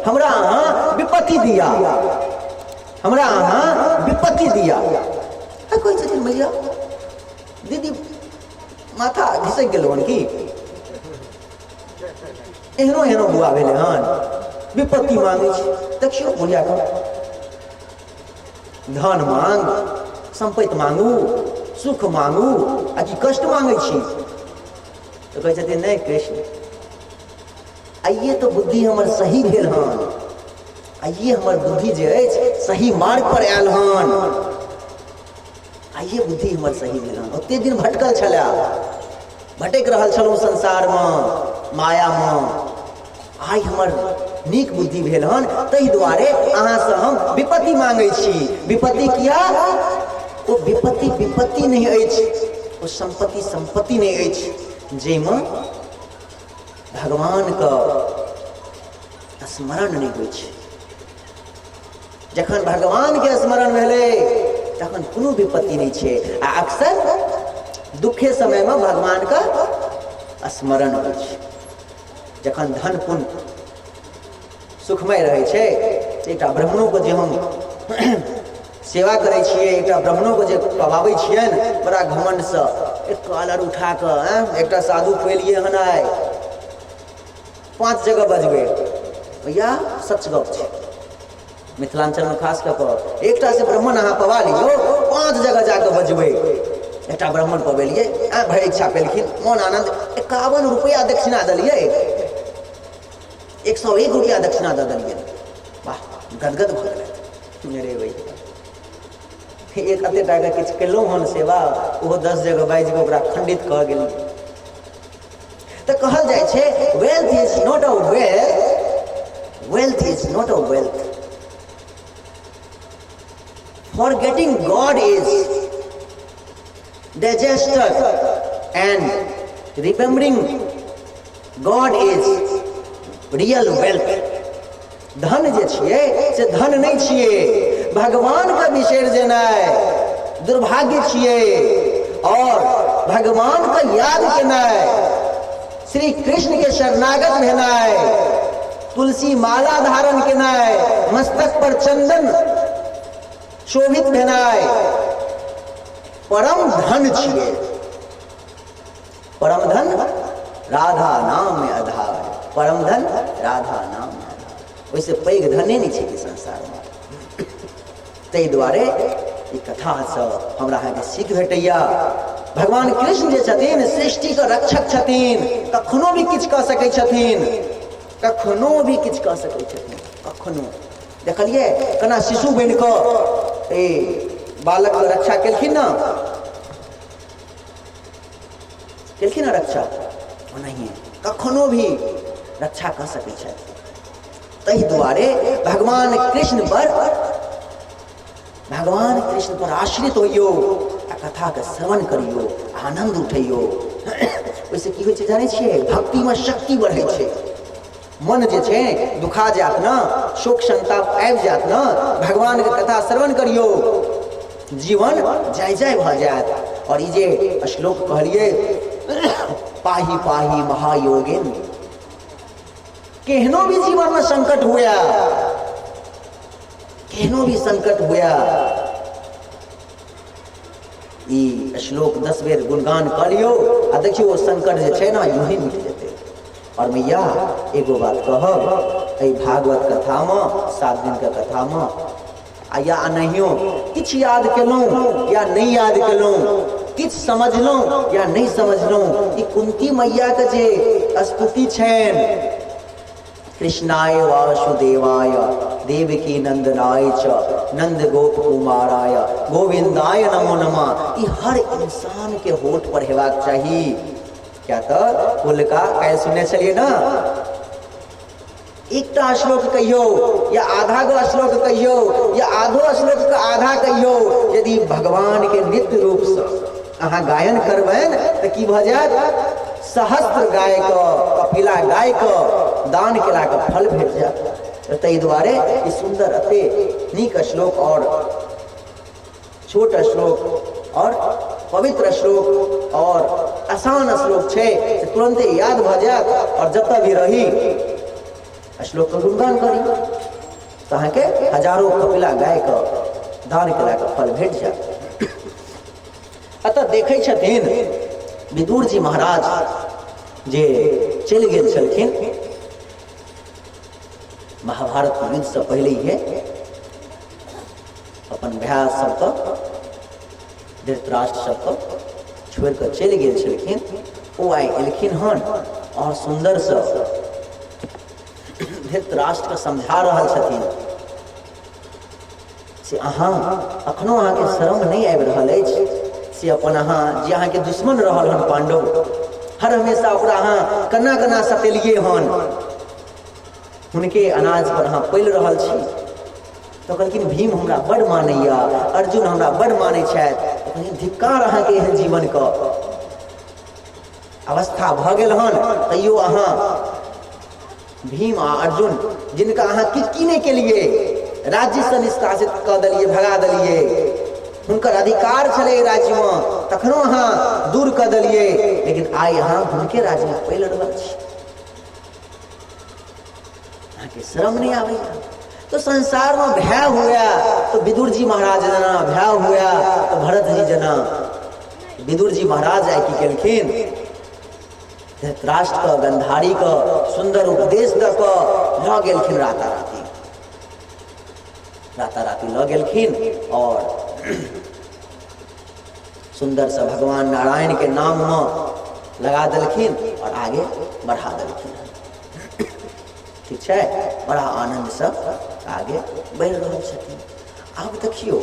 हमरा अहाँ विपत्ति दिया, हमरा अहाँ विपत्ति दिया। कहै छथिन मैया दीदी माथा घिसक गेल हन की, एहनो एहनो बुआ भेलै हन, विपत्ति मांगै छी। देखियौ बुढ़िया के, धन मांग, संपत्ति मांगू, सुख मांगू, आ कि कष्ट मांगै छी? तो कहै छथिन नहीं कृष्ण, आइए तो बुद्धि हमर सही भेल हन, आइए हमर बुद्धि जे अछि सही मार्ग पर आयल हन, आइए बुद्धि हमर सही भेल हन। ओते दिन भटकल छला, भटक रहल छलहुँ संसार में, माया में, आइ हमर नीक बुद्धि भेल हन, ताहि दुआरे अहाँ से हम विपत्ति मांगै छी। विपत्ति किया? ओ विपत्ति विपत्ति नहीं अछि, ओ संपत्ति संपत्ति नहीं अछि, जाहिमे भगवान के स्मरण नहीं होइ छै। जखन भगवान के स्मरण भेलै तखन कोनो विपत्ति नहीं छै। आ अक्सर दुखे समय में भगवान का स्मरण होइ छै। जखन धन पुण्य सुखमय रहै छै, एकटा ब्राह्मणों को जे हम सेवा करै छियै, एकटा ब्राह्मणों को जे पवाबै छियनि बड़ा घमंड से, एक कॉलर उठा के एकटा साधु खुएलिए हन, आइ 5 जगह बजबै भैया, सच गप छै। मिथिलांचल में खास कऽ एकटा से ब्राह्मण अहाँ पवा लियो, 5 जगह जाके बजबै। एकटा ब्राह्मण पवेलिए, भरि इच्छा पेलखिन, मोन आनंद, 51 रुपया दक्षिणा देलिए, 101 रुपया दक्षिणा दे दिलिए, वाह गदगद भ गेलै मेरे भैया। एक अते टाका किछु केलहुँ हन सेवा, ओहो 10 जगह बाजि के ओकरा खंडित कह गेली। तऽ कहल जाइ छै wealth is not a wealth, wealth is not a wealth, forgetting God is disaster and remembering God is real wealth। धन जे छियै से धन नहीं छियै, भगवान का बिसरि जेनाइ दुर्भाग्य छियै। और भगवान का याद केनाइ, श्री कृष्ण के शरणागत भेनाइ, तुलसी माला धारण केनाइ, मस्तक पर चंदन शोभित भेनाइ परम धन छियै। परम धन राधा नाम में आधार, परम धन राधा नाम में आधार। वैसे पैघ धने नहीं छै संसार में। ताहि दुआरे ई कथा से हमरा अहाँके सीख भेटैया। भगवान कृष्ण जे छथिन सृष्टि के रक्षक छथिन, कखनो भी किछु कऽ सकै छथिन, कखनो भी किछु कऽ सकै छथिन, कखनो। देखलिए केना शिशु बनि कऽ बालक के रक्षा केलखिन ना, केलखिन ना रक्षा, ओनाहिए कखनो भी रक्षा कऽ सकै छथि। ताहि दुआरे भगवान कृष्ण पर आश्रित होइयो, आ कथा के श्रवण करियो, आनंद उठैयो। ओहिसे की होइ छै जानै छियै, भक्ति में शक्ति बढ़ै छै। मन जे छै दुखा जात ना, शोक संताप आबि जात ना, भगवान के कथा श्रवण करियो, जीवन जय जय भऽ जायत। और ई जे श्लोक कहलिए पाही पाही महायोगिन, केहनो भी जीवन में संकट हुआ, केहनो भी संकट हुआ, ई श्लोक 10 बेर गुणगान कर लियो, आ देखियो वो संकट जे छै ना यूं ही मिट जेतै। और मैया एगो बात कहब, एहि भागवत कथा में 7 दिन के कथा में आ या नहियो किछु याद केलहुँ या नहीं याद केलहुँ, किछु समझलहुँ या नहीं समझलहुँ, ई कुंती मैया के जे स्तुति छनि, कृष्णाय वासुदेवाय देवकी नंदनाय च नंद गोप कुमाराय गोविंदाय नमो नमः, ई हर इंसान के होठ पर हेबाक चाही। क्या तो कुल का कह सुनने चलिए ना, एकटा श्लोक कहियो या आधा गो श्लोक कहियो या आधो श्लोक का आधा कहियो, यदि भगवान के नित्य रूप से अहाँ गायन करबैन तो की भऽ जायत, सहस्त्र गाय के कपिला गाय के दान केला के फल भेट जायत। ताहि दुआरे ई सुंदर अते नीक श्लोक और छोट श्लोक और पवित्र श्लोक और आसान श्लोक छै, तुरंते याद भऽ जायत। और जतऽ भी रही श्लोक के गुणगान करी तो अहाँके हजारों कपिला गाय के दान केला के फल भेट जायत। अतः देखै छथिन विदुर जी महाराज जे चलि गेल छलखिन महाभारत के युद्ध से पहले ही अपन भाय सबके, धृतराष्ट्र सबके छोड़ कऽ चलि गेल छलखिन। ओ आइ एलखिन हन और सुंदर से धृतराष्ट्र के समझा रहल छथिन से अहाँ अखनो अहाँके शर्म नहीं आबि रहल अछि, से अपन अहाँ जे अहाँके दुश्मन रहल हन पांडव, हर हमेशा ओकरा अहाँ कना कना सतेलिए हन, हुनके अनाज पर अहाँ पलि रहल छी। तो कहलखिन भीम हमरा बड़ मानैया, अर्जुन हमरा बड़ मानै छथि, धिक्कार अहाँके एहन जीवन के अवस्था भऽ गेल हन, तैयो अहाँ भीम आ अर्जुन जिनका अहाँ की नहीं केलिए, राज्य से निष्कासित कऽ देलिए, भगा देलिए, हुनकर अधिकार छलै राज्य में, तखनो अहाँ दूर कऽ देलिए, लेकिन आइ अहाँ हुनके राज्य में पलि रहल छी, अहाँके शर्म नहीं आबैया। तो संसार में भय हुआ तो विदुर जी महाराज जना, भय हुआ तो भरत जी जना। विदुर जी महाराज आइ की केलखिन, धृतराष्ट्र का गंधारी का सुंदर उपदेश दऽ कऽ लऽ गेलखिन राताराती लऽ गेलखिन और सुंदर से भगवान नारायण के नाम में लगा देलखिन और आगे बढ़ा देलखिन। ठीक है, बड़ा आनंद से आगे बढ़ि रहल छथिन। आब देखियो,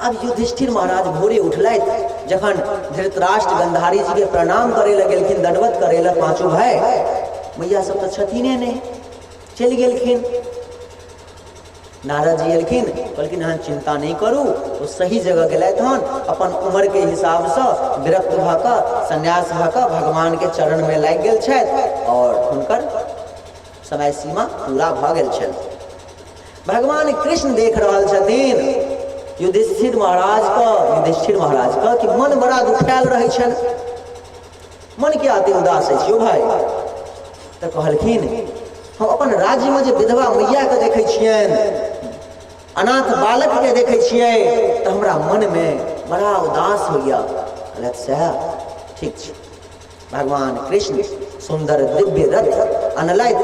अब युधिष्ठिर महाराज भोरे उठलथि, जखन धृतराष्ट्र गंधारी जी के प्रणाम करे लए गेलखिन, दंडवत करे लए पांचों भाई, मैया सब तो छथिने नहीं, चलि गेलखिन। नारद जी एलखिन, कहलखिन अहाँ चिंता नहीं करू, वो सही जगह गेलथि हन, अपन उम्र के हिसाब से विरक्त भऽ कऽ संन्यास भऽ कऽ भगवान के चरण में लागि गेल छथि और हुनकर समय सीमा पूरा भऽ गेल छनि। भगवान कृष्ण देख रहल छथिन युधिष्ठिर महाराज का कि मन बड़ा दुखायल रहे छन, मन के आते उदास है छियो भाई। तो कहलखिन हम अपन राज्य में जे विधवा मैया के देखे छियन, अनाथ बालक के देखे छियै, तो हमरा मन में बड़ा उदास होइया। कहलथि साहब ठीक छै, भगवान कृष्ण सुंदर दिव्य रथ अनलैत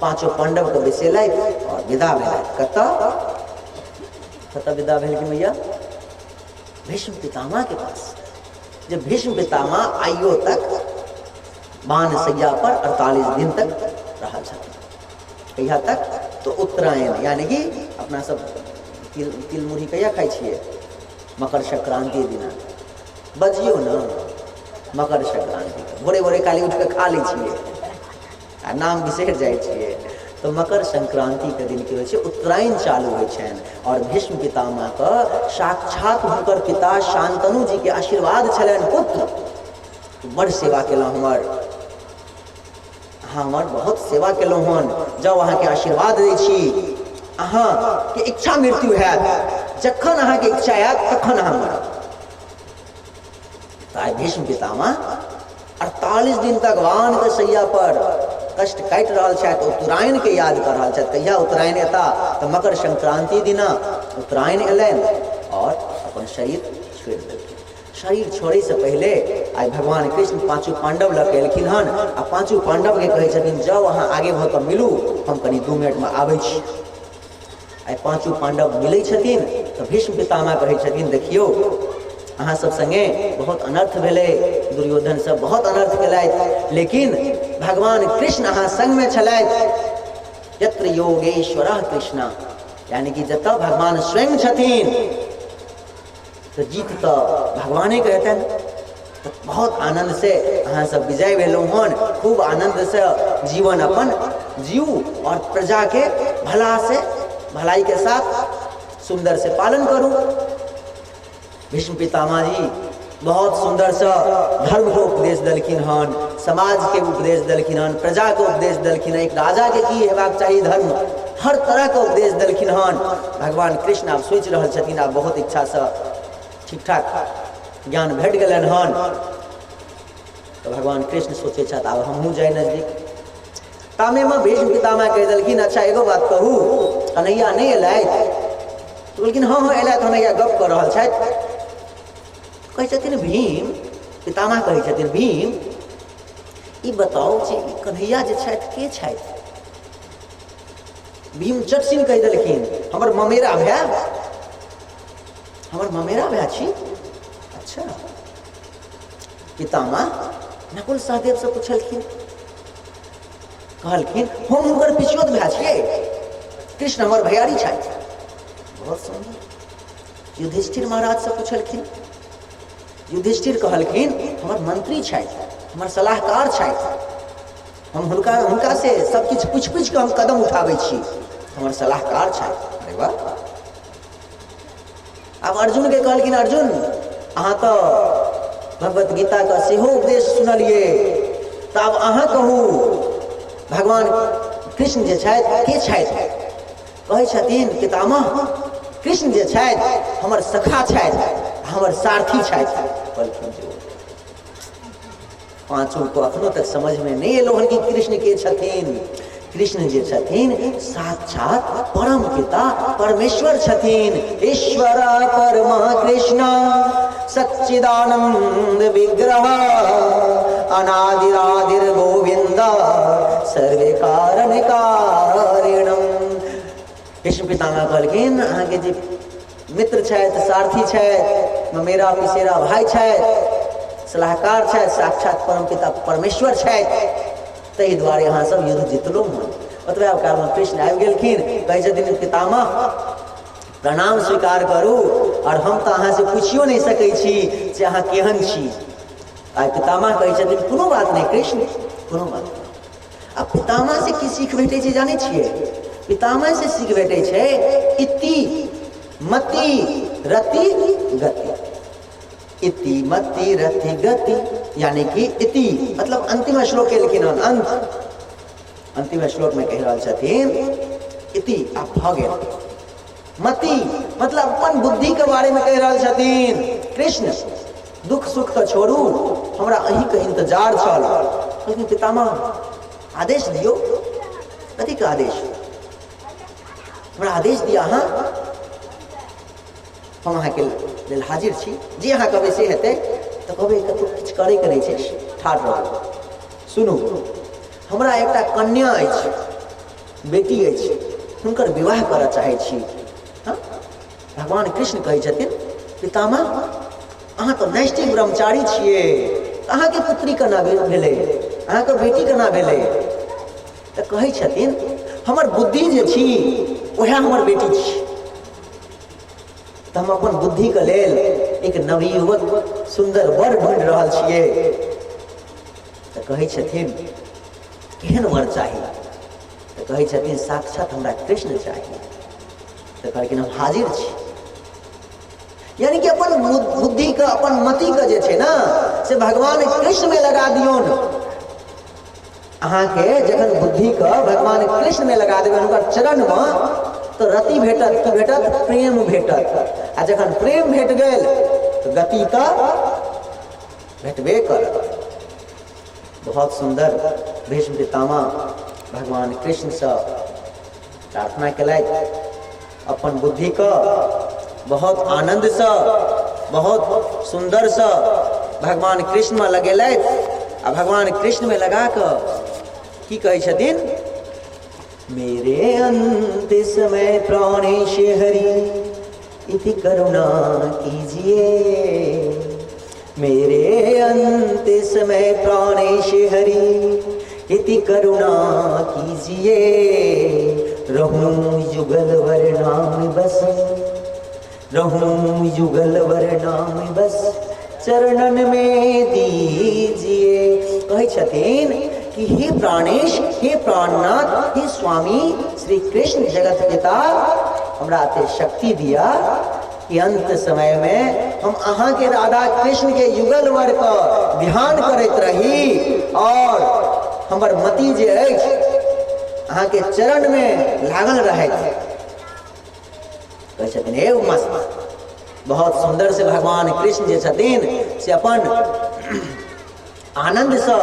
पांचों पांडव के बैसेलैत और विदा भेलैत। कतऽ विदा भेल कि मैया? भीष्म पितामह के पास। जब भीष्म पितामह आइयो तक बाण सैया पर 48 दिन तक रहा छथिन। कहिया तक? तो उत्तरायण यानी कि अपना सब तिल मुरही कहिया खाइ छियै? मकर संक्रांति दिना। बजियो न मकर संक्रांति, भोरे भोरे काली उठ के खा लै छियै आ नाम बिसरि जाइ छियै। तो मकर संक्रांति के दिन की होइ छै? उत्तरायण चालू होइ छनि और भीष्म पितामह के साक्षात हुनकर पिता शांतनु जी के आशीर्वाद छलनि, पुत्र बड़ सेवा केलहुँ हमर, अहाँ हमर बहुत सेवा केलहुँ हन, जाउ अहाँके आशीर्वाद दै छी, अहाँके इच्छा मृत्यु हैत, जखन अहाँके इच्छा हैत तखन अहाँ मरब। ताइ भीष्म पितामह 48 दिन तक बाण के शैया पर कष्ट काटि रहल छथि, उत्तरायण के याद कर रहल छथि। कहिया उत्तरायण एता? तो मकर संक्रांति दिना उत्तरायण एलनि और अपन शरीर छोड़ि देलखिन। शरीर छोड़े से पहले आई भगवान कृष्ण पांचों पांडव लग एलखिन हन आ पांचों पांडव के कहै छथिन जाउ अहाँ आगे भऽ कऽ मिलू, हम कनी 2 मिनट में आबै छी। आई पांचों पांडव मिलै छथिन तो भीष्म पितामह कहै छथिन देखियौ अहाँ सब संगे बहुत अनर्थ भेलै, दुर्योधन सब बहुत अनर्थ केलथि, लेकिन भगवान कृष्ण अहाँ संग में छलथि। यत्र योगेश्वरः कृष्ण, यानी कि जतऽ भगवान स्वयं छथिन तो जीत तो भगवाने के हेतनि। तो बहुत आनंद से अहाँ सब विजय भेलहुँ हन, खूब आनंद से जीवन अपन जीव और प्रजा के भला से भलाई के साथ सुंदर से पालन करूँ। भीष्म पितामह जी बहुत सुंदर सा धर्म को उपदेश देलखिन हन, समाज के उपदेश देलखिन हन, प्रजा को उपदेश देलखिन हन, एक राजा के की हेबाक चाही धर्म, हर तरह के उपदेश देलखिन हन। भगवान कृष्ण आब सोचि रहल छथिन, आब बहुत इच्छा से ठीक ठाक ज्ञान भेट गेलनि हन। तो भगवान कृष्ण सोचे छथि आब हमहूँ जाय नजदीक। तामे में भीष्म पितामह कहि देलखिन अच्छा एगो बात कहू, कन्हैया नहीं एलथि? तो कहलखिन हाँ हाँ एलथि, कन्हैया गप कर रहल छथि। कहै छथिन भीम, पितामह कहै छथिन भीम ई बताओ जे कन्हैया जे छथि के छथि? भीम चटसिन कहि देलखिन हमर ममेरा भाय, हमर ममेरा भाय छी। अच्छा। पितामह नकुल सहदेव से पूछलखिन, कहलखिन हम हुनकर पिछोत भाय छियै, कृष्ण हमर भैयारी छथि। बहुत सुंदर। युधिष्ठिर महाराज से पूछलखिन, युधिष्ठिर कहलखिन हमर मंत्री छथि, हमर सलाहकार छथि, हम हुनका से सब किछु पूछि पूछि के हम कदम उठाबै छी, हमर सलाहकार छथि। अरे वाह। आब अर्जुन के कहलखिन अर्जुन अहाँ तो भगवत गीता का सेहो उपदेश सुनलिए, तो आब अहाँ कहू भगवान कृष्ण जे छथि के छथि? कहै छथिन पितामह कृष्ण जे छथि हमर सखा छथि, हमर सारथी छथि। पांचों को अखनो तक समझ में नहीं एलो हन कि कृष्ण के छथिन। कृष्ण जे छथिन साक्षात परम पिता परमेश्वर छथिन। ईश्वर परम कृष्ण सच्चिदानंद विग्रह अनादिरादिर गोविंद सर्वे कारण कारणम। कृष्ण पितामह कहलखिन अहाँके जे मित्र छथि, सारथी छथि, ममेरा पिसेरा भाई छथि, सलाहकार छथि, साक्षात परम पिता परमेश्वर छथि, ताहि दुआरे अहाँ सब युद्ध जितलहुँ हन। ओतबे कालमे कृष्ण आबि गेलखिन, कहै छथिन पितामह प्रणाम स्वीकार करू, और हम तो अहाँ से पूछियो नहीं सकै छी जे अहाँ केहन छी। आइ पितामह कहै छथिन कोनो बात नहीं कृष्ण, कोनो बात नहीं। अब पितामह से की सीख भेटै छै जानै छियै? पितामह से सीख भेटै छै इति मति रति गति। इति मति रति गति यानी कि इति मतलब अंतिम श्लोक के लिखिन हन, अंतिम श्लोक में कह रहल छथिन इति आप भ गेल। मति मतलब अपन बुद्धि के बारे में कह रहल छथिन कृष्ण, दुख सुख तो छोड़ू, हमरा अहीं के इंतजार छल। लेकिन पितामह आदेश दियो। कथी के आदेश? हमरा आदेश दिया अहाँ, हम अहाँके लेल हाजिर छी। जे अहाँ कहबै से हेतै। तऽ कहबै कतहु किछु करैके नहि छै, ठाढ़ रहू। सुनू, हमरा एकटा कन्या अछि, बेटी अछि, हुनकर विवाह करऽ चाहै छी। हाँ? भगवान कृष्ण कहै छथिन, पितामह अहाँ तो नैष्ठिक ब्रह्मचारी छियै, अहाँके पुत्री केना भेलै, अहाँके बेटी केना भेलै? तऽ कहै छथिन, हमर बुद्धि जे छी वएह हमर बेटी छी। तऽ हम अपन बुद्धिके लेल एक नवयुवक सुन्दर वर ढूंढ रहल छियै। तऽ कहै छथिन, केहन वर चाही? तऽ कहै छथिन, साक्षात हमरा कृष्ण चाही। तऽ कहलखिन, हम हाजिर छी। यानी कि अपन बुद्धिके, अपन मतिके जे छै ने से भगवान कृष्णमे लगा दियौन। अहाँके जखन बुद्धिके भगवान कृष्णमे लगा देबै, हुनकर चरणमे, तो रति भेटत, की भेटत? प्रेम भेटत। आ जखन प्रेम भेट गेल तो गति तऽ भेटबे करत। बहुत सुंदर भीष्म पितामह भगवान कृष्णसँ प्रार्थना केलथि, अपन बुद्धिके बहुत आनंदसँ, बहुत सुंदरसँ भगवान कृष्णमे लगेलथि। आ भगवान कृष्णमे लगा कऽ की कहै छथिन, मेरे अंत समय प्राणेश हरि इति करुणा कीजिए, मेरे अंत समय प्राणेश हरि इति करुणा कीजिए, रहूं युगल वर नाम बस, रहूं युगल वर नाम बस, चरणन में दीजिए। कहै छथिन कि हे प्राणेश, हे प्राणनाथ, हे स्वामी श्री कृष्ण जगत पिता, हमरा एते शक्ति दिया कि अंत समय में हम अहाँ के राधा कृष्ण के युगल वर का ध्यान करैत रही और हमर मति जे अछि अहाँ के चरण में लागल रहैत। कहै छथिन, हे मस्त, बहुत सुंदर से भगवान कृष्ण जे छथिन से अपन आनंद से,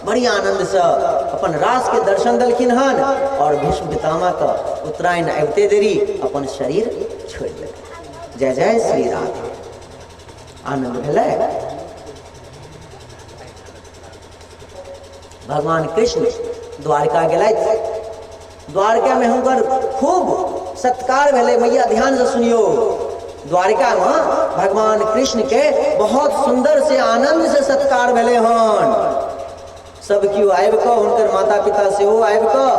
बड़ी आनंद से अपन रास के दर्शन देलखिन हन और भीष्म पितामह का उत्तरायण अबिते देरी अपन शरीर छोड़ देलखिन। जय जय श्री राधे। आनंद भेलै। भगवान कृष्ण द्वारका गेलथि। द्वारका में हुनकर खूब सत्कार भेलै। मैया ध्यान से सुनियो, द्वारिका में भगवान कृष्ण के बहुत सुंदर से आनंद से सत्कार भेलै हन। सब केओ आबि कऽ, हुनकर माता पिता सेहो आबि कऽ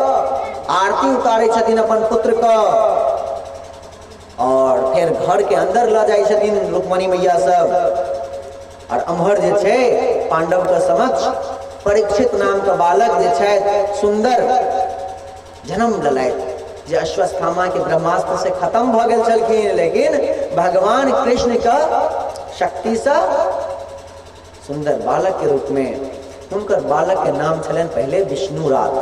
आरती उतारै छथिन अपन पुत्र का और फिर घर के अंदर लऽ जाइ छथिन रुक्मणी मैया सब। और अम्हर जे छै पांडव के समक्ष परीक्षित नाम के बालक जे छै सुंदर जन्म लेलथि, जे अश्वत्थामा के ब्रह्मास्त्र से खत्म भऽ गेल छलखिन, लेकिन भगवान कृष्ण का शक्ति से सुंदर बालक के रूप में, उनकर बालक के नाम छलन पहले विष्णुरात।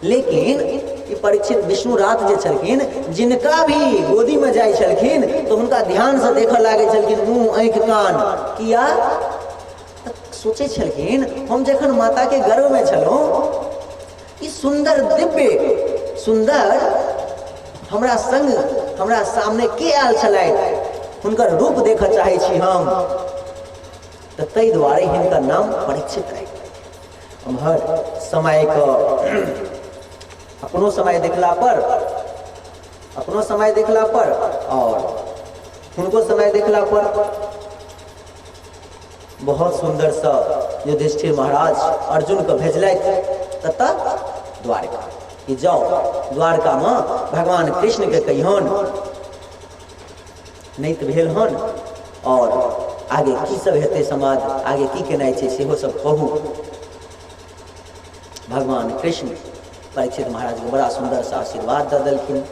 लेकिन ये परीक्षित विष्णुरात जे छलखिन, जिनका भी गोदी में जाइ छलखिन तो उनका ध्यान से देखऽ लागे छलखिन, मुंह आँख कान। किया? सोचे छलखिन, हम जखन माता के गर्भ में छलहुं, ई सुंदर दिव्य सुंदर हमरा संग, हमरा सामने के आयल छलथि, हुनकर रूप देखऽ चाहे छी हम। तो ताहि दुआरे हिनकर नाम परीक्षित रहे। अम्हर समय का अपनो समय देखला पर और हुनको समय देखला पर बहुत सुंदर सा युधिष्ठिर महाराज अर्जुन को भेजलथि ततः द्वारका कि जाओ द्वारका में भगवान कृष्ण के कहियौन नहीं तो भेल हन और आगे की सब हेतै समाज, आगे की केनाइ छै सेहो सब कहू। भगवान कृष्ण परीक्षित महाराज के बड़ा सुंदर सा आशीर्वाद दे देलखिन।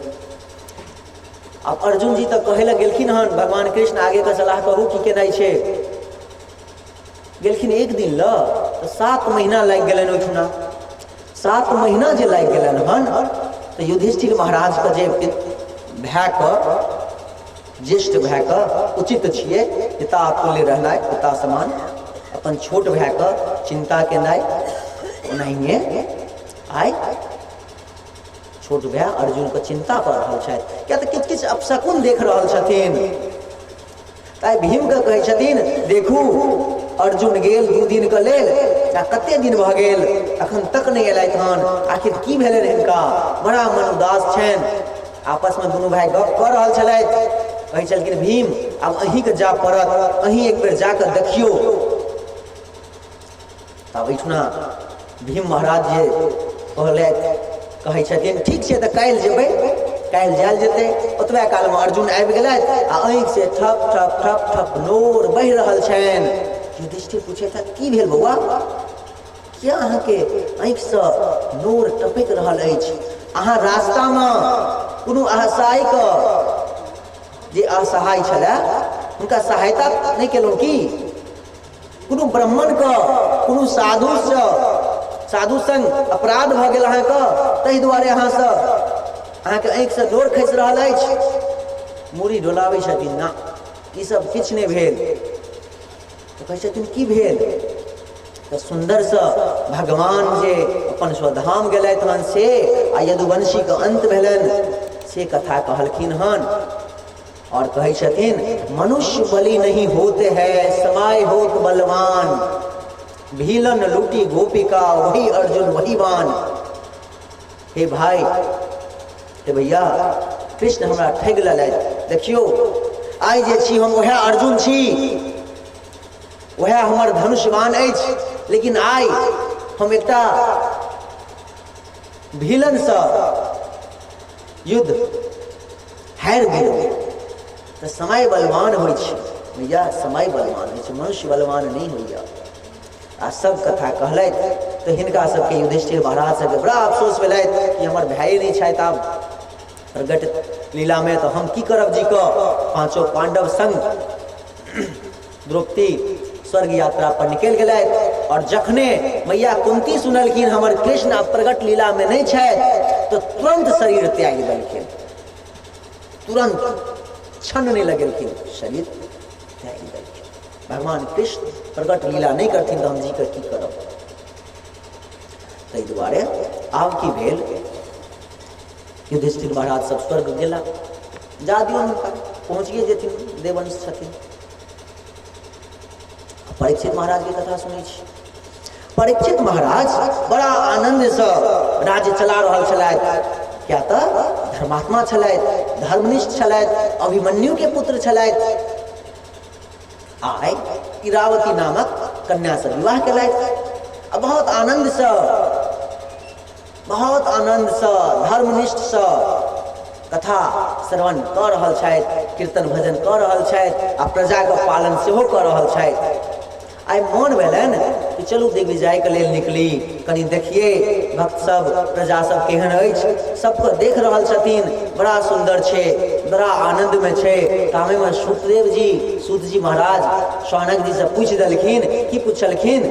अब अर्जुन जी तक कहे लग गेलखिन हन, भगवान कृष्ण आगे का सलाह कहू की केनाइ छै। गेलखिन एक दिन ल तो 7 महीना लागि गेलनि ओहिठुना। 7 महीना जे लागि गेलनि हन तो युधिष्ठिर महाराज का जे भाय का ज्येष्ठ भाई का उचित छिए, पिता तुल्य रहनाइ, पिता समान, अपन छोट भाई का चिंता केनाइ। ओनाहिए आइ छोट भाई अर्जुन को चिंता कर रहल छथि, क्या तो किछ किछ अपशकुन देख रहल छथिन। ताइ भीम के कहै छथिन, देखू अर्जुन गेल 2 दिन के लेल, कते दिन भऽ गेल अखन तक नहीं एलथि हन, आखिर की भेलै हिनका, बड़ा मन उदास छनि। आपस में दुनू भाई गप कऽ रहल छलथि, कहै छलखिन भीम आब अहीं के जा पड़त, अहीं एक बेर जाकर देखियो। तब एहिठुना भीम महाराज जे कहलथि, कहै छथिन ठीक छै तऽ काल्हि जेबै, काल्हि जायल जेतै। ओतबे काल में अर्जुन आबि गेलथि आ आँखि से ठप ठप ठप ठप नोर बहि रहल छनि। युधिष्ठिर पूछे था की भेल बौआ, किया अहाँके आँखि से नोर टपकि रहल अछि? अहाँ रास्ता में कोनो असहाय के जे असहाय छलै हुनका सहायता नहीं केलहुँ की? कोनो ब्राह्मण के कोनो साधु संग अपराध भऽ गेल अहाँके, ताहि दुआरे अहाँके आँखि से नोर खसि रहल अछि? मूड़ी डोलाबै छथिन ना, ई सब किछु नहि भेल। तऽ कहै छथिन की भेल? तऽ सुंदर से भगवान जे अपन स्वधाम गेलथि हन से आ यदुवंशी के अंत भेलनि से कथा कहलखिन हन। और कहे छथिन मनुष्य बलि नहीं होते हैं, समय होत बलवान, भीलन लूटी गोपिका वही अर्जुन वही बान। हे भाई, हे भैया, कृष्ण हमरा ठग लेलथि। देखियो आइ जे छी हम वह अर्जुन छी, वह हमर धनुष्यवान अछि, लेकिन आइ हम एकटा भीलन से युद्ध हारि गेलहुँ। तऽ समय बलवान होइ छै भैया, समय बलवान होइ छै, मनुष्य बलवान नहीं होइया। आ सब कथा कहलथि तऽ हिनका सबके युधिष्ठिर महाराज सबके बड़ा अफसोस भेलथि कि हमर भाई नहीं छथि आब प्रगट लीला में, तो हम की करब जी को। पांचों पांडव संग द्रौपदी स्वर्ग यात्रा पर निकल गए। और जखने मैया कुंती सुनलखिन हमर कृष्ण अब प्रगट लीला में नहीं छथि, तो तुरंत शरीर त्याग देलखिन, तुरंत क्षण नहीं लगेलखिन, शरीर त्याग देलखिन। भगवान कृष्ण प्रगट लीला नहीं करथिन तो हम जी कर की करब। ताहि दुआरे आब की भेल, युधिष्ठिर महाराज सब स्वर्ग गेला, जा दियौ हुनका, पहुँचिए जेथिन, देवंश छथिन। परीक्षित महाराज की कथा सुनै छी। परीक्षित महाराज बड़ा आनंद से राज्य चला रहल छलथि, क्या तो धर्मात्मा छलथि, धर्मनिष्ठ छलथि, अभिमन्यु के पुत्र छलथि। आइ इरावती नामक कन्या से विवाह केलथि आ बहुत आनंद से धर्मनिष्ठ से कथा श्रवण कऽ रहल छथि, कीर्तन भजन कऽ रहल छथि आ प्रजा के पालन सेहो कऽ रहल छथि। आइ मोन भेलनि कि चलू दिग्विजय के लेल निकली, कनी देखिए भक्त सब प्रजा सब केहन अछि, सबको देख रहल छथिन, बड़ा सुंदर छै, बड़ा आनंद में छै। तामे में सुखदेव जी महाराज शौनक जी से पूछ देलखिन, की पूछलखिन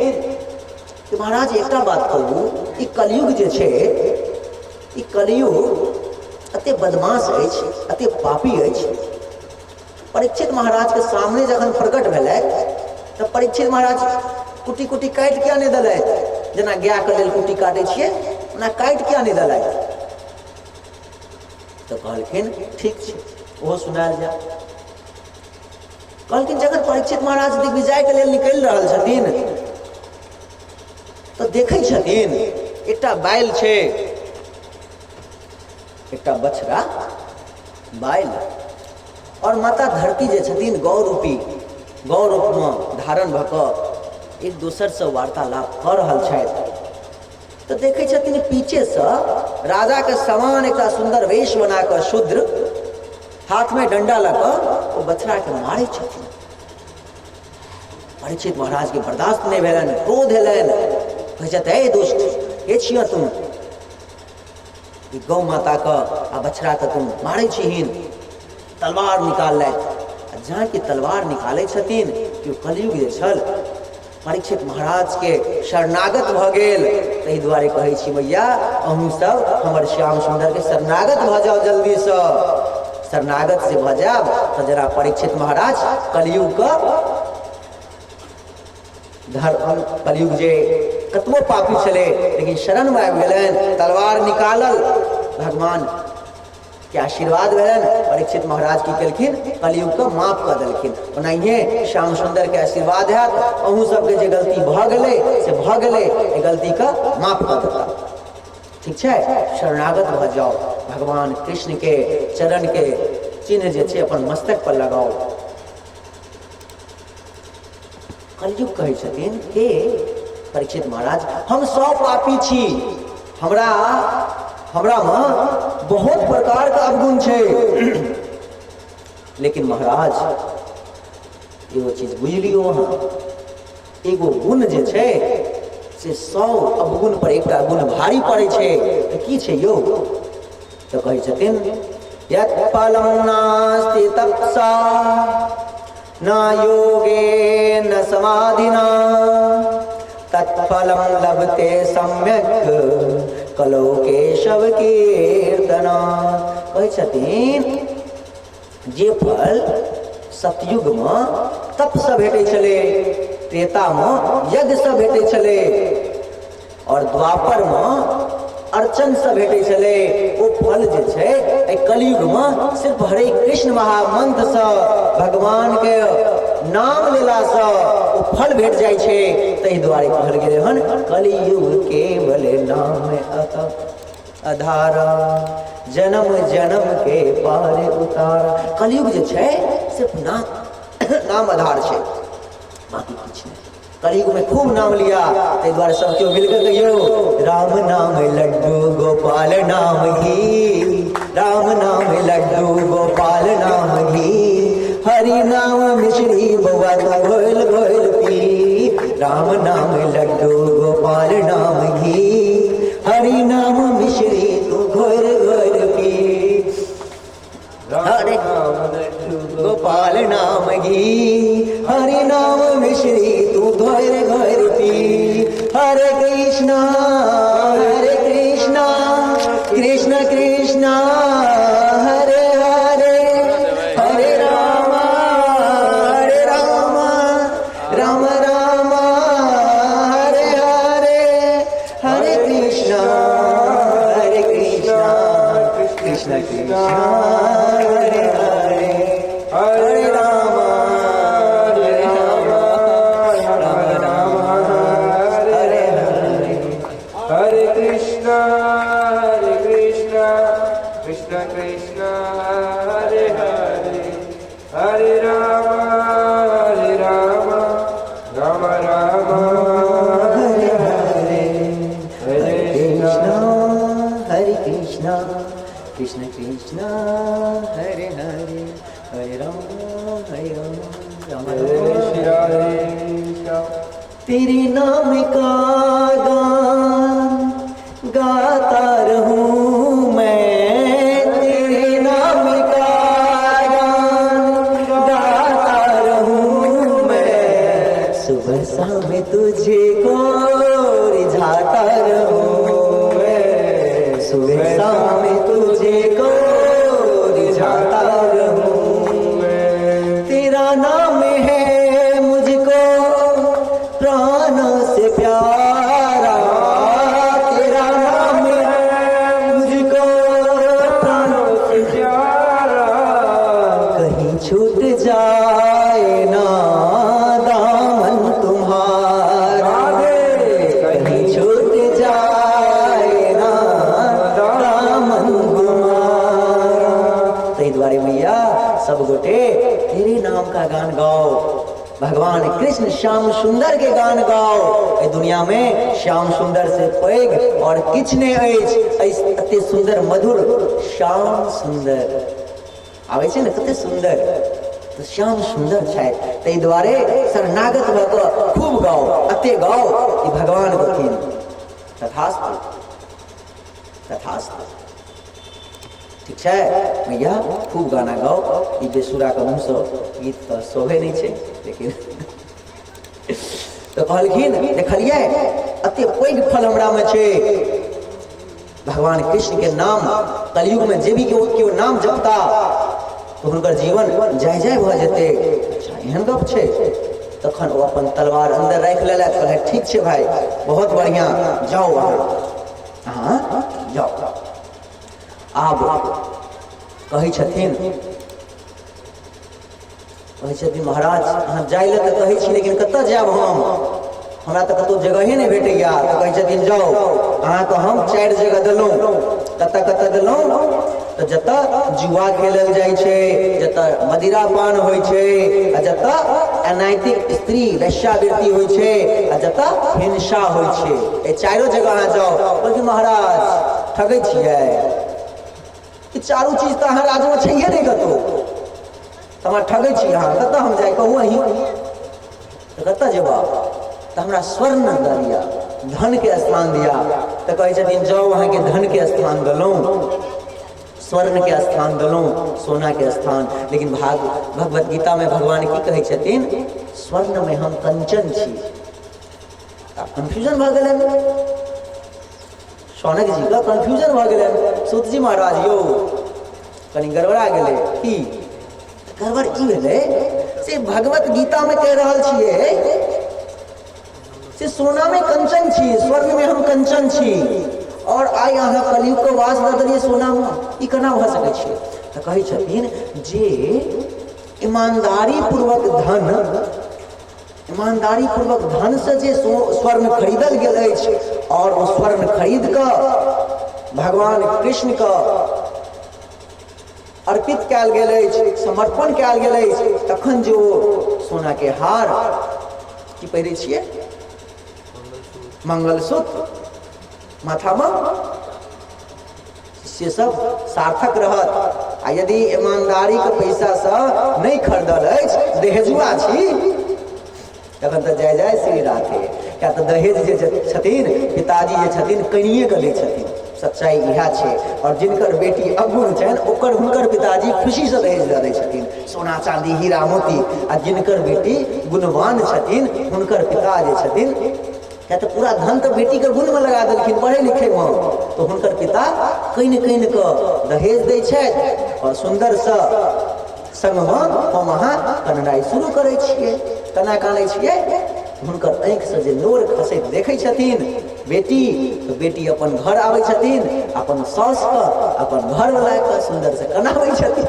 कि महाराज एकटा बात कहू, ई कलयुग जे छै, ई कलयुग अते बदमाश अछि, अते पापी अछि। परीक्षित महाराज के सामने जखन प्रकट भेलथि तऽ परीक्षित महाराज कुटी कुटी काटि किया नहीं देलथि? जेना गाय के लेल कुटी काटै छियै ओना काटि किया नहीं देलथि? तऽ कहलखिन ठीक छै, ओहो सुनायल जाय। कहलखिन जखन परीक्षित महाराज दिग्विजय के लेल निकलि रहल छथिन तऽ देखै छथिन एकटा बैल छै, एकटा बछड़ा बैल, और माता धरती जे छथिन गौ रूप में धारण भऽ कऽ एक दोसर से वार्तालाप कऽ रहल छथि। तऽ देखै छथिन पीछे से राजा के समान एकटा सुंदर वेश बना कऽ शूद्र हाथ में डंडा लऽ कऽ ओ बछड़ा के मारै छथिन। परीक्षित महाराज के बर्दाश्त नहीं भेलनि, क्रोध एलनि, कहै छथि हे दुष्ट, के छियै तुम? गौ माता के आ बछड़ा के तुम मारै छिहिन। तलवार निकाललथि, जहाँ की तलवार निकाले छथिन कि कलयुग जे छल परीक्षित महाराज के शरणागत भऽ गेल। ताहि दुआरे कहै छी मैया, अहूँ सब हमर श्याम सुंदर के शरणागत भऽ जाओ, जल्दी से शरणागत से भऽ जाब तऽ जरा परीक्षित महाराज कलयुग कलयुग जे कतबो पापी छले लेकिन शरण में आबि गेलनि, तलवार निकालल, भगवान के आशीर्वाद भेलन परीक्षित महाराज की केलखिन कलयुग का माफ कर देलखिन। ओनाहिए श्याम सुंदर के आशीर्वाद है अहू सबके जे गलती भ गेलै से भ गेलै, ए गलती का माफ कर देता। ठीक है, शरणागत भ जाओ, भगवान कृष्ण के चरण के चिन्ह जे छै अपन मस्तक पर लगाओ। कलयुग कहै छथिन हे परीक्षित महाराज हम सौ पापी छी, हमरा में बहुत प्रकार का अवगुण छै, लेकिन महाराज एगो चीज बुझ लियो अहाँ, एगो गुण जे छै से 100 अवगुण पर एकटा गुण भारी पड़ै छै। तऽ की छै यौ? तऽ कहै छथिन यत् फलं नास्ति तपसा न योगे न समाधिना तत्फलं लभते सम्यक कलौ केशव कीर्तना। कहै छथिन जे फल सतयुग में तप से भेटै छलै, त्रेता में यज्ञ से भेटै छलै और द्वापर में अर्चन से भेटै छलै, ओ फल जे छै एहि कलयुग में सिर्फ हरे कृष्ण महामंत्र से भगवान के नाम लेला से ओ फल भेट जाइ छै। ताहि दुआरे कहल गेलै हन कलियुग केवल नाम आधारा जन्म जन्म के पार उतार। कलयुग जे छै सिर्फ नाम आधार छै, बाकी कुछ नहीं। कलयुग में खूब नाम लिया, ते द्वारा सब क्यों मिलकर कहियो राम नाम लड्डू गोपाल नाम घी, राम नाम लड्डू गोपाल नाम घी, हरि नाम मिश्री बउआ तू घोल घोल पी, राम नाम लड्डू गोपाल नाम घी, हरि नाम मिश्री तू घोल घोल पी, हरे गोपाल नाम घी, हरि नाम मिश्री तू घोर घोर पी, हरे कृष्णा कृष्ण कृष्णा हरे हरे, हरे राम राम राम हरे हरे, हरे कृष्णा कृष्ण कृष्ण हरे हरे, हरे राम राम हरे हरे, हरे कृष्णा कृष्ण कृष्ण हरे हरे, हरे राम राम हरे हरे, हरे कृष्णा कृष्ण कृष्ण हरे हरे, हरे राम राम श्री राधे श्याम। तेरे नाम का गान गाता रहूं मैं, तेरे नाम का गान गाता रहूं मैं, सुबह शाम तुझे को रिझाता रहूं मैं, सुबह शाम तुझे को रिझाता रहूं मैं, तेरा नाम है मुझको प्राणों से प्यारा, तेरा नाम है मुझको प्राणों से प्यारा, कहीं छूट जाए ना दामन तुम्हारा, कहीं छूट जाए ना दामन तुम्हारा। तै द्वारे मैया सब गोटे तेरे नाम का गान गाओ, भगवान कृष्ण श्याम सुंदर के गान गाओ। ए दुनिया में श्याम सुंदर से पैघ और किछ ने अछि, अति सुंदर मधुर श्याम सुंदर आबै छै ने, कते सुंदर, तो श्याम सुंदर छथि। ताहि दुआरे शरणागत भऽ कऽ खूब गाओ, अते गाओ कि भगवान कहथिन तथास्तु तथास्तु। ठीक छै मैया, खूब गाना गाओ। ई बेसुरा के मुँह से गीत तऽ शोभे नहीं छै, लेकिन तो कहलखिन देखलिए अते पैघ फल हमरा में छै, भगवान कृष्ण के नाम कलयुग में जे भी केओ नाम जपता तो हुनकर जीवन जय जय भऽ जेतै। अच्छा एहन गप छै। तखन ओ अपन तलवार अंदर राखि लेलक, कहलक ठीक छै भाई, बहुत बढ़िया, जाओ अहाँ जाओ। आब कहै छथिन महाराज अहाँ जाय लए तऽ कहै छी लेकिन कतऽ जायब हम, हमरा तऽ कतहु जगहे नहि भेटैया। तऽ कहै छथिन जाउ अहाँके हम 4 जगह देलहुँ। कतऽ देलहुँ? तऽ जतऽ जुआ खेलल जाइ छै, जतऽ मदिरापान होइ छै, आ जतऽ अनैतिक स्त्री वेश्यावृत्ति होइ छै, आ जतऽ हिंसा होइ छै, ए 4 जगह अहाँ जाउ। बोलथिन महाराज ठगै छियै, ई 4 चीज तऽ अहाँ राज्यमे छैहे नहि कतहु, हमरा ठगै छी अहाँ। कतऽ हम जाए कहू अहीं? तऽ कतऽ जेबऽ? तऽ हमरा स्वर्ण दऽ दिया, धन के स्थान दिया। तऽ कहै छथिन जाउ अहाँके धन के स्थान देलहुँ, स्वर्ण के स्थान देलहुँ, सोना के स्थान। लेकिन भगवत गीता में भगवान की कहै छथिन? स्वर्ण में हम कंचन छी। कन्फ्यूजन भऽ गेलै, शौनक जी का कन्फ्यूजन भऽ गेलै। सूत जी महाराज यौ कनि गड़बड़ा गेलै। की गड़बड़ ई भेलै से भगवत गीता में कह रहल छियै से सोना में कंचन छी, स्वर्ण में हम कंचन छी, और आइ अहाँ कलयुग के वास दऽ देलियै सोना में, ई केना भऽ सकै छै? तऽ कहै छथिन जे ईमानदारी पूर्वक धन से जे स्वर्ण खरीदल गेल अछि, और ओ स्वर्ण खरीद कऽ भगवान कृष्ण के अर्पित कयल गेल अछि, समर्पण कयल गेल अछि, तखन जे ओ सोना के हार की पहिरै छियै, मंगलसूत्र माथामे, से सब सार्थक रहत। आ यदि ईमानदारी के पैसा से नहीं खरीदल अछि, दहेजुआ छी, तखन तऽ जय जय श्री राधे। क्या तऽ दहेज जे छथिन पिताजी जे छथिन कनिए के दै छथिन, सच्चाई इएह छै। और जिनकर बेटी अवगुण छनि हुनकर पिताजी खुशी से दहेज दऽ दै छथिन, सोना चांदी हीरा मोती। आ जिनकर बेटी गुणवान छथिन हुनकर पिता जे छथिन, क्या तो पूरा धन तो बेटी के गुण में लगा देलखिन पढ़े लिखे में, तो हुनकर पिता कइन कऽ दहेज दै छथि, और सुंदर सँ संगमे हम अहाँ कननाइ शुरू करै छियै। केना कानै छियै? हुनकर आँखि से जे नोर खसैत देखै छथिन बेटी, तो बेटी अपन घर आबै छथिन, अपन साउस के अपन घरवला के सुंदर से कनाबै छथिन।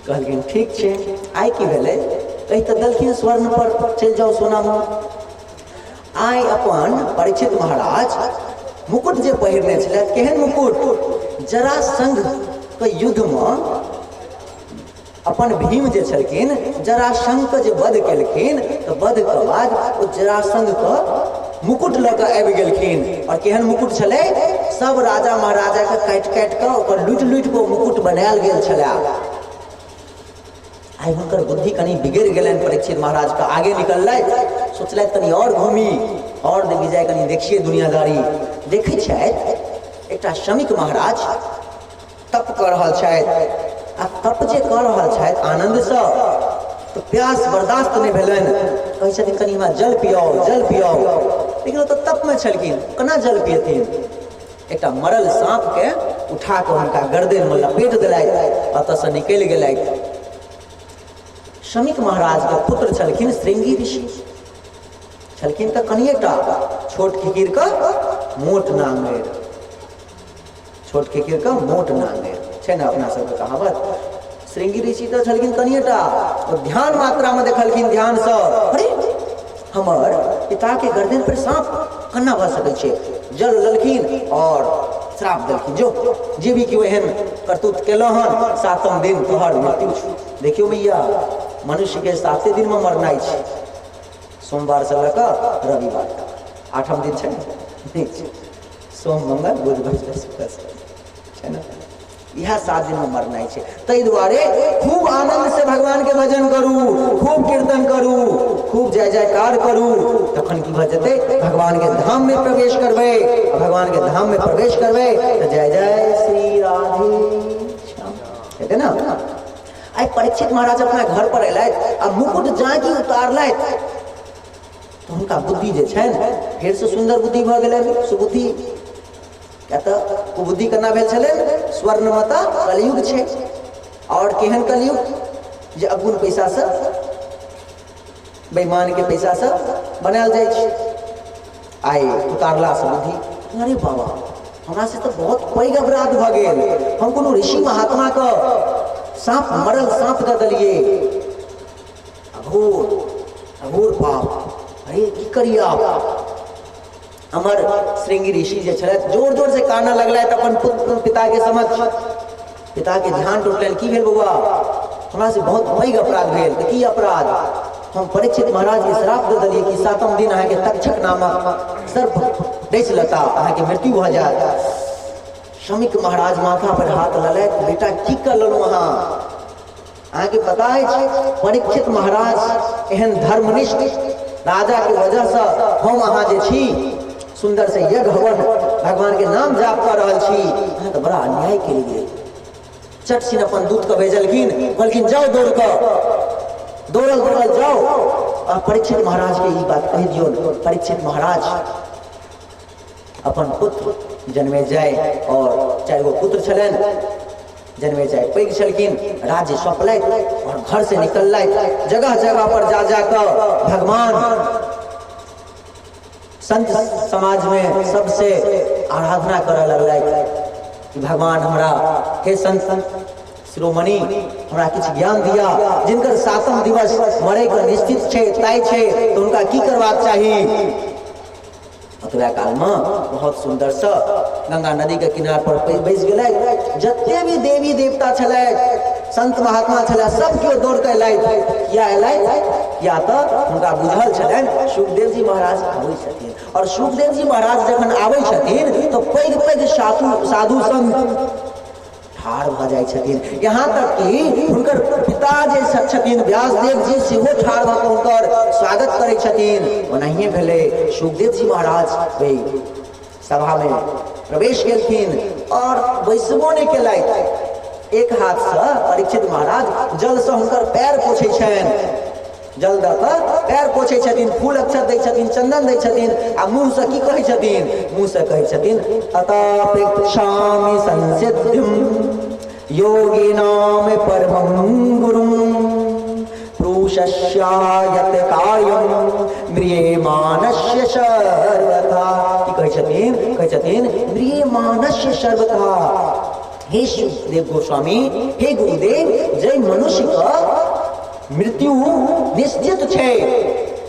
कहलखिन ठीक छै। आइ की भेलै? कहि तऽ देलखिन स्वर्ण पर चलि जाउ सोना में। आइ अपन परीक्षित महाराज मुकुट जे पहिरने छलथि, केहन मुकुट? जरासंध के युद्ध में अपन भीम जे छलखिन जरासंध के जे वध केलखिन, तऽ वध के बाद ओ जरासंध के मुकुट लऽ कऽ आबि गेलखिन। और केहन मुकुट छलै? सब राजा महाराजा के काटि कऽ ओकर लूटि कऽ मुकुट बनायल गेल छलै। आइ हुनकर बुद्धि कनि बिगड़ि गेलनि। परीक्षित महाराज का आगे निकललथि, सोचलथि कनि और घूमी और विजय कनि देखिए दुनियादारी। देखै छथि एकटा शमीक महाराज तप कऽ रहल छथि, आ तप जे कऽ रहल छथि आनंद सँ, तो प्यास बर्दाश्त नहि भेलनि। कहै छथिन कनि हमरा जल पियाओ। लेकिन ओ तऽ तप में छलखिन, केना जल पियथिन? एकटा मरल सांप के उठा कऽ हुनका गर्दन में लपेट देलथि, ओतऽ सँ निकलि गेलथि। शमीक महाराज के पुत्र छलखिन श्रृंगी ऋषि छलखिन, तऽ कनिएटा छोट खिकिर के मोट नांगेर, छोट खिकिर के मोट नांगेर छै ने अपना सबके कहावत। श्रृंगी ऋषि तऽ छलखिन कनिएटा, ध्यान मात्रा में देखलखिन ध्यान सँ, अरे हमर पिता के गर्दन पर सांप केना भऽ सकै छै? जल लेलखिन और श्राप देलखिन, जो जे भी केओ एहन करतूत केलहुँ हन 7म दिन तोहर मृत्यु छै। देखियो भैया, मनुष्य के 7 दिन में मरनाइ छै, सोमवार से लऽ कऽ रविवार तक 8म दिन छै ने, सोम मंगल बुध बृहस्पति छै ने, इएह 7 दिन में मरनाइ छै। ताहि दुआरे खूब आनंद से भगवान के भजन करू, खूब कीर्तन करू, खूब जय जयकार करू, तखन की भऽ जेतै? भगवान के धाम में प्रवेश करबै। भगवान के धाम में प्रवेश करबै तऽ जय जय श्री राधे श्याम हेतै ना। आइ परीक्षित महाराज अपना घर पर अयलथि आ मुकुट जाकी उतारलथि, तो हुनका बुद्धि जे छनि फेर से सुंदर बुद्धि भऽ गेलनि, सुबुद्धि। क्या तऽ कुबुद्धि केना भेल छलनि? स्वर्ण में तऽ कलयुग छै, और केहन कलयुग? जे अवगुण पैसा से, बेईमान के पैसा से बनायल जाइ छै। आइ उतारला से बुद्धि अरे बाबा हमरा से तो बहुत पैघ अपराध भ गेल, हम कोनो ऋषि महात्मा का सांप मरल सांप दे दिलिए, अघोर अघोर पाप। अरे की करिए आप। अमर श्रृंगी ऋषि जे छलथि जोर जोर से काना लगलथि अपन पुत्र पिता के समक्ष। पिता के ध्यान टूटलनि, की भेल बउआ, हमरा से बहुत पैघ अपराध भेल। तऽ की अपराध? हम परीक्षित महाराज के श्राप दे दिलिए कि 7म दिन अहाँ के तक्षक नामक सर्प डसि लेता, अहाँ के मृत्यु भ जायत। शमीक महाराज माथा पर हाथ ललथि, बेटा की कर लेलहुँ अहाँ के पता अछि परीक्षित महाराज एहन धर्मनिष्ठ राजा के वजह से हम अहाँ जे छी सुंदर से यज्ञ हवन भगवान के नाम जाप कर रहल छी, अहाँ तो बड़ा अन्याय के लिए। चट सिन अपन दूत के भेजलखिन, कहलखिन जाओ दौड़ कर, दौड़ल दौड़ल जाओ और परीक्षित महाराज के ई बात कह दियो। परीक्षित महाराज अपन पुत्र जन्मे जाय और 4 गो पुत्र छलनि, जन्मे जाय पैघ छलखिन, राज्य सौंपलथि और घर से निकललथि। जगह जगह पर जा जाकर भगवान संत समाज में सबसे आराधना करे लगलथि कि भगवान हमरा, हे संत शिरोमणि हमरा किछु ज्ञान दिया, जिनकर 7म दिवस मरे के निश्चित छै तय छै तो उनका की करबाक चाही। ओतबे काल में बहुत सुंदर से गंगा नदी के किनार पर बैस गेलथि। जते भी देवी देवता छलथि, संत महात्मा छलै, सब केओ दौड़ के अयलथि। किया अयलथि? या तो हुनका बुझल छलनि सुखदेव जी महाराज आबै छथिन, और सुखदेव जी महाराज जखन आबै छथिन तो पैघ पैघ साधु संत ठाढ़ भ जाय छथिन। यहाँ तक कि हुनकर पिता जे छथिन व्यासदेव जी सेहो ठाढ़ भ हुनकर स्वागत करै छथिन। ओनाहिए भेलै, सुखदेव जी महाराज वे सभा में प्रवेश केलखिन और बैसबो नहि केलथि। एक हाथ से परीक्षित महाराज जल से हुनकर पैर पोछै छनि, जल द के पैर पोछै छथिन, फूल अक्षत दै छथिन, चंदन दै छथिन, आ मुंह से की कहै छथिन? मुंह से कहै छथिन अतापेक्षामि संसिद्धिं योगिनाम परमं गुरुं प्रूषस्यायत कार्यं म्रियमाणस्य सर्वथा। की कहै छथिन? कहै छथिन म्रियमाणस्य सर्वथा। हे सुखदेव गोस्वामी, हे गुरुदेव, जय मनुष्य का मृत्यु निश्चित छै,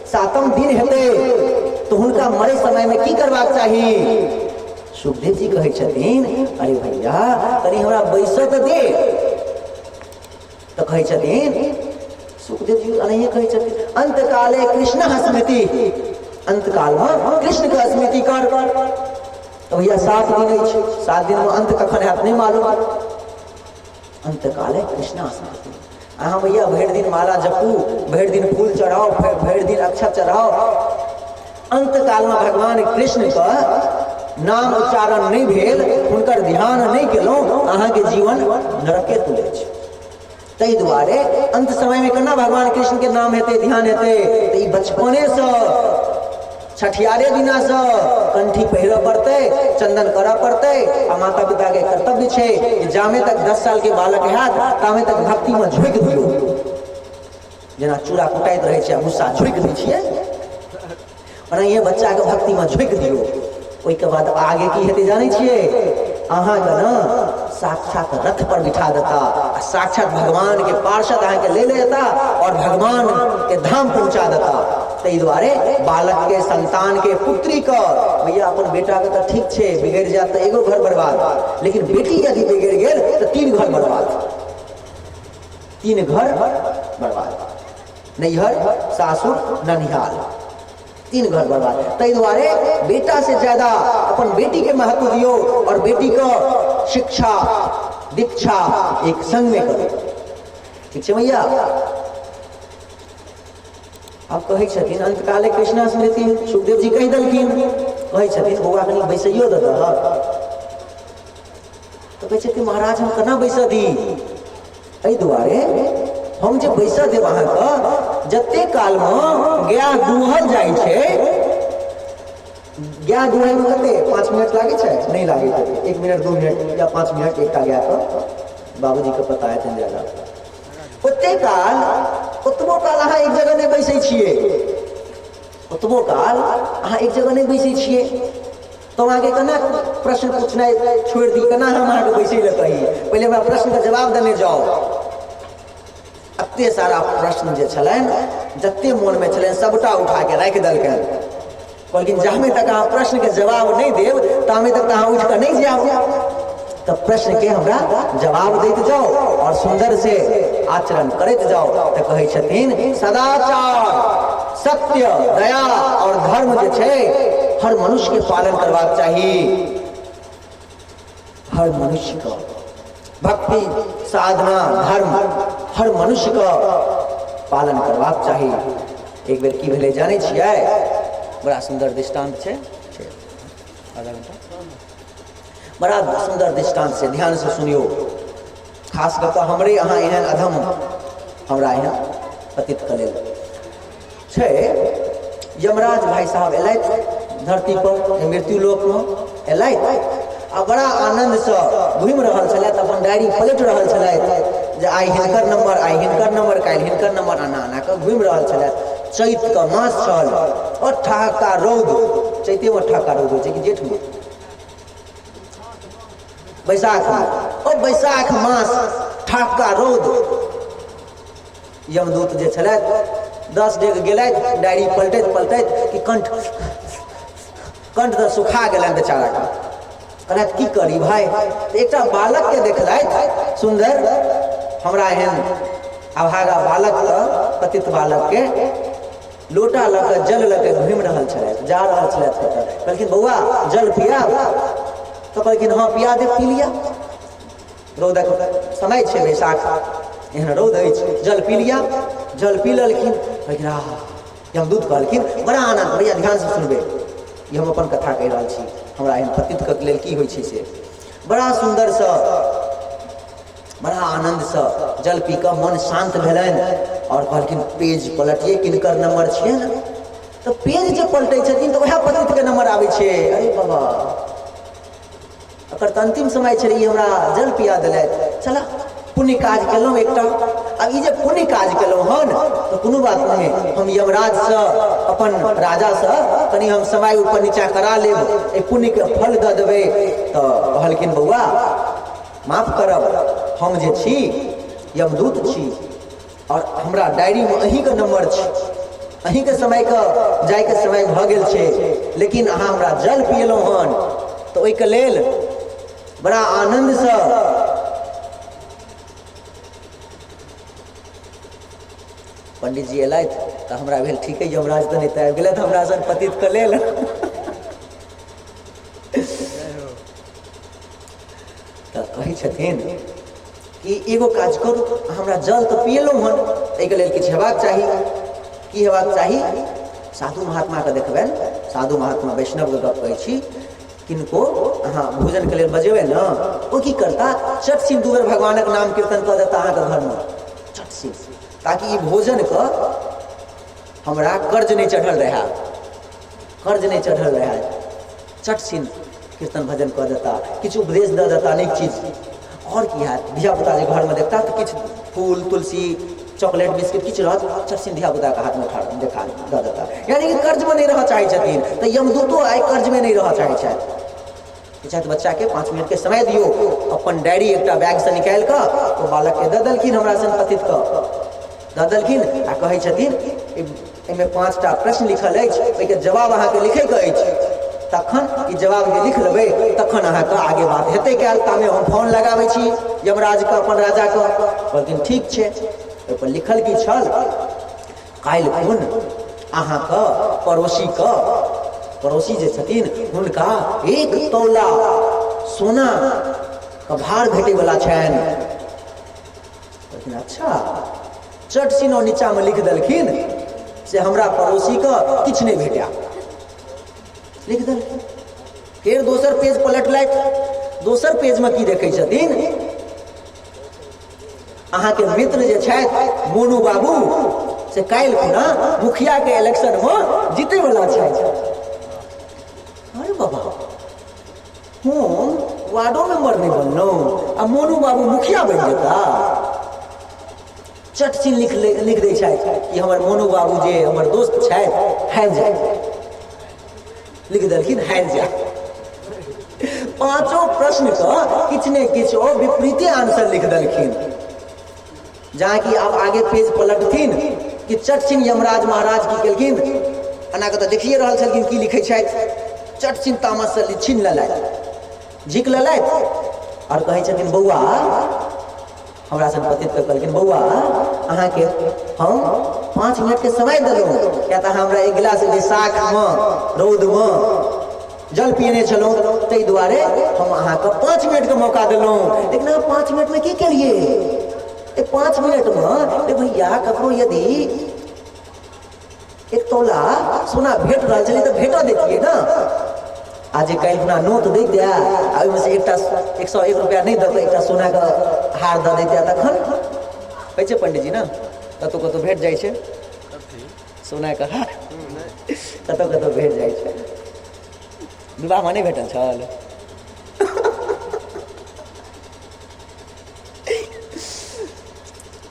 7म दिन हेतै तो हुनका मरे समय में की करबाक चाही? सुखदेव जी कहै छथिन अरे भैया तनी हमरा बैसऽ तऽ दे। तो कहै छथिन सुखदेव जी अनहिए कहै छथिन अंत काले कृष्ण स्मृति, अंत काल में कृष्ण के स्मृति कर। तो भैया 7 दिन अछि, 7 दिन में अंत कखन हैत नहीं मालूम। अंत काले कृष्ण स्मृति, अहाँ भैया भरि दिन माला जपू, भरि दिन फूल चढ़ाओ, भरि दिन अक्षत चढ़ाओ, अंत काल में भगवान कृष्ण का नाम उच्चारण नहीं भेल, हुनकर ध्यान नहीं केलहुँ, अहाँ के जीवन नरके तुल्य छै। ताहि दुआरे अंत समय में केना भगवान कृष्ण के नाम हेतै, ध्यान हेतै? तो ई बचपने से छठियारे दिना से कंठी पहिरऽ पड़तै, चंदन करऽ पड़तै। आ माता पिता के कर्तव्य छै कि जामे तक 10 साल के बालक हैत तामे तक भक्ति में झोंक दियौ। जेना चूड़ा कुटाइत रहे छै, भूसा झोंक दै छियै, ओनाहिए बच्चा के भक्ति में झोंक दियौ। ओहि के बाद आगे की हेतै जानै छियै? अहाँ के ना साक्षात रथ पर बिठा देता, साक्षात भगवान के पार्षद अहाँ के ले लेता और भगवान के धाम पहुंचा देता। ताहि दुआरे बालक के, संतान के, पुत्री का, भैया अपन बेटा के तो ठीक छै बिगड़ जात तो एगो घर बर्बाद, लेकिन बेटी यदि बिगड़ गेल तो 3 घर बर्बाद, 3 घर बर्बाद, नैहर सासुर ननिहाल, 3 घर बर्बाद। ताहि दुआरे बेटा से ज्यादा अपन बेटी के महत्व दियो और बेटी को शिक्षा दीक्षा एक संग में करो। ठीक छै भैया? आप कहै छथिन अंत काले कृष्ण स्मृति, सुखदेव जी कहि देलखिन, कहै छथिन बौआ कनी बैसैयो दऽ दह। तो कहै छथिन महाराज हम केना बैसऽ दी? एहि दुआरे हम जे बैसऽ देब अहाँके, जते काल में गाय दूहल जाइ छै, गाय दूहै में कते 5 मिनट लागे छै? नहीं लागे छै, 1 मिनट 2 मिनट या 5 मिनट एकटा गाय के, बाबूजी के पता है ज्यादा। ओते काल ओतबो काल अहाँ एक जगह नहीं बैसै छियै, ओतबो काल अहाँ एक जगह नहीं बैसै छियै। तो आगे केना प्रश्न पूछनाइ छोड़ दी, केना हम अहाँके बैसे लए कही, पहिले हमरा प्रश्न का जवाब देने जाओ। एते सारा प्रश्न जे छलनि, जते मोन में छलनि सबटा उठा के राखि देलकनि, कहलखिन जामे तक अहाँ प्रश्न के जवाब नहीं देव तामे तक अहाँ उठ कर नहीं जाओ। तब प्रश्न के हमरा जवाब देते जाओ और सुंदर से आचरण करते जाओ। तो कहै छथिन सदाचार, सत्य, दया और धर्म जे छै हर मनुष्य के पालन करबाक चाहिए। हर मनुष्य का भक्ति, साधना, धर्म हर मनुष्य का पालन करबाक चाहिए। एक बेर की भेलै जानै छियै, बड़ा सुंदर दृष्टांत छै, आधा घंटा बड़ा सुंदर दृष्टांत से ध्यान से सुनियो। खास कर कऽ हमरे अहाँ एहन अधम हमरा एहन पतित कऽ लेल छै। यमराज भाई साहब एलथि धरती पर, मृत्यु लोक में एलथि आ बड़ा आनंद से घूमि रहल छलथि, अपन डायरी पलटि रहल छलथि जे आइ हिनकर नंबर, आइ हिनकर नंबर, काल्हि हिनकर नंबर, आना आना कऽ घूमि रहल छलथि। चैत का मास छल और ठहाका रौद, चैते में ठहाका रौद होइ छै कि जेठ में, बैसाख में, और बैसाख मास ठहाका रौद। यमदूत जे छलथि 10 डेग गेलथि, डायरी पलटैत पलटैत कि कंठ तऽ सुखा गेलनि बेचारा का। कहलथि की करी भाई, एकटा बालक के देखलथि सुंदर, हमरा एहन अभागा बालक के, पतित बालक के लोटा लऽ कऽ जल लऽ कऽ घूमि रहल छलथि, जा रहल छलथि। कहलखिन बौआ जल पिया, तो कहलखिन हाँ पिया दे, पी लिया, रौदक समय छै, बैसाख एहन रौद अछि, जल पी लिया। जल पी लेलखिन। कहलखिन यमदूत कहलखिन बड़ा आनंद, भैया ध्यान से सुनबे, ई हम अपन कथा कहि रहल छी, हमरा एहन पतित के लेल की होइ छै से। बड़ा सुंदर से, बड़ा आनंद से जल पी कऽ मन शांत भेलनि और कहलखिन पेज पलटिए, किनकर नंबर छियै ने। तो पेज जे पलटै छथिन तो वएह पतित के नंबर आबै छै। अरे बाबा, एकर अंतिम समय छलै, हमरा जल पिया देलथि, चला पुण्य काज केलहुँ एकटा। अब ई जे पुण्य काज केलहुँ हन तो कोनो बात नहीं, हम यमराज से, अपन राजा से कनी हम समय ऊपर नीचा करा लेब, ए पुण्य के फल दऽ देबै। तो कहलखिन बौआ माफ करब, हम जे छी यमदूत छी और हमरा डायरी में अहीं के नंबर छै, अहीं के समय के जाय के समय भऽ गेल छै, लेकिन अहाँ हमरा जल पियलहुँ हन तो ओहि के लेल बड़ा आनंद से पंडित जी एलथि तो हमरा भेल ठीक है, यमराज तो नहीं आबि गेलथि हमरा सन पतित के लेल। तो कहै छथिन कि एगो काज करू, हमरा जल तो पियलहुँ हन, एहिके लेल किछु हेबाक चाही। की हेबाक चाही? साधु महात्मा के देखबनि, साधु महात्मा वैष्णव के गप कहै छी, किनको अहाँ भोजन के लेल बजेबै न, ओ की करता, चट सिन 2 बेर भगवानक नाम कीर्तन कऽ देता अहाँके घर में, चट सिन, ताकि ई भोजन के हमरा कर्ज नहीं चढ़ल रहे, कर्ज नहीं चढ़ल रहे। चट सिन कीर्तन भजन कऽ देता, किछु उपदेश दऽ देता, अनेक चीज। और की हैत, धियापुता जे घर में देखता तो किछु फूल तुलसी चॉकलेट बिस्किट किछु रहत, चट सिन धियापुता के हाथ में देखा दऽ देता। यानी कि कर्ज में नहीं रह चाहै छथिन। तो यमदूतो आइ कर्ज में नहीं रह चाहै छथि। बच्चा के 5 मिनट के समय दियो, अपन डायरी एकटा बैग से निकालि कऽ तो बालक के दऽ देलखिन, हमरा सन पतित के दऽ देलखिन आ कहै छथिन एहिमे 5टा प्रश्न लिखल अछि, ओहिके जवाब अहाँके लिखैके अछि, तखन ई जवाब जे लिख लेबै तखन अहाँके आगे बात हेतै। काल्हि तामे हम फोन लगाबै छी यमराज के, अपन राजा के। कहलखिन ठीक छै। ओहि पर लिखल की छल, काल्हि खुन अहाँके पड़ोसी जे छथिन हुनका 1 तौला सोना के भार भेटै वाला छनि। कहलखिन अच्छा। चट सिन नीचा में लिख देलखिन से हमरा पड़ोसी के किछु नहीं भेटा, लिख देलखिन। फिर दोसर पेज पलटलथि, दोसर पेज में की देखै छथिन, अहाँके मित्र जे छथि मोनू बाबू से काल्हि खुना मुखिया के इलेक्शन में जीते वाला छथि। अरे बाबा, हम वार्डो मेंबर नहीं बनलहुँ आ मोनू बाबू मुखिया बनि जेता। चट सिन लिख दै छथि कि हमर मोनू बाबू जे हमर दोस्त छथि हारि जाए, लिख देलखिन हारि जाए। पांचों प्रश्न का किछ ने किछ ओ विपरीते आंसर लिख देलखिन। जहाँ कि आप आगे पेज पलटथिन कि चट छिन यमराज महाराज की केलखिन, एना के तऽ देखिए रहल छलखिन की लिखै छथि। चट छिन तामस से छीन लेलथि, झिक लेलथि और कहै छथिन बौआ, हमरा सन पतित के कहलखिन बौआ अहाँके हम 5 मिनट के समय देलहुँ, किया तऽ हमरा एक गिलास बैसाख में रौद में जल पियने छलहुँ, ताहि दुआरे हम अहाँके 5 मिनट के मौका देलहुँ। लेकिन अहाँ 5 मिनट में की केलिए? 5 मिनट में भैया ककरो यदि 1 तोला सोना भेट रहा चलिए तो भेटा देतिए ना। आज कल अपना नोट दे दिया, में से 101 रुपया नहीं दे, एक सोना का हार दे देते तखन कहै पंडित जी ना कतौ कतौ भेट जाए छे सोना का हार, कतौ कतौ भेट जाए छे, विवाह में नहीं भेटल छल।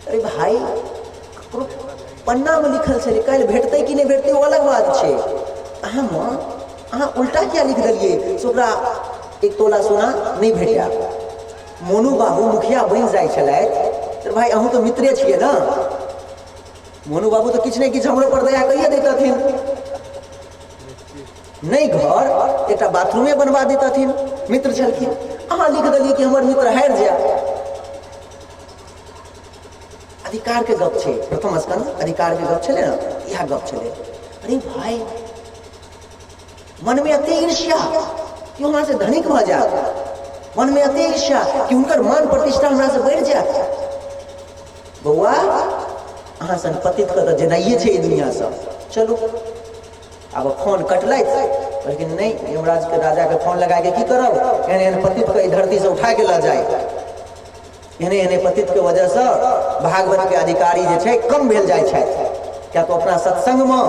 अरे भाई पन्ना में लिखल छे कल भेटते कि नहीं भेटते वो अलग बात छे। अहाँ उल्टा क्या लिख दिलिए से ओकरा 1 तोला सोना नहीं भेटा। मोनू बाबू मुखिया बन जाए छलथि तो भाई अहूँ तो मित्रे छिए ना। मोनू बाबू तो किछ ने किछ हमरो पर दया कहिए देतथिन, नहीं घर एक बाथरूमे बनवा देतथिन, मित्र छलखिन। अहाँ लिख दिलिए कि हमर मित्र हारि जाए। अधिकार के गप छे, प्रथम स्कंद अधिकार के गप छले ना, यह गप छले। अरे भाई मन में अति ईर्ष्या कि हमरा से धनिक भ जाए, मन में अति ईर्ष्या कि हुनकर मान प्रतिष्ठा हमरा से बढ़ जाए। बौआ अहाँ सन पतित के तो जेनाइए छे दुनिया से, चलो अब फोन कटलथि, लेकिन नहीं यमराज के राजा के फोन लगा के की करब, एहन पतित के धरती से उठा के ला जाए। एहने पतित के वजह से भागवत के अधिकारी जे छे कम भेल जाए छथि, क्या तो अपना सत्संग में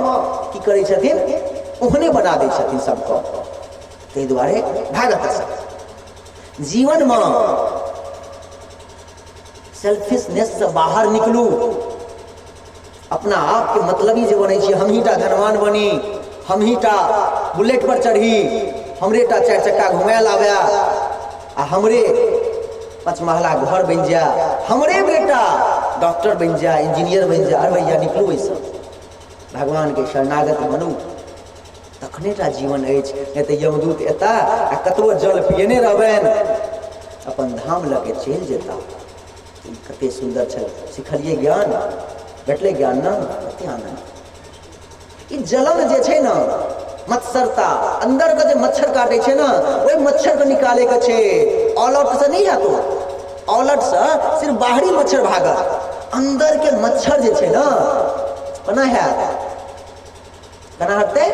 की करै छथिन ओहने बना दै छथिन सबको। ताहि दुआरे भागवत से जीवन में सेल्फिशनेस से बाहर निकलू, अपना आप के मतलबी जे बनै छी, हम ही टा धनवान बनी, हम ही टा बुलेट पर चढ़ी, हमरे टा 4 चक्का घुमायल आवे, आ हमरे 5 महला घर बन जा, हमरे बेटा डॉक्टर बन जा, इंजीनियर बन जा। अरे भैया निकलू ऐसा, भगवान के शरणागत बनू, तखने टा जीवन अछि। नहीं तो यमदूत एता आ कतबो जल पियने रहबनि अपन धाम लगे चलि जेता। कते सुंदर छल, सिखलिए ज्ञान, भेटले ज्ञान ना, कते आनंद। ई जलन जे छै ना, मत्सरता अंदर के जे मच्छर काटे छे ना, ओई मच्छर के निकाले के छे। ऑल आउट से नहीं आतो, ऑल आउट से सिर्फ बाहरी मच्छर भागत, अंदर के मच्छर जे छे ना कना है, कना हटते।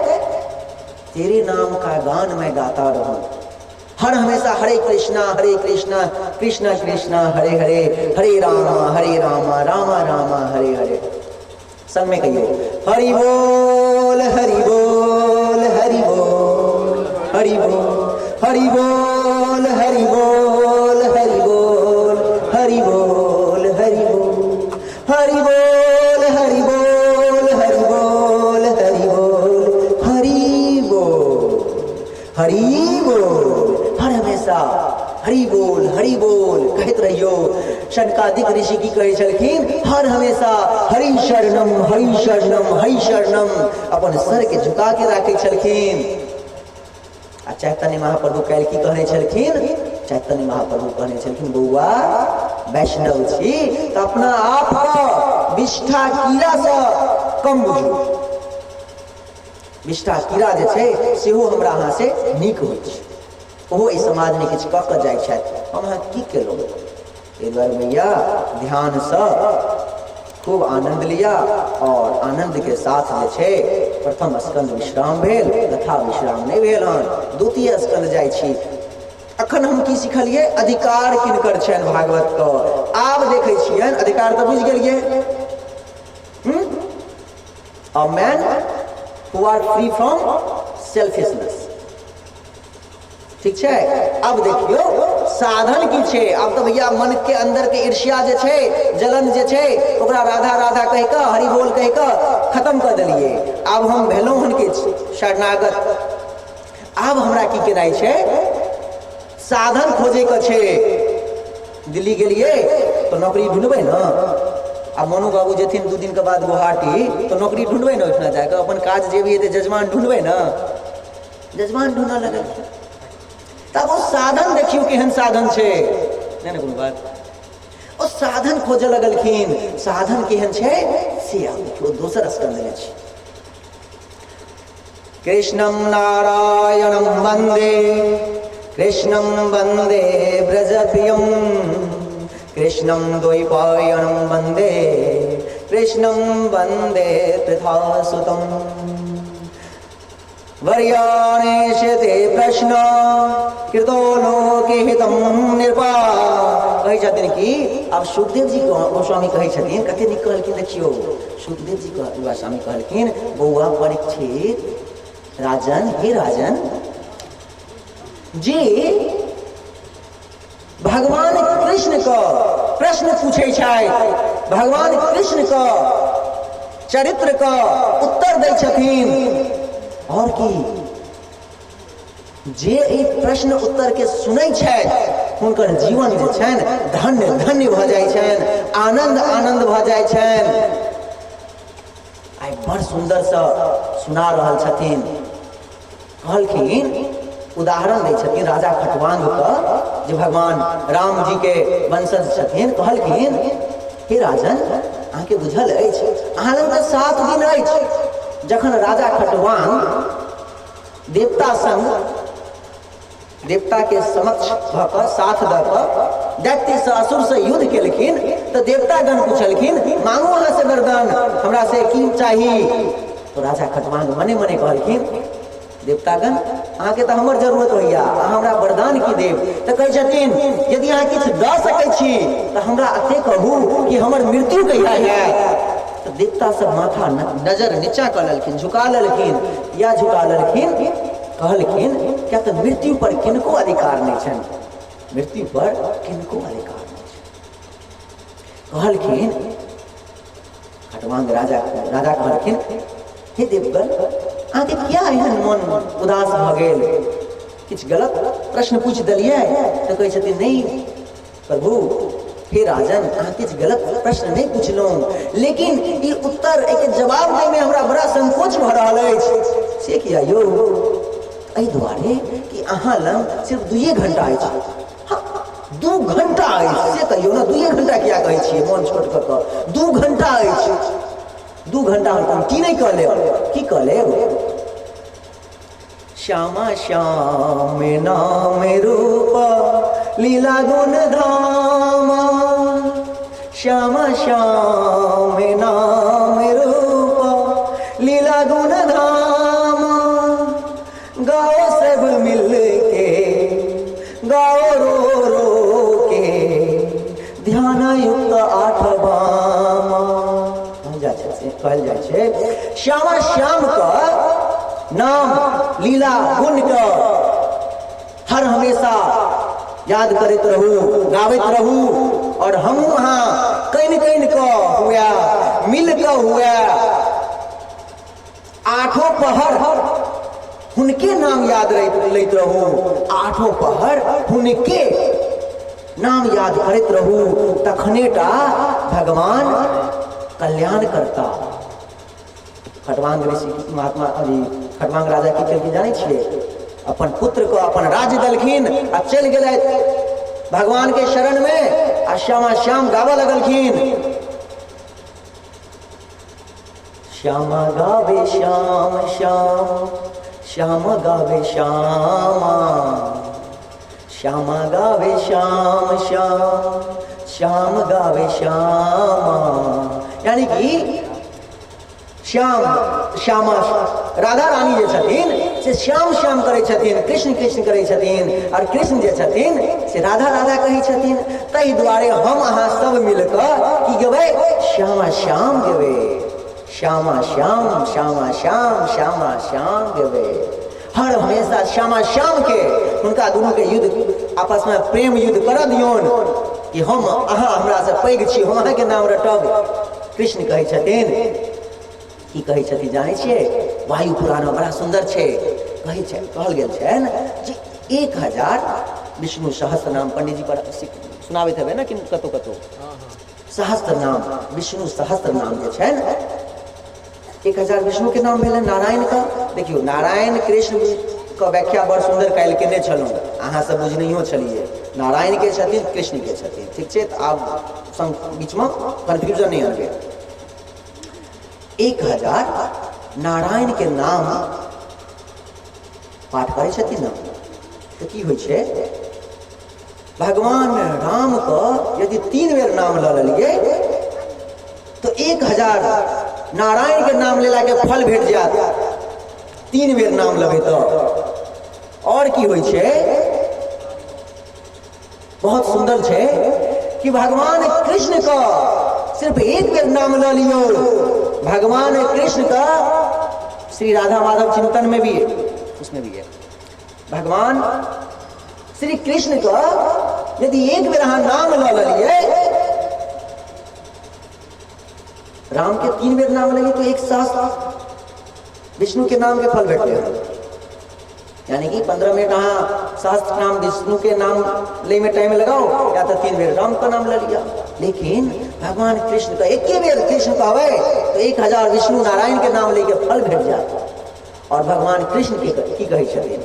तेरे नाम का गान मैं गाता रहूं, हर हमेशा हरे कृष्णा कृष्णा कृष्णा हरे हरे, हरे रामा रामा रामा हरे हरे। संग में कहिए हरि बोल हरि बोल हरि बोल हरि बोल हरि बोल हरि बोल हरि बोल हरि बोल हरि बोल हरि बोल हरि बोल हरि बोल हरि बोल हरि बोल हरि बोल। हर हमेशा हरि बोल कहते रहियो। शनकादिक ऋषि की कहे छलखिन, हर हमेशा हरि शरणम हरि शरणम हरि शरणम, अपन सर के झुका के राखे छलखिन। आ चैतन्य महाप्रभु काल्हि की कहने छलखिन, चैतन्य महाप्रभु कहने छलखिन बौआ वैष्णव छी तो अपना आप को विष्ठा कीड़ा से कम बुझू। विष्ठा कीड़ा जे छै सेहो हमरा अहाँ से नीक होइ छै, ओहो इस समाज में किछु कऽ कऽ जाइ छथि, हम अहाँ की केलहुँ। एहि दुआरे भैया ध्यान से खूब आनंद लिया, और आनंद के साथ जे छै प्रथम स्कंद विश्राम भेल, कथा विश्राम नहीं भेल हन, द्वितीय स्कंद जाइ छी। अखन हम की सिखलिए, अधिकार किनकर छनि भागवत के, आब देखै छियनि अधिकार तऽ बुझि गेलिए। A man who are free from selfishness, ठीक है। अब देखियो साधन की छे। अब तो भैया मन के अंदर के ईर्ष्या जे छे, जलन जे छे, ओकरा राधा राधा कह के हरि बोल कह के खत्म कर दिलिए। अब हम भेलौं हन के शरणागत। अब हमरा की केनाइ छे, साधन खोजे के छे। दिल्ली गेलिए तो नौकरी ढूंढबे ना। अब मोनू बाबू जेथिन 2 दिन के बाद गुवाहाटी तो नौकरी ढूंढबे ना, ओहिठना जाके अपन काज जे भी हेतै जजमान ढूंढबे ना, जजमान ढूंढा लगल। तब वो साधन देखियो केहन साधन छे, नहीं ना कोनो बात। ओ साधन खोजे लगलखिन, साधन केहन छे से आब देखियो दोसर स्कंद में छे। कृष्णं नारायणं वंदे, कृष्णं वंदे ब्रजप्रियं, कृष्णं द्वैपायनं वंदे, कृष्णं वंदे पृथासुतं। वर्याणेशते प्रश्न कृतो लोके हितं निर्पा। कहे छथिन कि अब सुखदेव जी गोस्वामी कहे छथिन, कते नीक कहलखिन देखियो। सुखदेव जी गोस्वामी कहलखिन, बौआ परीक्षित, राजन, हे राजन, जे भगवान कृष्ण का प्रश्न पूछे छथि, भगवान कृष्ण का चरित्र का उत्तर दै छथिन, और की जे ई प्रश्न उत्तर के सुनै छथि हुनकर जीवन जे छनि धन्य धन्य भ जाइ छनि, आनंद आनंद भ जाइ छनि। आइ बड़ सुंदर सँ सुना रहल छथिन। कहलखिन, उदाहरण दै छथिन राजा खटवांग का, जे भगवान राम जी के वंशज छथिन। कहलखिन, हे राजन, अहाँके बुझल अछि अहाँ लग तऽ 7 दिन अछि। जखन राजा खटवांग देवता संग, देवता के समक्ष भ कऽ साथ दऽ कऽ दैत्य से असुर से युद्ध केलखिन, तऽ देवतागण पूछलखिन, मांगू अहाँ से वरदान, हमरा से की चाही। तो राजा खटवांग मने मने कहलखिन, देवतागण अहाँके तऽ हमर जरूरत होइया, अहाँ हमरा वरदान की देब। तऽ कहै छथिन, यदि अहाँ किछु दऽ सकै छी तऽ हमरा एते कहू कि हमर मृत्यु कहिया हैत। तऽ देवता सब माथा नजर नीचा कऽ लेलखिन, झुका लेलखिन, या झुका लेलखिन। कहलखिन, क्या तऽ मृत्यु पर किनको अधिकार नहीं छनि, मृत्यु पर किनको अधिकार नहीं छनि। कहलखिन, खटवांग राजा कहलखिन, हे देवगण, अहाँके क्या एहन मन उदास भ गेल, किछु गलत प्रश्न पूछ देलियै। तऽ कहै छथिन, नहीं प्रभु, हे राजन, अहाँ किछु गलत प्रश्न नहीं पूछलहुँ, लेकिन ई उत्तर एक जवाब दै में हमरा बड़ा संकोच भ रहल अछि। से किया यौ? एहि दुआरे कि अहाँ लग सिर्फ 2 घंटा अछि। 2 घंटा अछि, से कहियौ ना, 2 घंटा किया कहै छियै मन छोट कऽ कऽ? 2 घंटा अछि, 2 घंटा हम की नहीं कह लेब, की कह लेब? श्यामा श्याम नाम रूप लीला गुण धामा, श्यामा श्याम नाम रूप लीला गुण धामा। गाओ सब मिल के, गाओ रो रो के, ध्यान युक्त 8 बामा। कहल जाइ छै श्यामा श्याम का नाम लीला गुण का हर हमेशा याद करते रहू, गावत रहू, और हम वहाँ कइन कइन का हुआ, मिल का हुआ, 8 पहर हुनके नाम याद लैत रहू, 8 पहर हुनके नाम याद करते रहू, तखनेटा भगवान कल्याण करता। खटवांग ऋषि महात्मा खटवांग राजा की केलखिन जानै छियै? अपन पुत्र को अपन राज्य देलखिन आ चलि गेलथि भगवान के शरण में, आ श्यामा श्याम गावऽ लगलखिन। श्यामा गावे श्याम श्याम, श्याम गावे श्यामा, श्यामा गावे श्याम श्याम, श्याम गावे श्यामा। यानी कि श्यामा राधा रानी जे छथिन से श्याम श्याम करै छथिन, कृष्ण कृष्ण करै छथिन, और कृष्ण जे छथिन से राधा राधा कहै छथिन। ताहि दुआरे हम अहाँ सब मिलकर की गेबै? श्यामा श्याम गेबै, श्यामा श्याम, श्यामा श्याम, श्यामा श्याम गेबै। हर हमेशा श्यामा श्याम के हुनका दुनू के युद्ध, आपस में प्रेम युद्ध कर दियौन कि हम अहाँ हमरा से पैघ छी, हम अहाँके नाम रटब। कृष्ण कहै छथिन, की कहै छथिन जानै छियै? वायु पुराण बड़ा सुंदर छै। कहै छै, कहल गेल छै जे 1000 विष्णु सहस्त्र नाम पंडित जी पर सुनाबे थे ना कि कतो कतो सहस्त्र नाम विष्णु सहस्त्र नाम जे छै 1000 विष्णु के नाम भेलै नारायण का। देखियो नारायण कृष्ण का व्याख्या बड़ सुंदर काल्हि केने छलहुँ, अहाँ सब बुझनैयो छलिए। नारायण के छथिन कृष्ण के छथिन, ठीक छै। तऽ आब बीच में कन्फ्यूजन नहीं आबे। 1000 नारायण के नाम पाठ करै छथिन ना, तो की होइ छै, भगवान राम का यदि 3 बेर नाम लऽ लेलिए तो 1000 नारायण के नाम लेला के फल भेट जायत। 3 बेर नाम लेबै तो और की होइ छै, बहुत सुंदर छै कि भगवान कृष्ण का सिर्फ 1 बेर नाम लऽ लियो, भगवान कृष्ण का श्री राधा माधव चिंतन में भी है, उसमें भी है। भगवान श्री कृष्ण का यदि 1 बेर अहाँ नाम लऽ लेलिए, राम के 3 बेर नाम लेंगे तो 1 सहस्त्र विष्णु के नाम के फल भेटते। यानी कि 15 मिनट अहाँ सहस्त्र नाम विष्णु के नाम ले में टाइम लगाओ, या तो 3 बेर राम का नाम ले लिया। लेकिन भगवान कृष्ण का 1 बेर कृष्ण का हुए तो 1000 विष्णु नारायण के नाम लेके फल भेट जाए। और भगवान कृष्ण की कहे छथिन,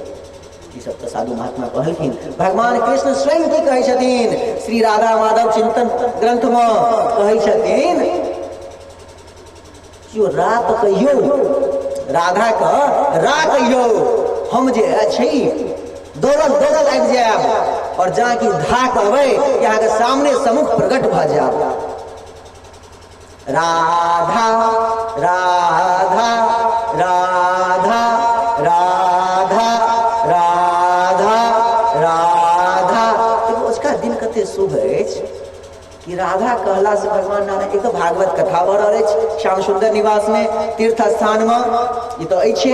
ई सब तो साधु महात्मा कहलखिन, भगवान कृष्ण स्वयं की कहे छथिन, श्री राधा माधव चिंतन ग्रंथ में कहे छथिन, जो रात कहियो राधा का रा कहियो, हम जे अछि दौड़ल दौड़ल आबि जायब, और जहाँ की धा कहबै कि अहाँके सामने सम्मुख प्रकट भऽ जायब। राधा राधा राधा राधा राधा राधा। तो उसका दिन कते शुभ अछि कि राधा कहला से भगवान नारायण। एक तो भागवत कथा भऽ रहल अछि श्याम सुंदर निवास में तीर्थ स्थान में, ई तो अछि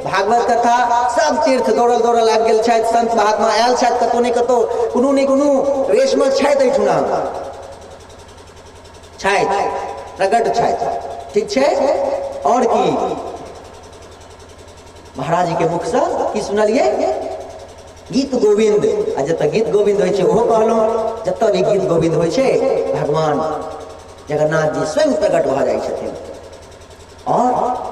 भागवत कथा। सब तीर्थ दौड़ल दौड़ल आबि गेल छथि, संत महात्मा आयल छथि, कतौ ने कतौ कोनो ने कोनो वेश में छथि, एहिठुना छथि, प्रकट छथि, ठीक छै। और की महाराज जी के मुख से की सुनलिए, गीत गोविंद। आ जतऽ गीत गोविंद होइ छै ओहो कहलहुँ, जतऽ भी गीत गोविंद होइ छै भगवान जगन्नाथ जी स्वयं प्रकट भऽ जाइ छथिन। और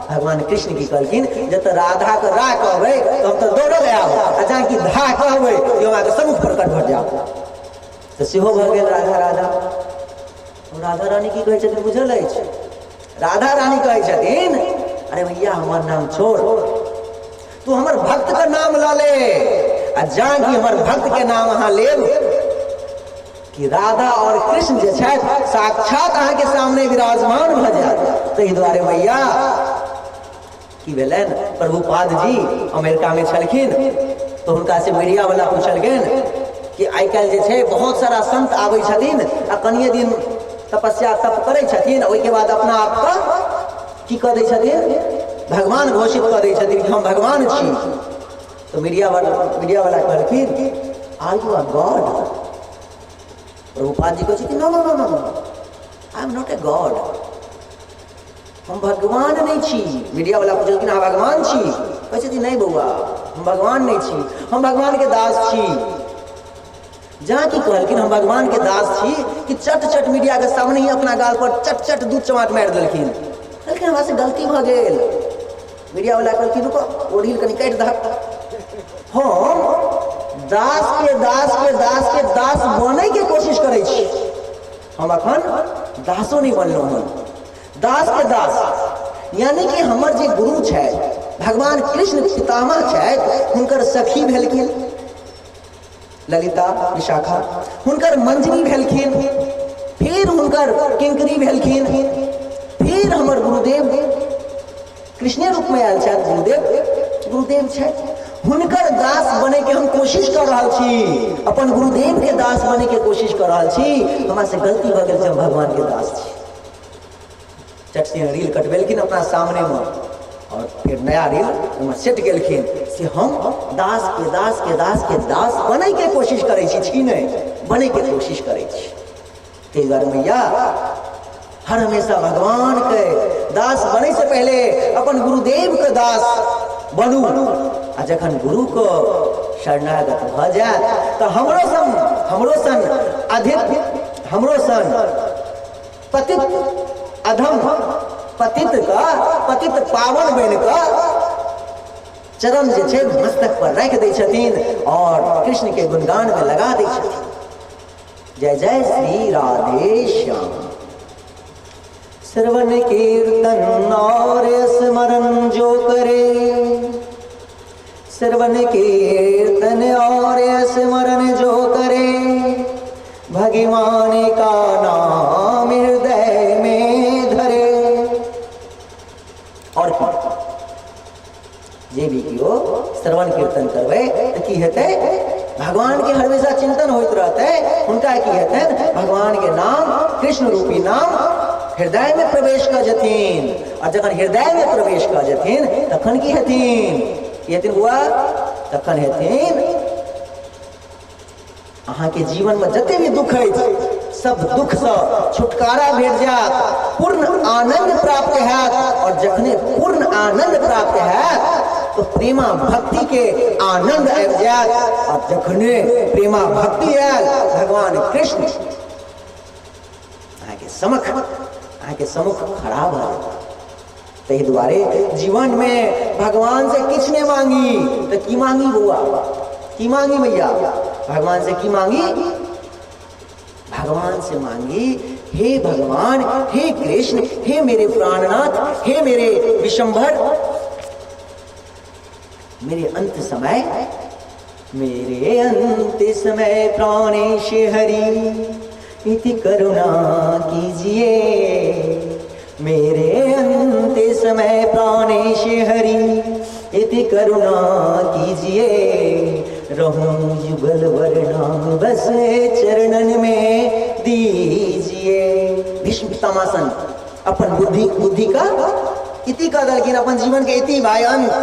भगवान कृष्ण की कहलखिन, जतऽ राधा के रा कहबै तो हम तो दौड़ल आयब, आ जहाँ की धा कहबै तो अहाँके सम्मुख प्रकट भऽ जायब। तऽ सेहो भऽ गेल राधा राधा। राधा रानी की कहै छथिन बुझल अछि? राधा रानी कहै छथिन, अरे भैया हमर नाम छोड़, तू हमर भक्त का नाम लऽ ले। आ जहाँ की हमर भक्त के नाम अहाँ लेब कि राधा और कृष्ण जे छथि साक्षात अहाँके सामने विराजमान भऽ जायत। ताहि दुआरे भैया की भेलनि, प्रभुपाद जी अमेरिका में छलखिन, तो हुनका से मीडिया वाला पूछलखिन कि आइ काल्हि जे छै बहुत सारा संत आबै छथिन आ कनिये दिन तपस्या तप करै छथिन, ओहिके बाद अपना आपका की कऽ दै छथिन, भगवान घोषित कऽ दै छथिन कि हम भगवान छी। तो मीडिया वाला कहलखिन, are you a god? Prabhupad ji कहै छथिन, no no no no no, I am not a god, हम भगवान नहीं छी। मीडिया वाला पूछलखिन, अहाँ भगवान छी? कहै छथिन, नहीं बौआ, हम भगवान नहीं छी, हम भगवान के दास छी। जहाँ की कहलखिन हम भगवान के दास छी कि चट चट मीडिया के सामने ही अपना गाल पर चट चट दूध चमाट मारि देलखिन। कहलखिन हमरा से गलती भऽ गेल। मीडिया वाला कहलखिन, रुको ओ रील कनि काटि दहक, हम दास के दास के दास के दास बनै के कोशिश करै छी, हम अखन दासो नहीं बनलहुँ हन, दास के दास। यानी कि हमर जे गुरु छथि भगवान कृष्ण पितामह छथि, हुनकर सखी भेलखिन ललिता विशाखा, हुनकर मंजरी भेलखिन, फिर हुनकर किंकरी भेलखिन, फिर हमर गुरुदेव कृष्णे रूप में आयल छथि, गुरुदेव छथि, हुनकर दास बने के हम कोशिश कर रहा छी, अपन गुरुदेव के दास बने के कोशिश कर रहा छी। हमरा से गलती भऽ गेल, हम भगवान के दास छी। चट से रील कटबेलखिन अपना सामने में, और फिर नया रील सेट गेलखिन से हम दास के दास के दास के दास बने के कोशिश करै छी नहीं, बने के कोशिश करै छी। ताहि दुआरे भैया हर हमेशा भगवान के दास बने से पहले अपन गुरुदेव के दास बनू। आ जखन गुरु को शरणागत भ जाए तो हमरो सन पतित अधम पतित पावन बन कऽ चरण जे छै मस्तक पर रख दै छथिन और कृष्ण के गुणगान में लगा दै छथिन। जय जय श्री राधे श्याम। श्रवण कीर्तन और स्मरण जो करे, श्रवण कीर्तन और स्मरण जो करे, भगवान का नाम हृदय में धरे। और जे भी कियो श्रवण कीर्तन करवे तो की हेतै, भगवान के हमेशा चिंतन होइत रहते, उनका की हेतै भगवान के नाम, कृष्ण रूपी नाम हृदय में प्रवेश कर जथिन। और जखन हृदय में प्रवेश कर जथिन तखन की हेथिन हुआ, तखन हेथिन अहाँ के जीवन में जते भी दुख है सब दुख से छुटकारा भेट जात, पूर्ण आनंद प्राप्त हैत। और जखने पूर्ण आनंद प्राप्त हैत तो प्रेमा भक्ति के आनंद आबि जायत। और जखने प्रेमा भक्ति आयल भगवान कृष्ण अहाँ के सम्मुख खड़ा भ जाता। ताहि दुआरे जीवन में भगवान से किछ नहीं मांगी तो की मांगी बउआ, की मांगी मैया, भगवान से की मांगी, भगवान से मांगी हे भगवान, हे कृष्ण, हे मेरे प्राणनाथ, हे मेरे विशंभर, मेरे अंत समय प्राणेश हरि इति करुणा कीजिए। मेरे अंत समय प्राणेश हरि इति करुणा कीजिए। रहूं युगल वर्णांग बस चरणन में दीजिए। भीष्म पितामह अपन बुद्धि का इति का दलखिन, अपन जीवन के इति भाई अंत,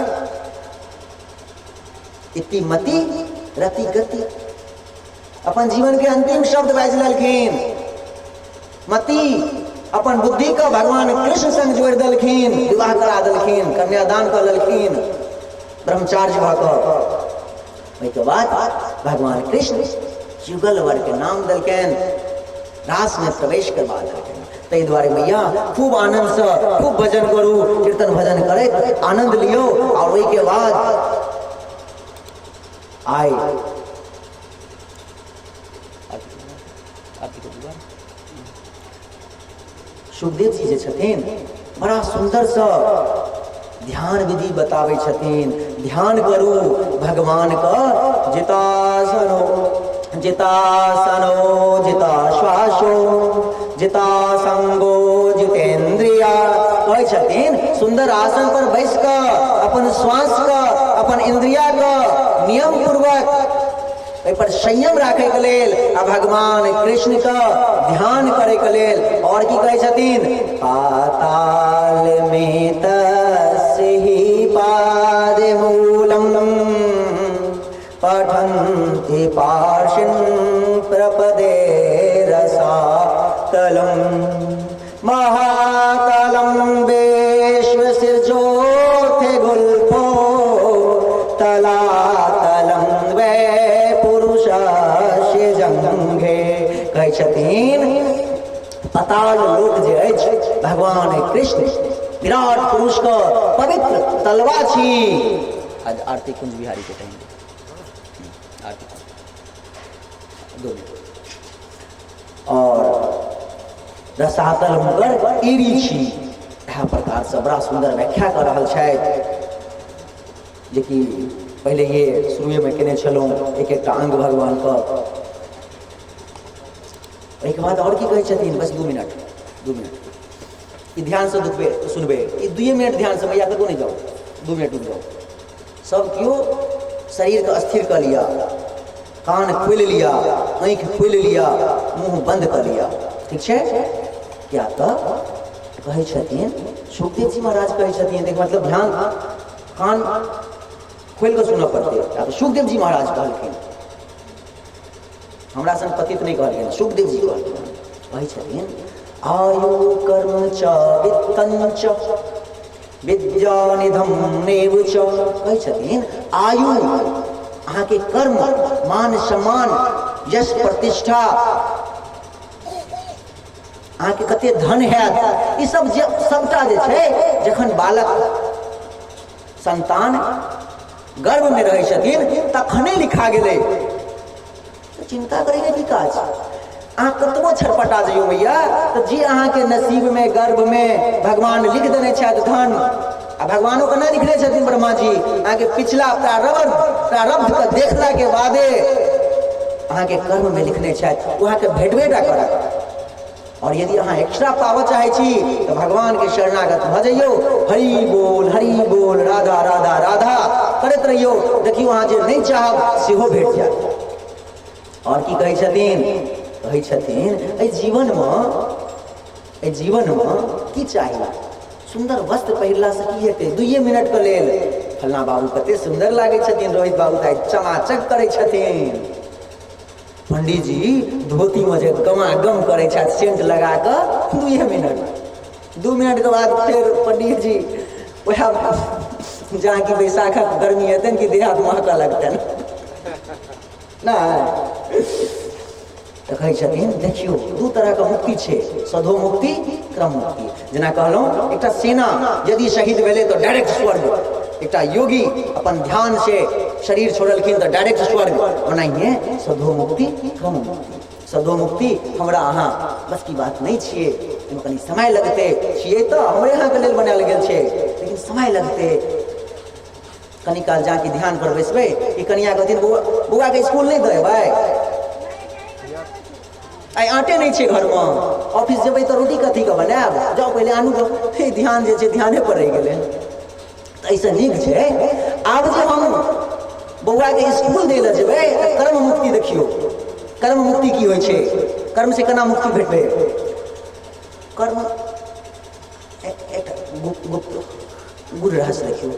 इति मति रति गति, अपन जीवन के अंतिम शब्द बाजि लेलखिन। मति अपन बुद्धि का भगवान कृष्ण संग जोड़ देलखिन, विवाह करा देलखिन, कन्यादान कर लेलखिन ब्रह्मचार्य भ कऽ। ओहिके बाद भगवान कृष्ण युगल वर के नाम देलखिन, रास में प्रवेश करवा देलखिन। ताहि दुआरे मैया खूब आनंद से खूब भजन करू, कीर्तन भजन करैत आनंद लियो। और ओहिके बाद आए सुखदेव जी जे छथिन बड़ा सुंदर सा ध्यान विधि बताबै छथिन। ध्यान करू भगवान का, जितासनो जिताश्वासो जितासंगो जितेंद्रिया। कहै छथिन सुंदर आसन पर बैस कऽ अपन श्वास का, अपन इंद्रिया का नियम पूर्वक पर संयम राखे के लेल आ भगवान कृष्ण का ध्यान करे के लेल। और की कहै छथिन, पाताल में तस्हि पाद मूलम पठन्ति पार्षिण प्रपदे रसातलम महातलम विश्व सिरजोर्थे गुल्फो तलातलम वे जंघे। कहै छथिन पाताल लोक जे अछि भगवान कृष्ण विराट पुरुष का पवित्र तलवा छी। आज आरती कुंज बिहारी के कहेंगे, आरती 2 मिनट। और रसातल हुनकर एड़ी छी। इएह प्रकार से बड़ा सुंदर व्याख्या कर रहल छथि, जे कि पहले ये शुरू में केने छलौं एक एक अंग भगवान का। एक बाद और की कहै छथिन, बस 2 मिनट ई ध्यान से सुनबे, ई 2 मिनट ध्यान से, मैया कतौ नहीं जाओ, 2 मिनट रुक जाओ। सब क्यों शरीर का स्थिर कर लिया, कान खोल लिया, आँख खोल लिया, मुंह बंद कर लिया, ठीक है। क्या कहै छथिन सुखदेव जी महाराज कहै छथिन, देख मतलब ध्यान कान खोल कर सुनना पड़ते। सुखदेव जी महाराज कहलखिन, हमरा सन पतित नहीं कहलखिन, सुखदेव जी कहलखिन। कहै छथिन आयु कर्म च वित्तं च विद्या निधम नेव च। कहै छथिन आयु अहाँ के कर्म, मान सम्मान, यश प्रतिष्ठा, अहाँ के कते धन हैत, ई सब सबटा जे छै जखन बालक संतान गर्भ में रहै छथिन तखने लिखा गेलै। तो चिंता करैके की काज? अहाँ कतबो छटपटा जइयो मैया, तो जे अहाँ के नसीब में गर्भ में भगवान लिख देने छथि धन, आ भगवानो केना लिखने छथिन ब्रह्मा जी, अहाँ के पिछला प्रारब्ध के देखला के बादे अहाँ के कर्म में लिखने छथि, वहाँ के भेटबे टा करत। और यदि अहाँ एक्स्ट्रा पावऽ चाहे छी तो भगवान के शरणागत भ जइयो, हरि बोल राधा राधा राधा करैत रहियो, देखियो अहाँ जे नहीं चाहब सेहो भेट जायत। और की कहै छथिन? कहै छथिन एहि जीवन में की चाहिए? सुंदर वस्त्र पहिरला से की हेतै? 2 मिनट के लेल फलना बाबू कते सुंदर लागै छथिन, रोहित बाबू तऽ चमाचक करै छथिन। पंडित जी धोती में जे गमागम करै छथि सेंट लगा कऽ 2 मिनट के बाद फिर पंडित जी वह जहाँ की बैसाखक गर्मी हेतनि कि देहात महकऽ लगतनि ना। तऽ कहै छथिन देखियो 2 तरह के मुक्ति छै, सधो मुक्ति, क्रम मुक्ति। जेना कहलहुँ एकटा सेना यदि शहीद भेलै तो डायरेक्ट स्वर्ग, एकटा योगी अपन ध्यान से शरीर छोड़लखिन तो डायरेक्ट स्वर्ग, ओनाहिए सधो मुक्ति, क्रम मुक्ति। सधो मुक्ति हमरा अहाँ बस की बात नहीं छियै, एहिमे कनि समय लगते, छियै तो हमरे अहाँ के लेल बनायल गेल छै, लेकिन समय लगते। कनि काल जाके ध्यान पर बैसबै कि कनिया कहथिन बौआ के स्कूल नहीं देबै, आई आटे नहीं छै घर में, ऑफिस जेबै तो रोटी कथी के बनायब, जाओ पहले आनू तो ध्यान जे छै ध्याने पर रहि गेलै। ऐसा नीक छै आब जे हम बौआ के स्कूल दै लए जेबै कर्म मुक्ति देखियो। कर्म मुक्ति की होइ छै? कर्म से केना मुक्ति भेटबै? कर्म एक गुरु रहस्य देखियो।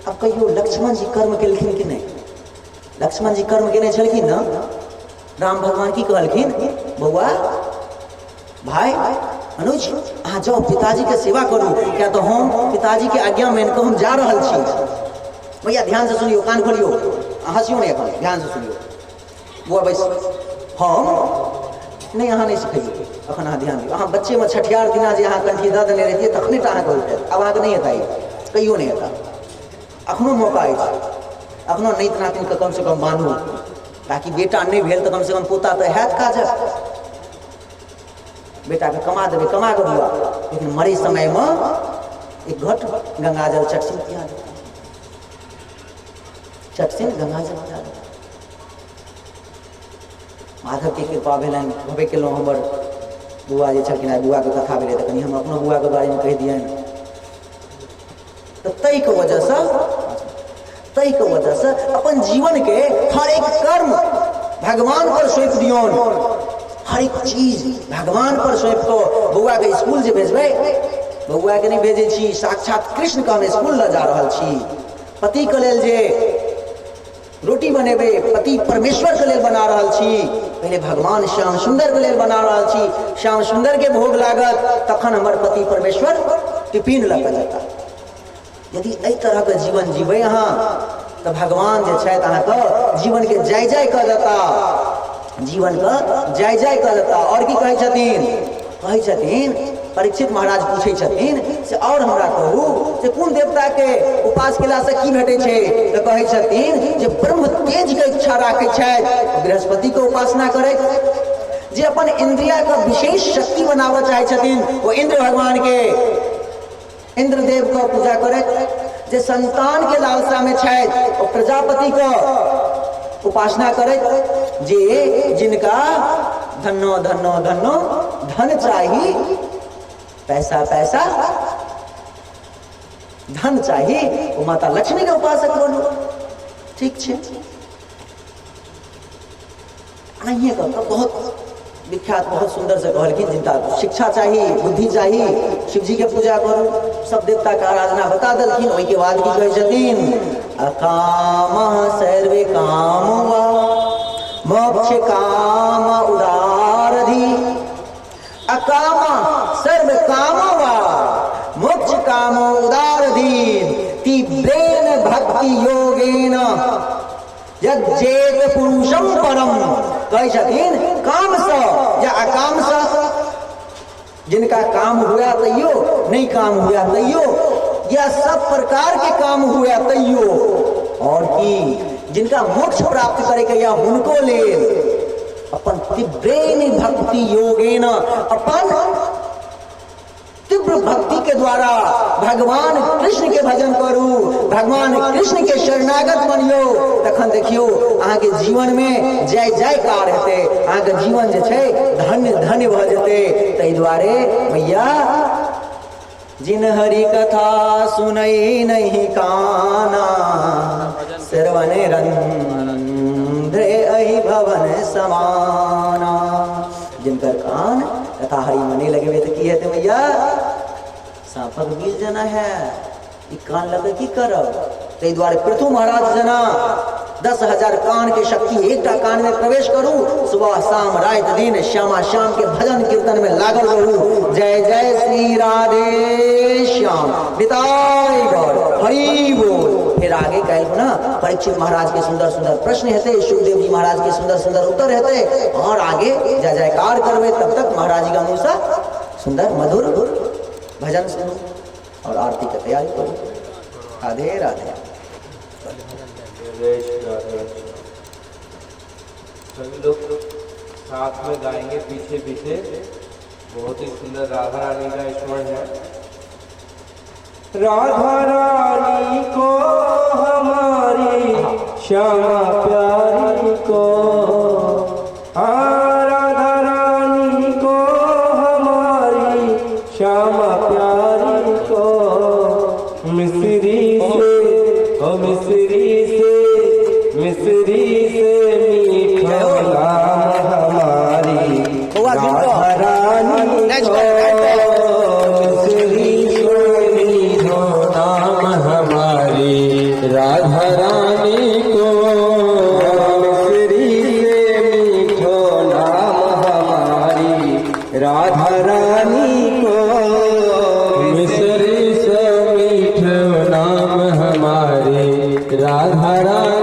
अब कहियो लक्ष्मण जी कर्म केलखिन कि नहीं? लक्ष्मण जी कर्म केने छलखिन ना। राम भगवान की कहलखिन, बौआ भाई अनुज अहाँ जाओ पिताजी के सेवा करू, क्या तो हम पिताजी के आज्ञा मान के हम जा रहल छी। भैया ध्यान से सुनियो, कान खोलियो, हंसियो नहीं, अपन ध्यान से सुनियो। बुआ बैस, हम नहीं, अहाँ नहीं सिखियो, अखन अहाँ ध्यान दियो। अहाँ बच्चे में छठियार दिना जे अहाँ कंठी दऽ देने रहियै तखने टा अहाँके होइत, अब अहाँके नहीं हेतै, कहियो नहीं हेता। अखनो मौका अछि, अखनो नाति नातिन के कम से कम बान्हू, ताकि बेटा नहीं भेल तो कम से कम पोता तो हैत काजक। बेटा के कमा देबै, कमा के बुआ, लेकिन मरे समय में एक घट गंगाजल चटसिन किया देता, चटसिन गंगाजल किया देता। माधव के कृपा भेलनि, होबे केलहुँ। हमर बुआ जे छलखिन, आइ बुआ के कथा भेलै तऽ कनि हम अपनो बुआ के बारे में कहि दियनि। तऽ ताहि के वजह से अपन जीवन के हर एक कर्म भगवान पर सौंप दियौन, हर एक चीज भगवान पर सौंप कऽ। बौआ के स्कूल जे भेजबै, बौआ के नहीं भेजै छी, साक्षात कृष्ण के हम स्कूल लऽ जा रहल छी। पति के लेल जे रोटी बनेबै, पति परमेश्वर के लेल बना रहल छी, पहले भगवान श्याम सुंदर के लेल बना रहल छी। श्याम सुंदर के भोग लागत तखन हमर पति परमेश्वर टिफिन लऽ कऽ जेता। यदि एहि तरह के जीवन जीबै अहाँ तो भगवान जे छथि अहाँके जीवन के जय जय कऽ देता, जीवन के जय जय कऽ देता। और की कहै छथिन परीक्षित महाराज पूछै छथिन से और हमरा कहू से कोन देवता के उपास केला से की भेटै छै? तऽ कहै छथिन जे ब्रह्म तेज के इच्छा राखै छथि बृहस्पति के उपासना करैत, जे अपन इंद्रिया के विशेष शक्ति बनाबऽ चाहै छथिन वो इंद्र भगवान के, इंद्रदेव का पूजा करैत, जे संतान के लालसा में छथि ओ प्रजापति का उपासना करैत, जे जिनका धन्नो धन्नो धन्नो धन चाही, पैसा पैसा धन चाही, वो माता लक्ष्मी के उपासक बनो। ठीक छै, अहिए का बहुत विख्यात, बहुत सुंदर से कहलखिन जिनका शिक्षा चाहिए, बुद्धि चाहिए, शिव जी के पूजा करू, सब देवता के आराधना बता देलखिन। ओहि के बाद की कहै छथिन, अकाम सर्वे काम वा मोक्ष काम उदारधि, अकाम सर्व काम वा मोक्ष काम उदारधि, तीव्रेण भक्ति योगेन यज्जेत पुरुषम परम, कहै छथिन काम स या अकाम स, जिनका काम हुआ तैयो, नहीं काम हुआ तैयो, या सब प्रकार के काम हुआ तैयो, और की जिनका मोक्ष प्राप्त करे या हुनको ले अपन तीव्रेन भक्ति योगेन, अपन तीव्र भक्ति के द्वारा भगवान कृष्ण के भजन करू, भगवान कृष्ण के शरणागत बनियो, तखन देखियो अहाँ के जीवन में जय जयकार हेते, अहाँ के जीवन जे छै धन्य धन्य भ जेते। तै द्वारे भैया जिन हरि कथा सुनई नहीं काना, श्रवण रंध्रे अहि भवन समाना। जिनकर कान कथा हरि मने लगे तो की हेते भैया, साफक बीज जना है, ई कान लगे की करब। तै द्वारे पृथु महाराज जना 10,000 कान के शक्ति एकटा कान में प्रवेश करू, सुबह शाम रात दिन श्यामा श्याम के भजन कीर्तन में लागल रहू। जय जय श्री राधे श्याम, निताय गौर, हरि बोल। फिर आगे कहल ना परीक्षित महाराज के सुंदर सुंदर प्रश्न हेते, सुखदेव जी महाराज के सुंदर सुंदर उत्तर हेते, और आगे जय जयकार करवे। तब तक महाराज जी का मुंह से सुंदर मधुर भजन सुनो और आरती की तैयारी करो। राधे राधे। सभी लोग साथ में गाएंगे पीछे पीछे। बहुत ही सुंदर राधा रानी का स्मरण है। राधा रानी को हमारी श्यामा प्यारी को, राधा रानी को हमारी श्यामा प्यारी को, मिस्री से ओ मिस्री से, मिस्री से मीठा नाम हमारी राधा रानी को, मिस्री से मीठा नाम हमारी राधा रानी को, मिस्री से मीठो नाम हमारी राधा रानी को, मिस्री से मीठो नाम हमारी राधा रानी।